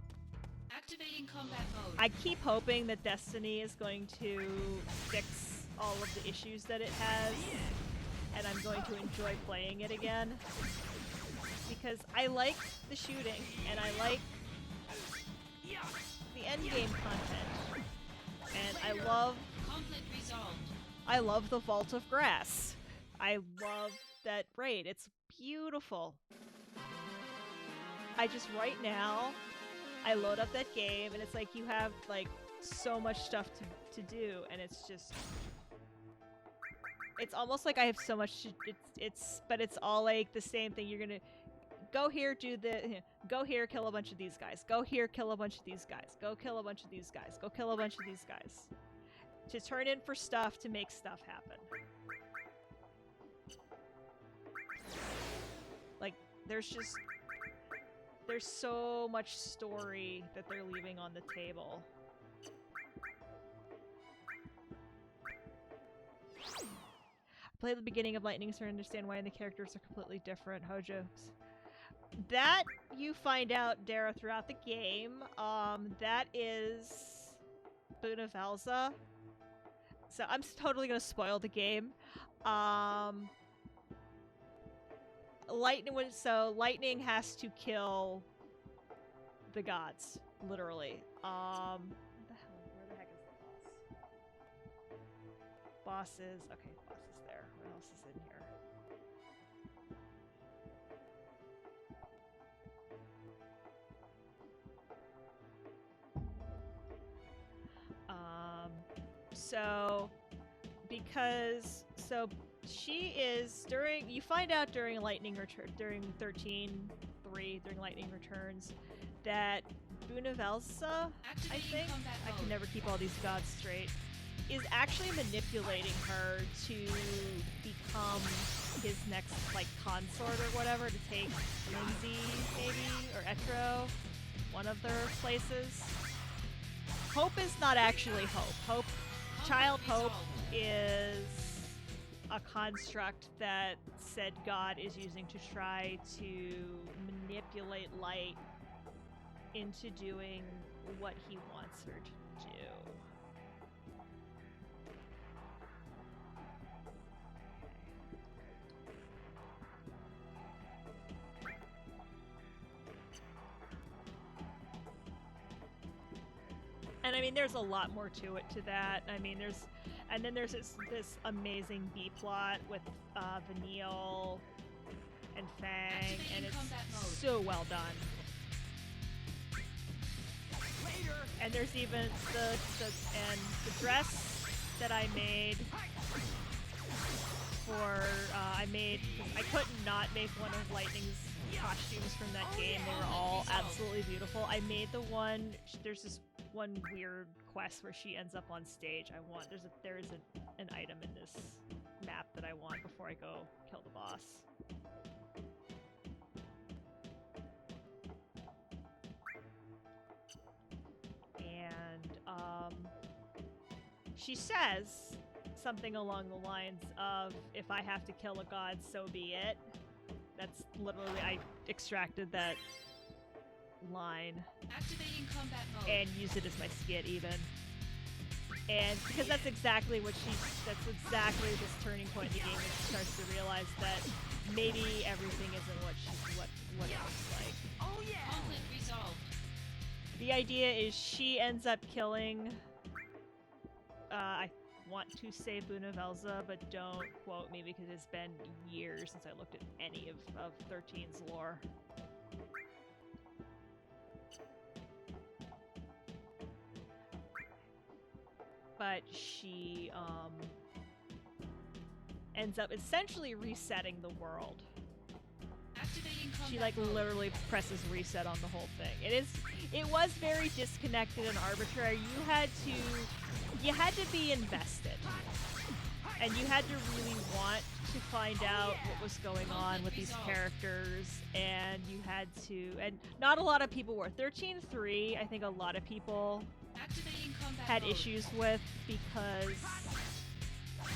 Activating combat mode. I keep hoping that Destiny is going to fix all of the issues that it has, and I'm going to enjoy playing it again. Because I like the shooting, and I like the endgame content. And I love Conflict resolved. I love the Vault of Grass. I love that raid. It's beautiful. I just right now, I load up that game and it's like you have like so much stuff to do, and it's just, it's almost like I have so much. But it's all like the same thing. You're gonna go here, do the, go here, kill a bunch of these guys. Go here, kill a bunch of these guys. Go kill a bunch of these guys. Go kill a bunch of these guys. To turn in for stuff to make stuff happen. Like, there's so much story that they're leaving on the table. Play the beginning of Lightning so I understand why the characters are completely different. Hojo's. That you find out, Dara, throughout the game. That is Bunavelza. So I'm totally gonna spoil the game. Lightning has to kill the gods, literally. Where the heck is the boss? Boss is okay. Boss is there. What else is in here? She is you find out during Lightning Return, during 13.3, during Lightning Returns, that Bunavelza, I think, I can never keep all these gods straight, is actually manipulating her to become his next, like, consort or whatever, to take Lindsay, maybe, or Etro, one of their places. Hope is not actually Hope. Child Hope is a construct that said God is using to try to manipulate Light into doing what he wants her to do. And I mean, there's a lot more to it to that. I mean, there's this amazing B plot with Vanille and Fang, and it's so well done. Later. And there's even the dress that I made for I couldn't not make one of Lightning's costumes from that game. They were all absolutely beautiful. I made the one. There's this one weird quest where she ends up on stage. There is an item in this map that I want before I go kill the boss. And she says something along the lines of, if I have to kill a god, so be it. That's literally, I extracted that line Activating combat mode. and used it as my skit even. And because that's exactly this turning point in the game, when she starts to realize that maybe everything isn't what she's what it looks like. Oh yeah! Conflict resolved. The idea is she ends up killing. I want to say Bunavelza, but don't quote me because it's been years since I looked at any of 13's lore. But she ends up essentially resetting the world. Activating combat She like mode. literally presses reset on the whole thing. It was very disconnected and arbitrary. You had to be invested. And you had to really want to find out what was going on with these characters, and you had to, and not a lot of people were. 13.3, I think a lot of people Activating combat had mode. issues with because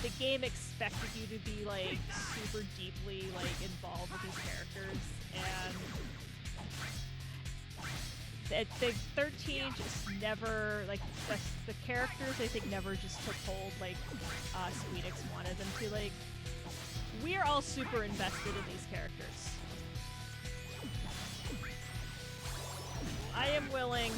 the game expected you to be like super deeply like involved with these characters, and the 13 just never like the characters I think never just took hold like Squeenix wanted them to. Like, we are all super invested in these characters. I am willing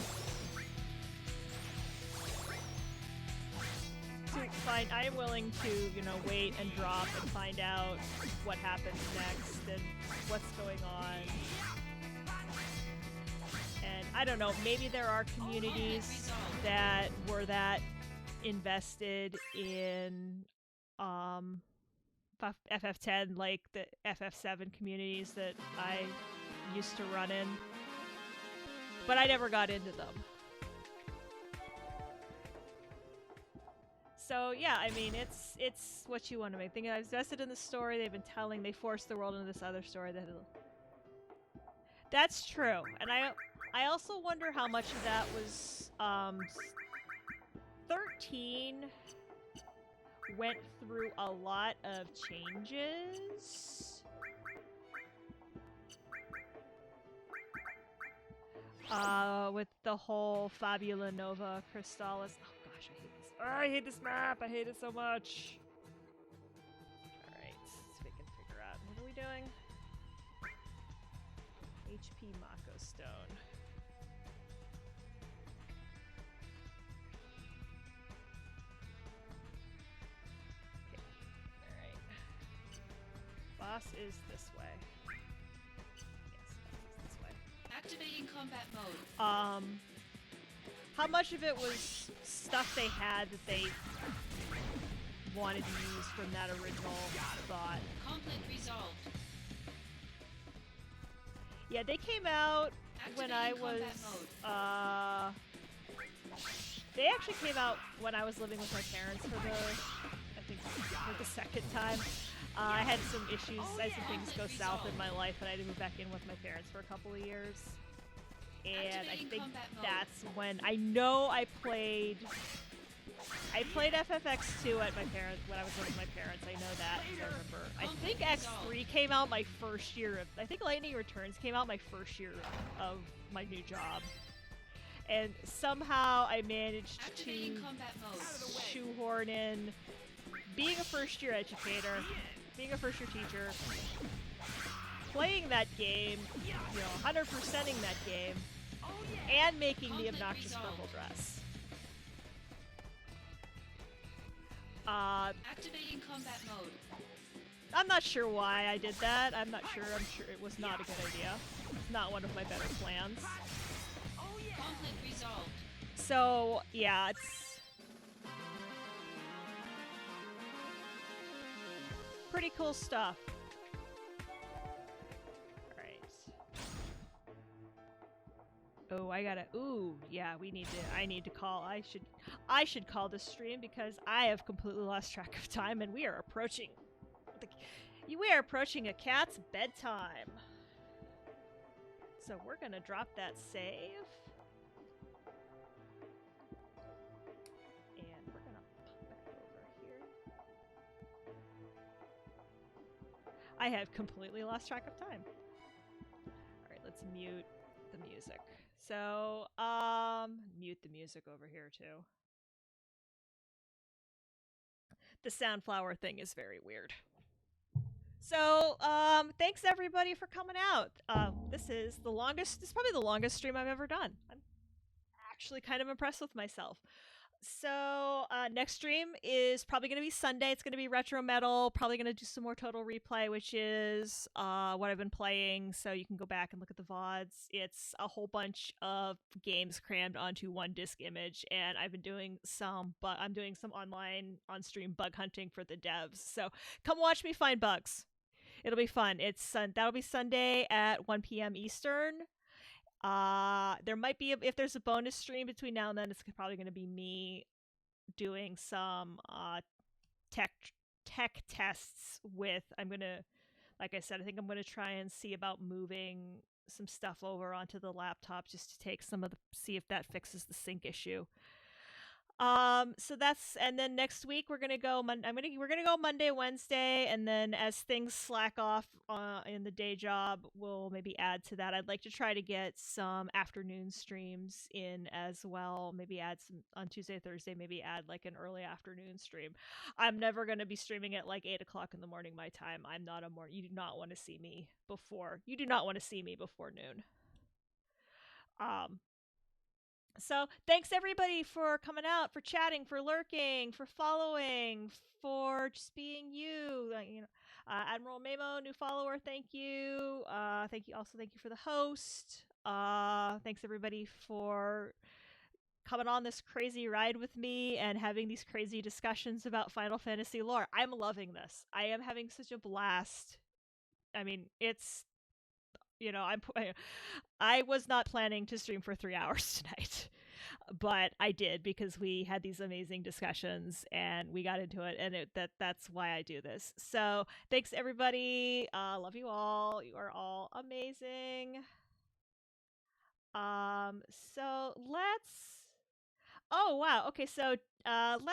to, you know, wait and drop and find out what happens next and what's going on. And I don't know, maybe there are communities that were that invested in FF10, like the FF7 communities that I used to run in. But I never got into them. So yeah, I mean, it's what you want to make. Thinking I was invested in the story they've been telling. They forced the world into this other story that's true. And I also wonder how much of that was 13 went through a lot of changes. With the whole Fabula Nova Crystallis. Oh gosh, I hate this. Oh, I hate this map. I hate it so much. Alright, let's see if we can figure out. What are we doing? HP Mako Stone. Okay, alright. Boss is this way. Activating combat mode. How much of it was stuff they had that they wanted to use from that original thought? Conflict resolved. Yeah, they came out when I Activating was, combat they actually came out when I was living with my parents for the second time. I had some issues, I had some things go south in my life, and I had to move back in with my parents for a couple of years. And I think that's when I know I played FFX2 at my parents when I was living with my parents. I know that. I remember. I think X3 came out my first year of. I think Lightning Returns came out my first year of my new job. And somehow I managed Activating to combat mode. shoehorn in being a first-year educator, being a first-year teacher, playing that game, you know, 100%ing that game, and making the obnoxious purple dress. Activating combat mode. I'm not sure why I did that. I'm sure it was not a good idea. It's not one of my better plans. Conflict resolved. So, yeah, it's pretty cool stuff. Alright. Oh, I need to call. I should call this stream because I have completely lost track of time and we are approaching a cat's bedtime. So we're gonna drop that save. And we're gonna pop back over here. I have completely lost track of time. Alright, let's mute the music. So, mute the music over here too. The Soundflower thing is very weird. So, thanks everybody for coming out. This is probably the longest stream I've ever done. I'm actually kind of impressed with myself. So, next stream is probably going to be Sunday. It's going to be retro metal. Probably going to do some more total replay, which is what I've been playing. So you can go back and look at the VODs. It's a whole bunch of games crammed onto one disc image, and I've been doing I'm doing some online on-stream bug hunting for the devs. So come watch me find bugs. It'll be fun. That'll be Sunday at 1 p.m. Eastern. There might be if there's a bonus stream between now and then. It's probably going to be me doing some tech tests with. Like I said, I think I'm gonna try and see about moving some stuff over onto the laptop just to take see if that fixes the sync issue. And then next week we're gonna go. We're gonna go Monday, Wednesday, and then as things slack off in the day job, we'll maybe add to that. I'd like to try to get some afternoon streams in as well. Maybe add some on Tuesday, Thursday. Maybe add like an early afternoon stream. I'm never gonna be streaming at like 8 o'clock in the morning my time. I'm not a morning. You do not want to see me before. You do not want to see me before noon. So thanks everybody for coming out, for chatting, for lurking, for following, for just being you. Admiral Mamo, new follower, thank you. Thank you for the host. Thanks everybody for coming on this crazy ride with me and having these crazy discussions about Final Fantasy lore. I'm loving this. I am having such a blast. I mean, it's I was not planning to stream for 3 hours tonight, but I did because we had these amazing discussions and we got into it, and that's why I do this. So thanks let's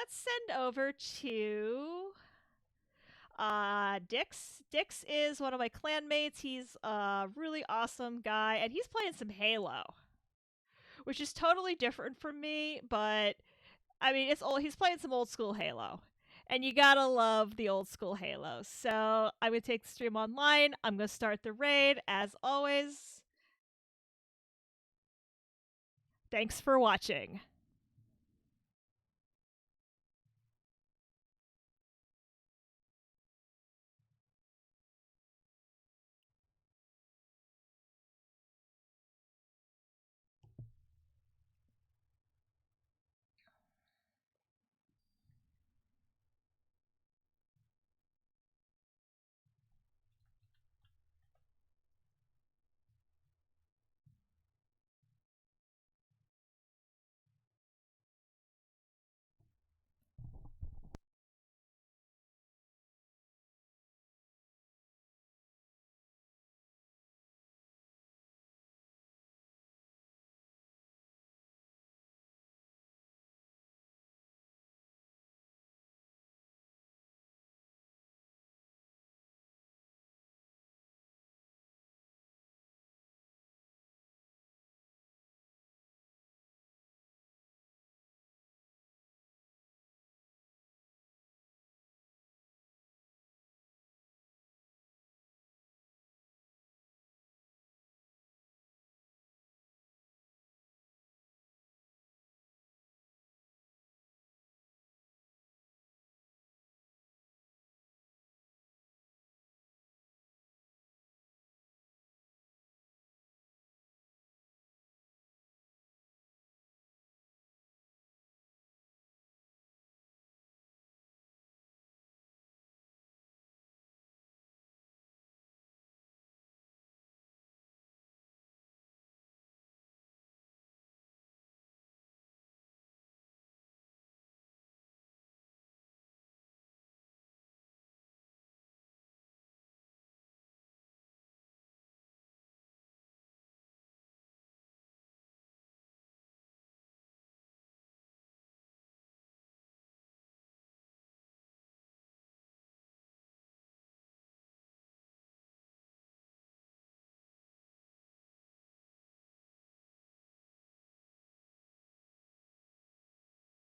send over to Dix is one of my clanmates. He's a really awesome guy, and he's playing some Halo, which is totally different from me, but I mean, he's playing some old school Halo, and you gotta love the old school Halo. So I'm gonna take the stream online. I'm gonna start the raid as always. Thanks for watching.